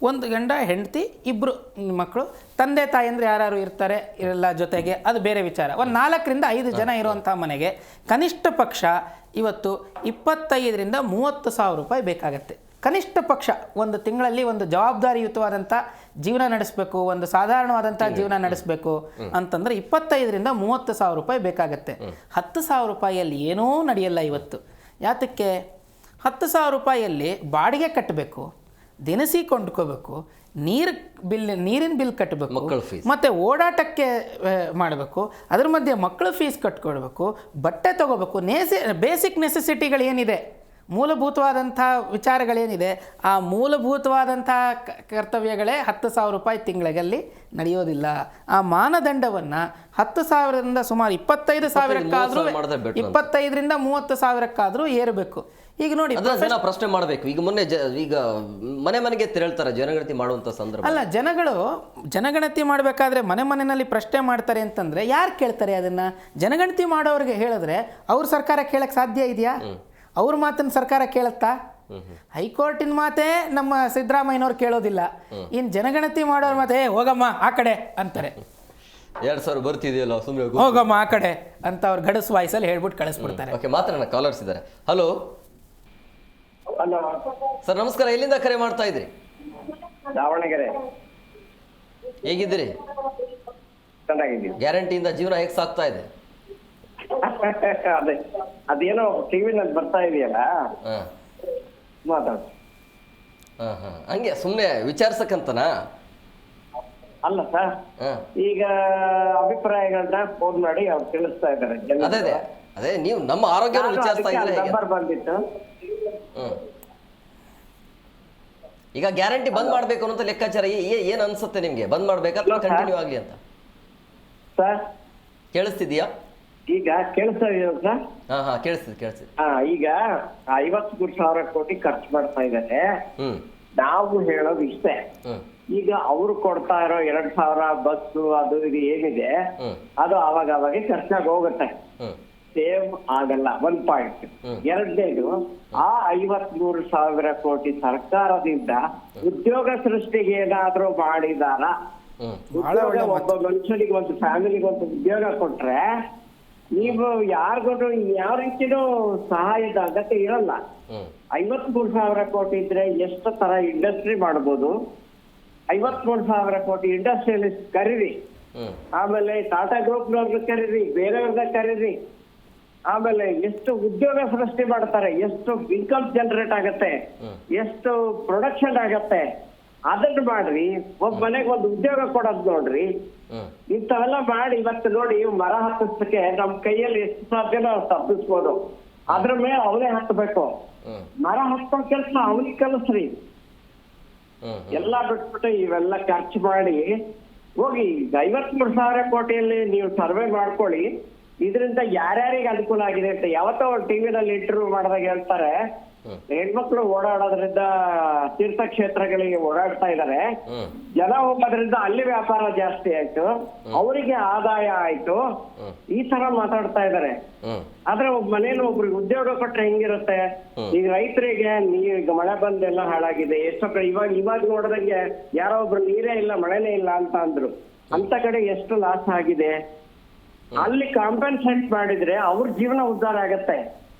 ಒಂದು ಗಂಡ ಹೆಂಡತಿ 2 ಮಕ್ಕಳು, ತಂದೆ ತಾಯಿ ಅಂದರೆ ಯಾರು ಇರ್ತಾರೆ ಎಲ್ಲ ಜೊತೆಗೆ, ಅದು ಬೇರೆ ವಿಚಾರ. ಒಂದು 4ರಿಂದ 5 ಜನ ಇರುವಂಥ ಮನೆಗೆ ಕನಿಷ್ಠ ಪಕ್ಷ ಇವತ್ತು 25,000 ರಿಂದ 30,000 ರೂಪಾಯಿ ಬೇಕಾಗತ್ತೆ. ಕನಿಷ್ಠ ಪಕ್ಷ ಒಂದು ತಿಂಗಳಲ್ಲಿ ಒಂದು ಜವಾಬ್ದಾರಿಯುತವಾದಂಥ ಜೀವನ ನಡೆಸಬೇಕು, ಒಂದು ಸಾಧಾರಣವಾದಂಥ ಜೀವನ ನಡೆಸಬೇಕು ಅಂತಂದರೆ 25,000 ರಿಂದ 30,000 ರೂಪಾಯಿ ಬೇಕಾಗತ್ತೆ. 10,000 ರೂಪಾಯಿಯಲ್ಲಿ ಏನೂ ನಡೆಯಲ್ಲ ಇವತ್ತು. ಯಾತಕ್ಕೆ? 10,000 ರೂಪಾಯಿಯಲ್ಲಿ ಬಾಡಿಗೆ ಕಟ್ಟಬೇಕು, ದಿನಸಿ ಕೊಂಡ್ಕೋಬೇಕು, ನೀರಿನ ಬಿಲ್ ಕಟ್ಟಬೇಕು, ಮತ್ತು ಓಡಾಟಕ್ಕೆ ಮಾಡಬೇಕು, ಅದ್ರ ಮಧ್ಯೆ ಮಕ್ಕಳ ಫೀಸ್ ಕಟ್ಕೊಡ್ಬೇಕು, ಬಟ್ಟೆ ತೊಗೋಬೇಕು, ಬೇಸಿಕ್ ನೆಸೆಸಿಟಿಗಳೇನಿದೆ, ಮೂಲಭೂತವಾದಂಥ ವಿಚಾರಗಳೇನಿದೆ, ಆ ಮೂಲಭೂತವಾದಂಥ ಕರ್ತವ್ಯಗಳೇ 10,000 ರೂಪಾಯಿ ತಿಂಗಳಲ್ಲಿ ನಡೆಯೋದಿಲ್ಲ. ಆ ಮಾನದಂಡವನ್ನು 10,000ರಿಂದ ಸುಮಾರು 25,000ಕ್ಕಾದರೂ 25,000ರಿಂದ 30,000ಕ್ಕಾದರೂ ಏರಬೇಕು. ಈಗ ನೋಡಿ, ಪ್ರಶ್ನೆ ಮಾಡಬೇಕು. ಈಗ ಮೊನ್ನೆ ಈಗ ಮನೆಗೆ ತೆರಳ್ತಾರೆ ಜನಗಣತಿ ಮಾಡುವಂಥ ಸಂದರ್ಭ ಅಲ್ಲ, ಜನಗಣತಿ ಮಾಡಬೇಕಾದ್ರೆ ಮನೆಯಲ್ಲಿ ಪ್ರಶ್ನೆ ಮಾಡ್ತಾರೆ ಅಂತಂದರೆ ಯಾರು ಕೇಳ್ತಾರೆ ಅದನ್ನು? ಜನಗಣತಿ ಮಾಡೋರಿಗೆ ಹೇಳಿದ್ರೆ ಅವ್ರ ಸರ್ಕಾರ ಕೇಳಕ್ಕೆ ಸಾಧ್ಯ ಇದೆಯಾ? ಅವ್ರ ಮಾತನ್ನು ಸರ್ಕಾರ ಕೇಳುತ್ತಾ? ಹೈಕೋರ್ಟಿನ ಮಾತೇ ನಮ್ಮ ಸಿದ್ದರಾಮಯ್ಯನವ್ರು ಕೇಳೋದಿಲ್ಲ. ಇನ್ನು ಜನಗಣತಿ ಮಾಡೋರ ಮಾತೆ ಹೋಗಮ್ಮ ಆ ಕಡೆ ಅಂತಾರೆ. 2,000 ಬರ್ತಿದೆಯಲ್ಲ ಸುಮ್ಮನೆ ಹೋಗಮ್ಮ ಆ ಕಡೆ ಅಂತ ಅವ್ರು ಗಡಸು ವಾಯ್ಸಲ್ಲಿ ಹೇಳ್ಬಿಟ್ಟು ಕಳಿಸ್ಬಿಡ್ತಾರೆ. ಓಕೆ, ಮಾತಾಡೋಣ. ಕಾಲರ್ಸ್ ಇದ್ದಾರೆ. ಹಲೋ ಸರ್, ನಮಸ್ಕಾರ. ಎಲ್ಲಿಂದ ಕರೆ ಮಾಡ್ತಾ ಇದ್ರಿ? ದಾವಣಗೆರೆ. ಹೇಗಿದ್ದೀರಿ? ಚೆನ್ನಾಗಿದ್ದೀವಿ. ಗ್ಯಾರಂಟಿಯಿಂದ ಜೀವನ ಹೇಗೆ ಸಾಗ್ತಾ ಇದೆ? ಅದೇನೋ ಟಿವಿನಲ್ಲಿ ಬರ್ತಾ ಇದೆಯಲ್ಲ, ಮಾತಾಡು. ಹಂಗೆ ಸುಮ್ಮನೆ ವಿಚಾರಿಸಕ್ಕಂತನಾ? ಅಲ್ಲ ಸರ್, ಈಗ ಅಭಿಪ್ರಾಯಗಳನ್ನ ಫೋನ್ ಮಾಡಿ ಅವ್ರು ತಿಳಿಸ್ತಾ ಇದ್ದಾರೆ. ಅದೇ ನೀವು ನಮ್ಮ ಆರೋಗ್ಯ ವಿಚಾರಿಸ್ತಾ ಇದ್ರೆ ನಂಬರ್ ಬಂದಿತ್ತು. ಈಗ ಗ್ಯಾರಂಟಿ ಬಂದ್ ಮಾಡ್ಬೇಕು ಅನ್ನೋ ಲೆಕ್ಕಾಚಾರ ಏನ್ ಅನ್ಸುತ್ತೆ ನಿಮ್ಗೆ? ಬಂದ್ ಮಾಡ್ಬೇಕಾ ಅಥವಾ ಕಂಟಿನ್ಯೂ ಆಗ್ಲಿ ಅಂತ? ಸರ್ ಕೇಳಿಸ್ತಿದ್ಯಾ? ಈಗ ಕೇಳಿಸ್ತಾ ಇದೆಯಾ ಸರ್? ಹಾ ಕೇಳಿಸ್ತಿದೆ. ಈಗ 53,000 ಕೋಟಿ ಖರ್ಚು ಮಾಡ್ತಾ ಇದ್ದಾರೆ. ನಾವು ಹೇಳೋದು ಇಷ್ಟೇ, ಈಗ ಅವರು ಕೊಡ್ತಾ ಇರೋ 2,000 ಬಸ್ಸು ಅದು ಇದು ಏನಿದೆ ಅದು ಅವಾಗ ಖರ್ಚಾಗಿ ಹೋಗುತ್ತೆ, ಸೇವ್ ಆಗಲ್ಲ. 1 ಪಾಯಿಂಟ್. ಎರಡನೇದು, ಆ 53,000 ಕೋಟಿ ಸರ್ಕಾರದಿಂದ ಉದ್ಯೋಗ ಸೃಷ್ಟಿಗೆ ಏನಾದ್ರೂ ಮಾಡಿದಾರ? ಒಬ್ಬ ಮನುಷ್ಯನಿಗೆ, ಒಂದು ಫ್ಯಾಮಿಲಿಗೆ ಒಂದು ಉದ್ಯೋಗ ಕೊಟ್ರೆ ನೀವು ಯಾರಿಗೂ ಯಾವ ರೀತಿನೂ ಸಹಾಯದ ಅಗತ್ಯ ಇರಲ್ಲ. 53,000 ಕೋಟಿ ಇದ್ರೆ ಎಷ್ಟು ತರ ಇಂಡಸ್ಟ್ರಿ ಮಾಡ್ಬೋದು. 53,000 ಕೋಟಿ ಇಂಡಸ್ಟ್ರಿಯಲಿಸ್ಟ್ ಕರೀರಿ, ಆಮೇಲೆ ಟಾಟಾ ಗ್ರೂಪ್ನವ್ರನ್ನ ಕರೀರಿ, ಬೇರೆಯವ್ರನ್ನ ಕರೀರಿ, ಆಮೇಲೆ ಎಷ್ಟು ಉದ್ಯೋಗ ಸೃಷ್ಟಿ ಮಾಡ್ತಾರೆ, ಎಷ್ಟು ಇನ್ಕಮ್ ಜನರೇಟ್ ಆಗತ್ತೆ, ಎಷ್ಟು ಪ್ರೊಡಕ್ಷನ್ ಆಗತ್ತೆ, ಅದನ್ನ ಮಾಡ್ರಿ. ಒಬ್ಬ ಮನೆಗೆ ಒಂದು ಉದ್ಯೋಗ ಕೊಡೋದ್ ನೋಡ್ರಿ. ಇಂಥವೆಲ್ಲ ಮಾಡಿ ಇವತ್ತು ನೋಡಿ, ಮರ ಹತ್ತಿಸಕ್ಕೆ ನಮ್ ಕೈಯಲ್ಲಿ ಎಷ್ಟು ಸಾಧ್ಯನೋ ಅಷ್ಟು ಹತ್ತಿಸ್ಬೋದು. ಅದ್ರ ಮೇಲೆ ಅವನೇ ಹತ್ತಬೇಕು. ಮರ ಹತ್ತೋ ಕೆಲಸ ಅವನಿಗೆ ಕಲಿಸ್ರಿ. ಎಲ್ಲ ಬಿಟ್ಬಿಟ್ಟು ಇವೆಲ್ಲ ಖರ್ಚು ಮಾಡಿ ಹೋಗಿ 53,000 ಕೋಟಿಯಲ್ಲಿ ನೀವು ಸರ್ವೆ ಮಾಡ್ಕೊಳ್ಳಿ, ಇದರಿಂದ ಯಾರ್ಯಾರಿಗೆ ಅನುಕೂಲ ಆಗಿದೆ ಅಂತ. ಯಾವತ್ತೋ ಟಿವಿನಲ್ಲಿ ಇಂಟರ್ವ್ಯೂ ಮಾಡಿದಾಗ ಹೇಳ್ತಾರೆ, ಹೆಣ್ಮಕ್ಳು ಓಡಾಡೋದ್ರಿಂದ ತೀರ್ಥಕ್ಷೇತ್ರಗಳಿಗೆ ಓಡಾಡ್ತಾ ಇದಾರೆ, ಜನ ಹೋಗೋದ್ರಿಂದ ಅಲ್ಲಿ ವ್ಯಾಪಾರ ಜಾಸ್ತಿ ಆಯ್ತು, ಅವರಿಗೆ ಆದಾಯ ಆಯ್ತು, ಈ ತರ ಮಾತಾಡ್ತಾ ಇದಾರೆ. ಆದ್ರೆ ಮನೇಲಿ ಒಬ್ರಿಗೆ ಉದ್ಯೋಗ ಕೊಟ್ರೆ ಹೆಂಗಿರುತ್ತೆ? ಈಗ ರೈತರಿಗೆ ಈಗ ಮಳೆ ಬಂದೆಲ್ಲ ಹಾಳಾಗಿದೆ, ಎಷ್ಟೋ ಕಡೆ ಇವಾಗ ನೋಡಿದಂಗೆ ಯಾರೋ ಒಬ್ರು ನೀರೇ ಇಲ್ಲ, ಮಳೆನೇ ಇಲ್ಲ ಅಂತ ಅಂದ್ರು. ಅಂತ ಕಡೆ ಎಷ್ಟು ಲಾಸ್ ಆಗಿದೆ. ಅಲ್ಲಿ ಕಾಂಪನ್ಸೇಟ್ ಮಾಡಿದ್ರೆ ಅವ್ರ ಜೀವನ ಉದ್ಧಾರ ಆಗತ್ತೆ.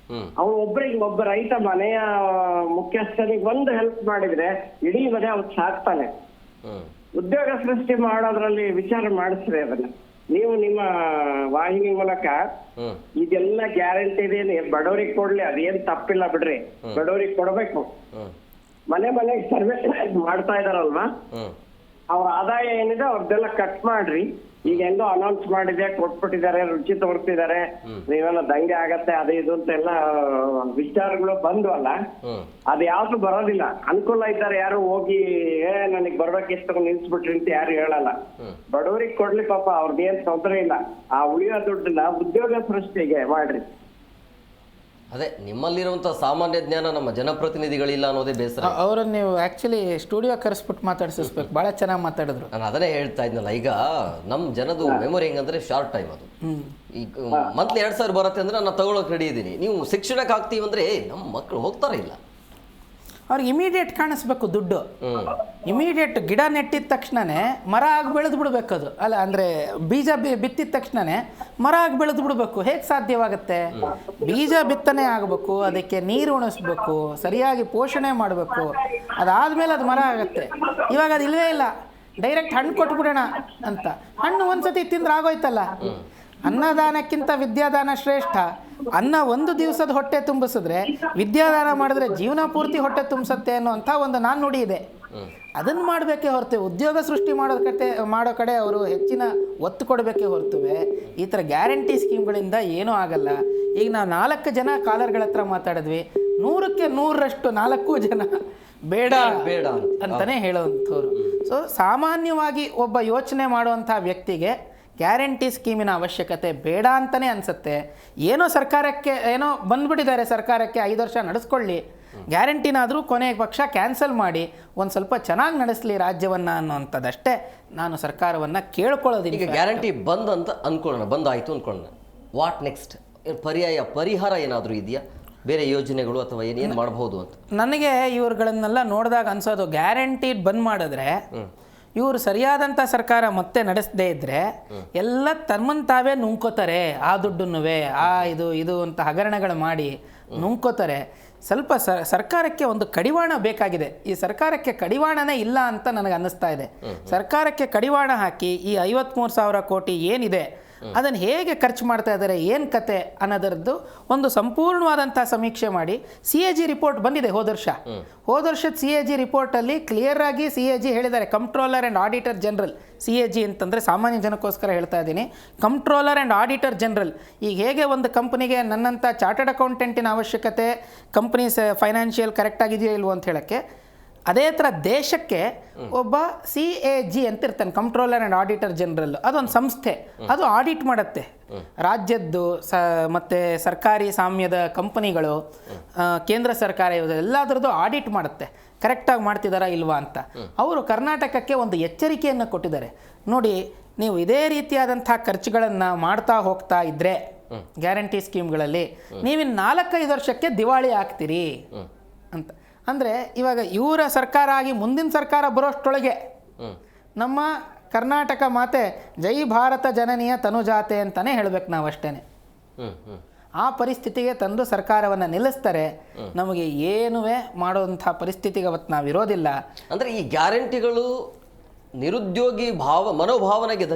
ಅವ್ರು ಒಬ್ಬ ರೈತ ಮನೆಯ ಮುಖ್ಯಸ್ಥನಿಗೆ ಒಂದು ಹೆಲ್ಪ್ ಮಾಡಿದ್ರೆ ಇಡೀ ಮನೆ ಅವ್ರು ಸಾಕ್ತಾನೆ. ಉದ್ಯೋಗ ಸೃಷ್ಟಿ ಮಾಡೋದ್ರಲ್ಲಿ ವಿಚಾರ ಮಾಡಿಸ್ರಿ ಅದನ್ನ. ನೀವು ನಿಮ್ಮ ವಾಹಿನಿ ಮೂಲಕ ಇದೆಲ್ಲ ಗ್ಯಾರಂಟಿ ಇದೆ, ಬಡವರಿಗೆ ಕೊಡ್ಲಿ, ಅದೇನ್ ತಪ್ಪಿಲ್ಲ ಬಿಡ್ರಿ, ಬಡವರಿಗೆ ಕೊಡ್ಬೇಕು. ಮನೆಗೆ ಸರ್ವೆ ಮಾಡ್ತಾ ಇದಾರಲ್ವಾ, ಅವ್ರ ಆದಾಯ ಏನಿದೆ ಅವ್ರದ್ದೆಲ್ಲ ಕಟ್ ಮಾಡ್ರಿ. ಈಗ ಹೆಂಗೋ ಅನೌನ್ಸ್ ಮಾಡಿದೆ, ಕೊಟ್ಬಿಟ್ಟಿದ್ದಾರೆ, ರುಚಿ ತೋರಿಸ್ತಿದ್ದಾರೆ, ನೀವೆಲ್ಲ ದಂಗೆ ಆಗತ್ತೆ ಅದು ಇದು ಅಂತೆಲ್ಲ ವಿಚಾರಗಳು ಬಂದ್ವಲ್ಲ, ಅದು ಯಾವ್ದು ಬರೋದಿಲ್ಲ. ಅನುಕೂಲ ಇದ್ದಾರೆ ಯಾರು ಹೋಗಿ ನನಗ್ ಬರ್ಬೇಕಿಷ್ಟು ನಿಲ್ಸ್ಬಿಟ್ರಿ ಅಂತ ಯಾರು ಹೇಳಲ್ಲ. ಬಡವರಿಗೆ ಕೊಡ್ಲಿ ಪಾಪ, ಅವ್ರದ್ದೇನ್ ತೊಂದರೆ ಇಲ್ಲ. ಆ ಉಳಿಯೋ ದುಡ್ಡನ್ನ ಉದ್ಯೋಗ ಸೃಷ್ಟಿಗೆ ಮಾಡ್ರಿ. ಅದೇ ನಿಮ್ಮಲ್ಲಿರುವಂಥ ಸಾಮಾನ್ಯ ಜ್ಞಾನ ನಮ್ಮ ಜನಪ್ರತಿನಿಧಿಗಳಿಲ್ಲ ಅನ್ನೋದೇ ಬೇಸರ. ಅವರನ್ನು ನೀವು ಆ್ಯಕ್ಚುಲಿ ಸ್ಟುಡಿಯೋ ಕರೆಸ್ಬಿಟ್ಟು ಮಾತಾಡಿಸ್ಬೇಕು, ಭಾಳ ಚೆನ್ನಾಗಿ ಮಾತಾಡಿದ್ರು. ನಾನು ಅದನ್ನೇ ಹೇಳ್ತಾ ಇದ್ನಲ್ಲ, ಈಗ ನಮ್ಮ ಜನದು ಮೆಮೊರಿ ಹೆಂಗಂದ್ರೆ ಶಾರ್ಟ್ ಟೈಮ್ ಅದು. ಈಗ ಮಂತ್ಲಿ 2,000 ಬರುತ್ತೆ ಅಂದ್ರೆ ನಾನು ತಗೊಳಕ್ ರೆಡಿ ಇದ್ದೀನಿ. ನೀವು ಶಿಕ್ಷಣಕ್ಕೆ ಹಾಕ್ತೀವಿ ಅಂದ್ರೆ ನಮ್ಮ ಮಕ್ಕಳು ಹೋಗ್ತಾರ ಇಲ್ಲ, ಅವ್ರಿಗೆ ಇಮಿಡಿಯೇಟ್ ಕಾಣಿಸ್ಬೇಕು ದುಡ್ಡು. ಇಮಿಡಿಯೇಟ್ ಗಿಡ ನೆಟ್ಟಿದ ತಕ್ಷಣನೇ ಮರ ಆಗಿ ಬೆಳೆದು ಬಿಡ್ಬೇಕು ಅದು. ಅಲ್ಲ ಅಂದರೆ ಬೀಜ ಬಿತ್ತಿದ ತಕ್ಷಣನೇ ಮರ ಆಗಿ ಬೆಳೆದು ಬಿಡಬೇಕು. ಹೇಗೆ ಸಾಧ್ಯವಾಗುತ್ತೆ? ಬೀಜ ಬಿತ್ತನೆ ಆಗಬೇಕು, ಅದಕ್ಕೆ ನೀರು ಉಣಿಸ್ಬೇಕು, ಸರಿಯಾಗಿ ಪೋಷಣೆ ಮಾಡಬೇಕು, ಅದಾದಮೇಲೆ ಅದು ಮರ ಆಗುತ್ತೆ. ಇವಾಗ ಅದು ಇಲ್ಲವೇ ಇಲ್ಲ, ಡೈರೆಕ್ಟ್ ಹಣ್ಣು ಕೊಟ್ಬಿಡೋಣ ಅಂತ. ಹಣ್ಣು ಒಂದ್ಸತಿ ತಿಂದ್ರೆ ಆಗೋಯ್ತಲ್ಲ. ಅನ್ನದಾನಕ್ಕಿಂತ ವಿದ್ಯಾದಾನ ಶ್ರೇಷ್ಠ. ಅನ್ನ ಒಂದು ದಿವಸದ ಹೊಟ್ಟೆ ತುಂಬಿಸಿದ್ರೆ ವಿದ್ಯಾದಾನ ಮಾಡಿದ್ರೆ ಜೀವನ ಪೂರ್ತಿ ಹೊಟ್ಟೆ ತುಂಬಿಸುತ್ತೆ ಅನ್ನೋಂಥ ಒಂದು ನಾಣ್ಣುಡಿ ಇದೆ. ಅದನ್ನು ಮಾಡಬೇಕೇ ಹೊರತು ಉದ್ಯೋಗ ಸೃಷ್ಟಿ ಮಾಡೋ ಕಡೆ ಅವರು ಹೆಚ್ಚಿನ ಒತ್ತು ಕೊಡಬೇಕೇ ಹೊರತುವೆ ಈ ಥರ ಗ್ಯಾರಂಟಿ ಸ್ಕೀಮ್ಗಳಿಂದ ಏನೂ ಆಗಲ್ಲ. ಈಗ ನಾವು 4 ಜನ ಕಾಲರ್ಗಳ ಹತ್ರ ಮಾತಾಡಿದ್ವಿ, 100ಕ್ಕೆ 100ರಷ್ಟು 4 ಜನ ಬೇಡ ಬೇಡ ಅಂತಲೇ ಹೇಳೋವಂಥವ್ರು. ಸೊ ಸಾಮಾನ್ಯವಾಗಿ ಒಬ್ಬ ಯೋಚನೆ ಮಾಡುವಂಥ ವ್ಯಕ್ತಿಗೆ ಗ್ಯಾರಂಟಿ ಸ್ಕೀಮಿನ ಅವಶ್ಯಕತೆ ಬೇಡ ಅಂತಲೇ ಅನಿಸುತ್ತೆ. ಏನೋ ಸರ್ಕಾರಕ್ಕೆ ಏನೋ ಬಂದ್ಬಿಟ್ಟಿದ್ದಾರೆ, ಸರ್ಕಾರಕ್ಕೆ 5 ವರ್ಷ ನಡೆಸ್ಕೊಳ್ಳಿ, ಗ್ಯಾರಂಟಿನಾದರೂ ಕೊನೆಯ ಪಕ್ಷ ಕ್ಯಾನ್ಸಲ್ ಮಾಡಿ ಒಂದು ಸ್ವಲ್ಪ ಚೆನ್ನಾಗಿ ನಡೆಸಲಿ ರಾಜ್ಯವನ್ನು ಅನ್ನೋಂಥದ್ದಷ್ಟೇ ನಾನು ಸರ್ಕಾರವನ್ನು ಕೇಳ್ಕೊಳ್ಳೋದಿಲ್ಲ. ಈಗ ಗ್ಯಾರಂಟಿ ಬಂದಾಯಿತು ಅಂದ್ಕೊಳ್ಳೋಣ, ವಾಟ್ ನೆಕ್ಸ್ಟ್? ಪರಿಹಾರ ಏನಾದರೂ ಇದೆಯಾ? ಬೇರೆ ಯೋಜನೆಗಳು ಅಥವಾ ಏನೇನು ಮಾಡಬಹುದು ಅಂತ ನನಗೆ ಇವ್ರುಗಳನ್ನೆಲ್ಲ ನೋಡಿದಾಗ ಅನ್ಸೋದು, ಗ್ಯಾರಂಟಿ ಬಂದ್ ಮಾಡಿದ್ರೆ ಇವರು ಸರಿಯಾದಂಥ ಸರ್ಕಾರ ಮತ್ತೆ ನಡೆಸದೇ ಇದ್ದರೆ ಎಲ್ಲ ತಮ್ಮನ್ನು ತಾವೇ ನುಂಗ್ಕೋತಾರೆ. ಆ ದುಡ್ಡನ್ನುವೇ ಇದು ಅಂತ ಹಗರಣಗಳು ಮಾಡಿ ನುಂಗ್ಕೋತಾರೆ. ಸ್ವಲ್ಪ ಸರ್ಕಾರಕ್ಕೆ ಒಂದು ಕಡಿವಾಣ ಬೇಕಾಗಿದೆ. ಈ ಸರ್ಕಾರಕ್ಕೆ ಕಡಿವಾಣನೇ ಇಲ್ಲ ಅಂತ ನನಗೆ ಅನ್ನಿಸ್ತಾ ಇದೆ. ಸರ್ಕಾರಕ್ಕೆ ಕಡಿವಾಣ ಹಾಕಿ ಈ 53,000 ಕೋಟಿ ಏನಿದೆ ಅದನ್ನು ಹೇಗೆ ಖರ್ಚು ಮಾಡ್ತಾ ಇದ್ದಾರೆ, ಏನು ಕತೆ ಅನ್ನೋದರದ್ದು ಒಂದು ಸಂಪೂರ್ಣವಾದಂಥ ಸಮೀಕ್ಷೆ ಮಾಡಿ. CAG ರಿಪೋರ್ಟ್ ಬಂದಿದೆ ಹೋದ ವರ್ಷದ CAG ರಿಪೋರ್ಟಲ್ಲಿ ಕ್ಲಿಯರ್ ಆಗಿ CAG ಹೇಳಿದ್ದಾರೆ, controller and auditor general. CAG ಅಂತಂದರೆ ಸಾಮಾನ್ಯ ಜನಕ್ಕೋಸ್ಕರ ಹೇಳ್ತಾ ಇದ್ದೀನಿ, ಕಂಟ್ರೋಲರ್ ಆ್ಯಂಡ್ ಆಡಿಟರ್ ಜನರಲ್. ಈಗ ಹೇಗೆ ಒಂದು ಕಂಪ್ನಿಗೆ ನನ್ನಂಥ ಚಾರ್ಟರ್ಡ್ ಅಕೌಂಟೆಂಟಿನ ಅವಶ್ಯಕತೆ, ಕಂಪ್ನಿ ಫೈನಾನ್ಷಿಯಲ್ ಕರೆಕ್ಟ್ ಆಗಿದೆಯೋ ಇಲ್ವೋ ಅಂತ ಹೇಳೋಕ್ಕೆ, ಅದೇ ಥರ ದೇಶಕ್ಕೆ ಒಬ್ಬ CAG ಅಂತ ಇರ್ತಾನೆ, ಕಂಟ್ರೋಲರ್ ಆ್ಯಂಡ್ ಆಡಿಟರ್ ಜನರಲ್. ಅದೊಂದು ಸಂಸ್ಥೆ, ಅದು ಆಡಿಟ್ ಮಾಡುತ್ತೆ ರಾಜ್ಯದ್ದು ಮತ್ತು ಸರ್ಕಾರಿ ಸಾಮ್ಯದ ಕಂಪನಿಗಳು, ಕೇಂದ್ರ ಸರ್ಕಾರ ಎಲ್ಲದರದ್ದು ಆಡಿಟ್ ಮಾಡುತ್ತೆ, ಕರೆಕ್ಟಾಗಿ ಮಾಡ್ತಿದ್ದಾರಾ ಇಲ್ವಾ ಅಂತ. ಅವರು ಕರ್ನಾಟಕಕ್ಕೆ ಒಂದು ಎಚ್ಚರಿಕೆಯನ್ನು ಕೊಟ್ಟಿದ್ದಾರೆ. ನೋಡಿ, ನೀವು ಇದೇ ರೀತಿಯಾದಂಥ ಖರ್ಚುಗಳನ್ನು ಮಾಡ್ತಾ ಹೋಗ್ತಾ ಇದ್ದರೆ ಗ್ಯಾರಂಟಿ ಸ್ಕೀಮ್ಗಳಲ್ಲಿ ನೀವಿನ್ನು 4-5 ವರ್ಷಕ್ಕೆ ದಿವಾಳಿ ಆಗ್ತೀರಿ ಅಂತ. ಅಂದರೆ ಇವಾಗ ಇವರ ಸರ್ಕಾರ ಆಗಿ ಮುಂದಿನ ಸರ್ಕಾರ ಬರೋಷ್ಟೊಳಗೆ ನಮ್ಮ ಕರ್ನಾಟಕ ಮಾತೆ ಜೈ ಭಾರತ ಜನನಿಯ ತನುಜಾತೆ ಅಂತಲೇ ಹೇಳಬೇಕು ನಾವು ಅಷ್ಟೇ. ಆ ಪರಿಸ್ಥಿತಿಗೆ ತಂದು ಸರ್ಕಾರವನ್ನು ನಿಲ್ಲಿಸ್ತಾರೆ. ನಮಗೆ ಏನುವೇ ಮಾಡೋಂಥ ಪರಿಸ್ಥಿತಿಗೆ ಅವತ್ತು ನಾವು ಇರೋದಿಲ್ಲ. ಅಂದರೆ ಈ ಗ್ಯಾರಂಟಿಗಳು ನಿರುದ್ಯೋಗಿ ಮನೋಭಾವನೆಗೆ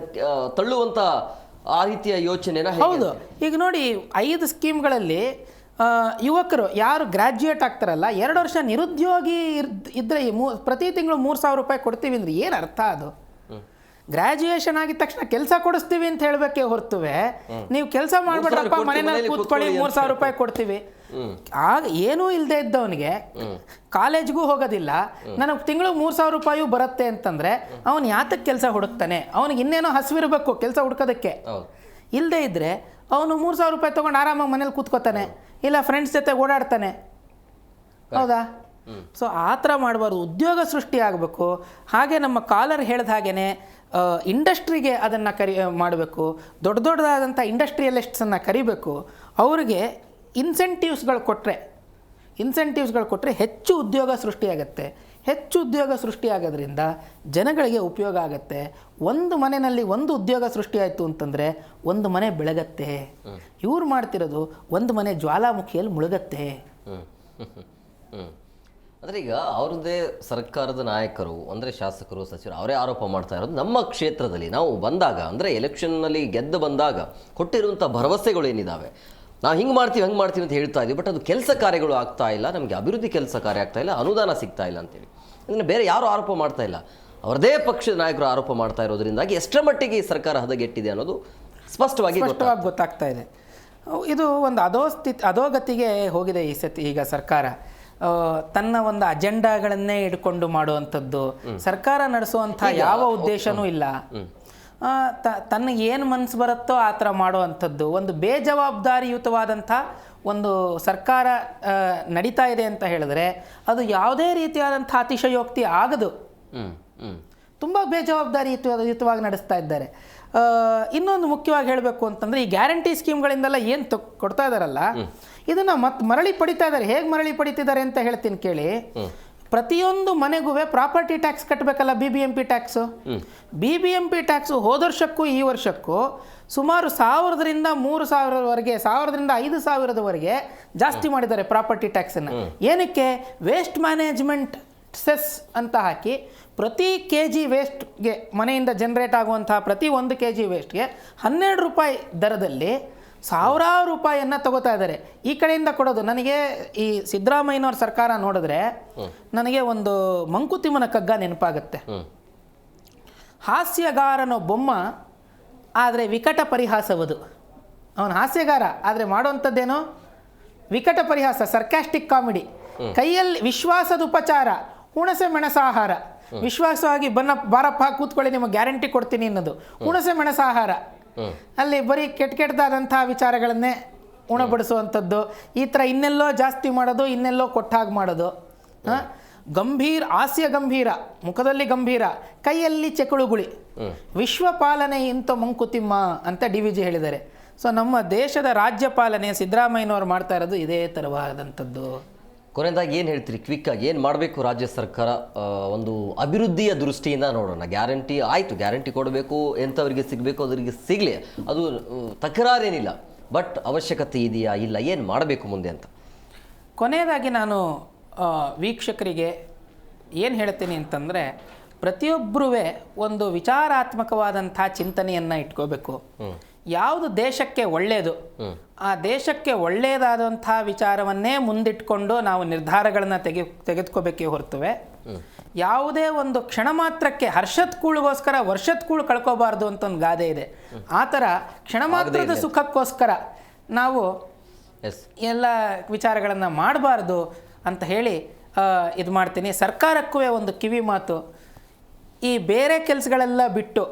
ತಳ್ಳುವಂಥ ಆ ರೀತಿಯ ಯೋಚನೆನ. ಹೌದು. ಈಗ ನೋಡಿ, 5 ಸ್ಕೀಮ್ಗಳಲ್ಲಿ ಯುವಕರು ಯಾರು ಗ್ರ್ಯಾಜುಯೇಟ್ ಆಗ್ತಾರಲ್ಲ, 2 ವರ್ಷ ನಿರುದ್ಯೋಗಿ ಇದ್ದರೆ ಪ್ರತಿ ತಿಂಗಳು 3,000 ರೂಪಾಯಿ ಕೊಡ್ತೀವಿ ಅಂದರೆ ಏನು ಅರ್ಥ? ಅದು ಗ್ರ್ಯಾಜುಯೇಷನ್ ಆಗಿದ ತಕ್ಷಣ ಕೆಲಸ ಕೊಡಿಸ್ತೀವಿ ಅಂತ ಹೇಳಬೇಕೇ ಹೊರತುವೆ ನೀವು ಕೆಲಸ ಮಾಡ್ಬೇಡ್ರಪ್ಪ ಮನೆಯಲ್ಲಿ ಕೂತ್ಕೊಳ್ಳಿ 3,000 ರೂಪಾಯಿ ಕೊಡ್ತೀವಿ ಆಗ ಏನೂ ಇಲ್ಲದೆ ಇದ್ದವನಿಗೆ ಕಾಲೇಜ್ಗೂ ಹೋಗೋದಿಲ್ಲ, ನನಗೆ ತಿಂಗಳು 3,000 ರೂಪಾಯಿ ಬರುತ್ತೆ ಅಂತಂದರೆ ಅವನು ಯಾತಕ್ಕೆ ಕೆಲಸ ಹುಡುಕ್ತಾನೆ? ಅವನಿಗೆ ಇನ್ನೇನೋ ಹಸಿವಿರಬೇಕು ಕೆಲಸ ಹುಡ್ಕೋದಕ್ಕೆ. ಇಲ್ಲದೆ ಇದ್ದರೆ ಅವನು 3,000 ರೂಪಾಯಿ ತೊಗೊಂಡು ಆರಾಮಾಗಿ ಮನೇಲಿ ಕೂತ್ಕೋತಾನೆ, ಇಲ್ಲ ಫ್ರೆಂಡ್ಸ್ ಜೊತೆ ಓಡಾಡ್ತಾನೆ. ಹೌದಾ? ಸೊ ಆ ಥರ ಮಾಡಬಾರ್ದು. ಉದ್ಯೋಗ ಸೃಷ್ಟಿ ಆಗಬೇಕು. ಹಾಗೆ ನಮ್ಮ ಕಾಲರ್ ಹೇಳಿದ ಹಾಗೇ ಇಂಡಸ್ಟ್ರಿಗೆ ಅದನ್ನು ಮಾಡಬೇಕು. ದೊಡ್ಡ ದೊಡ್ಡದಾದಂಥ ಇಂಡಸ್ಟ್ರಿಯಲಿಸ್ಟ್ಸನ್ನು ಕರಿಬೇಕು. ಅವರಿಗೆ ಇನ್ಸೆಂಟಿವ್ಸ್ಗಳು ಕೊಟ್ಟರೆ ಹೆಚ್ಚು ಉದ್ಯೋಗ ಸೃಷ್ಟಿಯಾಗತ್ತೆ. ಹೆಚ್ಚು ಉದ್ಯೋಗ ಸೃಷ್ಟಿಯಾಗೋದ್ರಿಂದ ಜನಗಳಿಗೆ ಉಪಯೋಗ ಆಗುತ್ತೆ. ಒಂದು ಮನೆಯಲ್ಲಿ ಒಂದು ಉದ್ಯೋಗ ಸೃಷ್ಟಿಯಾಯಿತು ಅಂತಂದರೆ ಒಂದು ಮನೆ ಬೆಳಗತ್ತೆ. ಇವ್ರು ಮಾಡ್ತಿರೋದು ಒಂದು ಮನೆ ಜ್ವಾಲಾಮುಖಿಯಲ್ಲಿ ಮುಳುಗತ್ತೆ. ಅಂದರೆ ಈಗ ಅವ್ರದ್ದೇ ಸರ್ಕಾರದ ನಾಯಕರು ಅಂದರೆ ಶಾಸಕರು, ಸಚಿವರು ಅವರೇ ಆರೋಪ ಮಾಡ್ತಾ ಇರೋದು ನಮ್ಮ ಕ್ಷೇತ್ರದಲ್ಲಿ ನಾವು ಬಂದಾಗ, ಅಂದರೆ ಎಲೆಕ್ಷನ್ನಲ್ಲಿ ಗೆದ್ದು ಬಂದಾಗ ಕೊಟ್ಟಿರುವಂಥ ಭರವಸೆಗಳು ಏನಿದ್ದಾವೆ, ನಾವು ಹಿಂಗೆ ಮಾಡ್ತೀವಿ ಅಂತ ಹೇಳ್ತಾ ಇದ್ದೀವಿ. ಬಟ್ ಅದು ಕೆಲಸ ಕಾರ್ಯಗಳು ಆಗ್ತಾ ಇಲ್ಲ, ನಮಗೆ ಅಭಿವೃದ್ಧಿ ಕೆಲಸ ಕಾರ್ಯ ಆಗ್ತಾ ಇಲ್ಲ, ಅನುದಾನ ಸಿಗ್ತಾ ಇಲ್ಲ ಅಂತೇಳಿ. ಅದನ್ನು ಬೇರೆ ಯಾರೂ ಆರೋಪ ಮಾಡ್ತಾ ಇಲ್ಲ, ಅವರದೇ ಪಕ್ಷದ ನಾಯಕರು ಆರೋಪ ಮಾಡ್ತಾ ಇರೋದ್ರಿಂದಾಗಿ ಎಷ್ಟರ ಮಟ್ಟಿಗೆ ಈ ಸರ್ಕಾರ ಹದಗೆಟ್ಟಿದೆ ಅನ್ನೋದು ಸ್ಪಷ್ಟವಾಗಿ ಗೊತ್ತಾಗ್ತಾ ಇದೆ. ಇದು ಒಂದು ಅಧೋಗತಿಗೆ ಹೋಗಿದೆ ಈಗ ಸರ್ಕಾರ. ತನ್ನ ಒಂದು ಅಜೆಂಡಾಗಳನ್ನೇ ಇಟ್ಕೊಂಡು ಮಾಡುವಂಥದ್ದು, ಸರ್ಕಾರ ನಡೆಸುವಂಥ ಯಾವ ಉದ್ದೇಶನೂ ಇಲ್ಲ. ತನಗೆ ಏನು ಮನಸ್ಸು ಬರುತ್ತೋ ಆ ಥರ ಮಾಡುವಂಥದ್ದು, ಒಂದು ಬೇಜವಾಬ್ದಾರಿಯುತವಾದಂಥ ಒಂದು ಸರ್ಕಾರ ನಡೀತಾ ಇದೆ ಅಂತ ಹೇಳಿದ್ರೆ ಅದು ಯಾವುದೇ ರೀತಿಯಾದಂಥ ಅತಿಶಯೋಕ್ತಿ ಆಗದು. ತುಂಬ ಬೇಜವಾಬ್ದಾರಿಯುತವಾಗಿ ನಡೆಸ್ತಾ ಇದ್ದಾರೆ. ಇನ್ನೊಂದು ಮುಖ್ಯವಾಗಿ ಹೇಳಬೇಕು ಅಂತಂದರೆ, ಈ ಗ್ಯಾರಂಟಿ ಸ್ಕೀಮ್ಗಳಿಂದೆಲ್ಲ ಏನು ಕೊಡ್ತಾ ಇದ್ದಾರಲ್ಲ, ಇದನ್ನು ಮರಳಿ ಪಡಿತಾ ಇದ್ದಾರೆ. ಹೇಗೆ ಮರಳಿ ಪಡಿತಿದ್ದಾರೆ ಅಂತ ಹೇಳ್ತೀನಿ ಕೇಳಿ. ಪ್ರತಿಯೊಂದು ಮನೆಗೂ ಪ್ರಾಪರ್ಟಿ ಟ್ಯಾಕ್ಸ್ ಕಟ್ಟಬೇಕಲ್ಲ, BBMP ಟ್ಯಾಕ್ಸು. BBMP ಟ್ಯಾಕ್ಸು ಹೋದ ವರ್ಷಕ್ಕೂ ಈ ವರ್ಷಕ್ಕೂ ಸುಮಾರು 1,000ರಿಂದ 3,000ವರೆಗೆ, 1,000ರಿಂದ 5,000ವರೆಗೆ ಜಾಸ್ತಿ ಮಾಡಿದ್ದಾರೆ ಪ್ರಾಪರ್ಟಿ ಟ್ಯಾಕ್ಸನ್ನು. ಏನಕ್ಕೆ? ವೇಸ್ಟ್ ಮ್ಯಾನೇಜ್ಮೆಂಟ್ ಸೆಸ್ ಅಂತ ಹಾಕಿ ಪ್ರತಿ KG ವೇಸ್ಟ್ಗೆ, ಮನೆಯಿಂದ ಜನರೇಟ್ ಆಗುವಂತಹ ಪ್ರತಿ 1 KG ವೇಸ್ಟ್ಗೆ 12 ರೂಪಾಯಿ ದರದಲ್ಲಿ ಸಾವಿರಾರು ರೂಪಾಯಿಯನ್ನು ತಗೋತಾ ಇದ್ದಾರೆ. ಈ ಕಡೆಯಿಂದ ಕೊಡೋದು. ನನಗೆ ಈ ಸಿದ್ದರಾಮಯ್ಯನವ್ರ ಸರ್ಕಾರ ನೋಡಿದ್ರೆ ನನಗೆ ಒಂದು ಮಂಕುತಿಮ್ಮನ ಕಗ್ಗ ನೆನಪಾಗುತ್ತೆ. ಹಾಸ್ಯಗಾರನೋ ಬೊಮ್ಮ ಆದರೆ ವಿಕಟ ಪರಿಹಾಸವದು. ಅವನು ಹಾಸ್ಯಗಾರ ಆದರೆ ಮಾಡುವಂಥದ್ದೇನೋ ವಿಕಟ ಪರಿಹಾಸ, ಸರ್ಕ್ಯಾಸ್ಟಿಕ್ ಕಾಮಿಡಿ. ಕೈಯಲ್ಲಿ ವಿಶ್ವಾಸದ ಉಪಚಾರ, ಹುಣಸೆ ಮೆಣಸಾಹಾರ. ವಿಶ್ವಾಸವಾಗಿ ಬಾರಪ್ಪ ಕೂತ್ಕೊಳ್ಳಿ, ನಿಮಗೆ ಗ್ಯಾರಂಟಿ ಕೊಡ್ತೀನಿ ಅನ್ನೋದು ಹುಣಸೆ ಮೆಣಸಾಹಾರ. ಅಲ್ಲಿ ಬರೀ ಕೆಟ್ಟದಾದಂಥ ವಿಚಾರಗಳನ್ನೇ ಉಣಬಡಿಸುವಂಥದ್ದು. ಈ ಥರ ಇನ್ನೆಲ್ಲೋ ಜಾಸ್ತಿ ಮಾಡೋದು, ಇನ್ನೆಲ್ಲೋ ಕೊಟ್ಟಾಗ ಮಾಡೋದು. ಹಾಸ್ಯ ಗಂಭೀರ, ಮುಖದಲ್ಲಿ ಗಂಭೀರ, ಕೈಯಲ್ಲಿ ಚಕಳುಗುಳಿ, ವಿಶ್ವಪಾಲನೆ ಇಂಥ ಮಂಕುತಿಮ್ಮ ಅಂತ DVG ಹೇಳಿದ್ದಾರೆ. ಸೊ ನಮ್ಮ ದೇಶದ ರಾಜ್ಯಪಾಲನೆ ಸಿದ್ದರಾಮಯ್ಯನವರು ಮಾಡ್ತಾ ಇರೋದು ಇದೇ ಥರವಾದಂಥದ್ದು. ಕೊನೆಯದಾಗಿ ಏನು ಹೇಳ್ತೀರಿ ಕ್ವಿಕ್ಕಾಗಿ? ಏನು ಮಾಡಬೇಕು ರಾಜ್ಯ ಸರ್ಕಾರ ಒಂದು ಅಭಿವೃದ್ಧಿಯ ದೃಷ್ಟಿಯಿಂದ ನೋಡೋಣ? ಗ್ಯಾರಂಟಿ ಆಯಿತು, ಗ್ಯಾರಂಟಿ ಕೊಡಬೇಕು, ಎಂಥವರಿಗೆ ಸಿಗಬೇಕು ಅದರಿಗೆ ಸಿಗಲಿ, ಅದು ತಕರಾರೇನಿಲ್ಲ. ಬಟ್ ಅವಶ್ಯಕತೆ ಇದೆಯಾ ಇಲ್ಲ, ಏನು ಮಾಡಬೇಕು ಮುಂದೆ ಅಂತ? ಕೊನೆಯದಾಗಿ ನಾನು ವೀಕ್ಷಕರಿಗೆ ಏನು ಹೇಳ್ತೀನಿ ಅಂತಂದರೆ, ಪ್ರತಿಯೊಬ್ಬರೂ ಒಂದು ವಿಚಾರಾತ್ಮಕವಾದಂಥ ಚಿಂತನೆಯನ್ನು ಇಟ್ಕೋಬೇಕು. ಯಾವುದು ದೇಶಕ್ಕೆ ಒಳ್ಳೆಯದು, ಆ ದೇಶಕ್ಕೆ ಒಳ್ಳೆಯದಾದಂಥ ವಿಚಾರವನ್ನೇ ಮುಂದಿಟ್ಕೊಂಡು ನಾವು ನಿರ್ಧಾರಗಳನ್ನು ತೆಗೆದುಕೋಬೇಕೇ ಹೊರತುವೆ ಯಾವುದೇ ಒಂದು ಕ್ಷಣ ಮಾತ್ರಕ್ಕೆ ಹರ್ಷದ ಕೂಳಿಗೋಸ್ಕರ ವರ್ಷದ ಕೂಳು ಕಳ್ಕೋಬಾರ್ದು ಅಂತ ಒಂದು ಗಾದೆ ಇದೆ. ಆ ಥರ ಕ್ಷಣ ಮಾತ್ರದ ಸುಖಕ್ಕೋಸ್ಕರ ನಾವು ಎಲ್ಲ ವಿಚಾರಗಳನ್ನು ಮಾಡಬಾರ್ದು ಅಂತ ಹೇಳಿ ಇದು ಮಾಡ್ತೀನಿ. ಸರ್ಕಾರಕ್ಕೂ ಒಂದು ಕಿವಿ ಮಾತು, ಈ ಬೇರೆ ಕೆಲಸಗಳೆಲ್ಲ ಬಿಟ್ಟು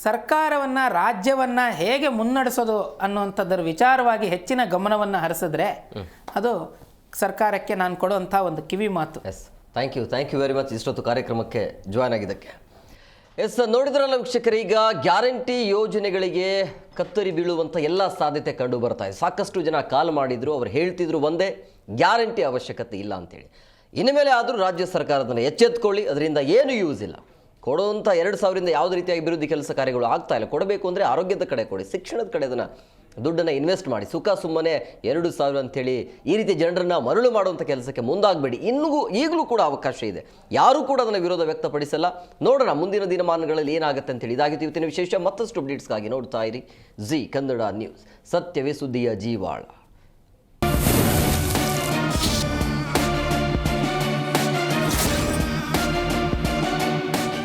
ಸರ್ಕಾರವನ್ನು, ರಾಜ್ಯವನ್ನು ಹೇಗೆ ಮುನ್ನಡೆಸೋದು ಅನ್ನುವಂಥದ್ದರ ವಿಚಾರವಾಗಿ ಹೆಚ್ಚಿನ ಗಮನವನ್ನು ಹರಿಸಿದ್ರೆ ಅದು ಸರ್ಕಾರಕ್ಕೆ ನಾನು ಕೊಡುವಂಥ ಒಂದು ಕಿವಿ ಮಾತು. ಥ್ಯಾಂಕ್ ಯು ವೆರಿ ಮಚ್ ಇಷ್ಟೊತ್ತು ಕಾರ್ಯಕ್ರಮಕ್ಕೆ ಜಾಯ್ನ್ ಆಗಿದ್ದಕ್ಕೆ. ನೋಡಿದ್ರಲ್ಲ ವೀಕ್ಷಕರು, ಈಗ ಗ್ಯಾರಂಟಿ ಯೋಜನೆಗಳಿಗೆ ಕತ್ತರಿ ಬೀಳುವಂಥ ಎಲ್ಲ ಸಾಧ್ಯತೆ ಕಂಡು ಬರ್ತಾ ಇದೆ. ಸಾಕಷ್ಟು ಜನ ಕಾಲ್ ಮಾಡಿದ್ರು, ಅವ್ರು ಹೇಳ್ತಿದ್ರು ಒಂದೇ, ಗ್ಯಾರಂಟಿ ಅವಶ್ಯಕತೆ ಇಲ್ಲ ಅಂತೇಳಿ. ಇನ್ನು ಮೇಲೆ ಆದರೂ ರಾಜ್ಯ ಸರ್ಕಾರದನ್ನು ಎಚ್ಚೆತ್ಕೊಳ್ಳಿ, ಅದರಿಂದ ಏನು ಯೂಸ್ ಇಲ್ಲ. ಕೊಡುವಂಥ 2,000ರಿಂದ ಯಾವುದೇ ರೀತಿಯ ಅಭಿವೃದ್ಧಿ ಕೆಲಸ ಕಾರ್ಯಗಳು ಆಗ್ತಾ ಇಲ್ಲ. ಕೊಡಬೇಕು ಅಂದರೆ ಆರೋಗ್ಯದ ಕಡೆ ಕೊಡಿ, ಶಿಕ್ಷಣದ ಕಡೆ ಅದನ್ನು ದುಡ್ಡನ್ನು ಇನ್ವೆಸ್ಟ್ ಮಾಡಿ. ಸುಖ ಸುಮ್ಮನೆ 2,000 ಅಂಥೇಳಿ ಈ ರೀತಿ ಜನರನ್ನು ಮರಳು ಮಾಡುವಂಥ ಕೆಲಸಕ್ಕೆ ಮುಂದಾಗಬೇಡಿ. ಈಗಲೂ ಕೂಡ ಅವಕಾಶ ಇದೆ, ಯಾರೂ ಕೂಡ ಅದನ್ನು ವಿರೋಧ ವ್ಯಕ್ತಪಡಿಸಲ್ಲ. ನೋಡೋಣ ಮುಂದಿನ ದಿನಮಾನಗಳಲ್ಲಿ ಏನಾಗುತ್ತೆ ಅಂತೇಳಿ. ಇದಾಗಿತ್ತು ಇವತ್ತಿನ ವಿಶೇಷ. ಮತ್ತಷ್ಟು ಅಪ್ಡೇಟ್ಸ್ಗಾಗಿ ನೋಡ್ತಾ ಇರಿ ಜಿ ಕನ್ನಡ ನ್ಯೂಸ್, ಸತ್ಯವೇ ಸುದ್ದಿಯ ಜೀವಾಳ.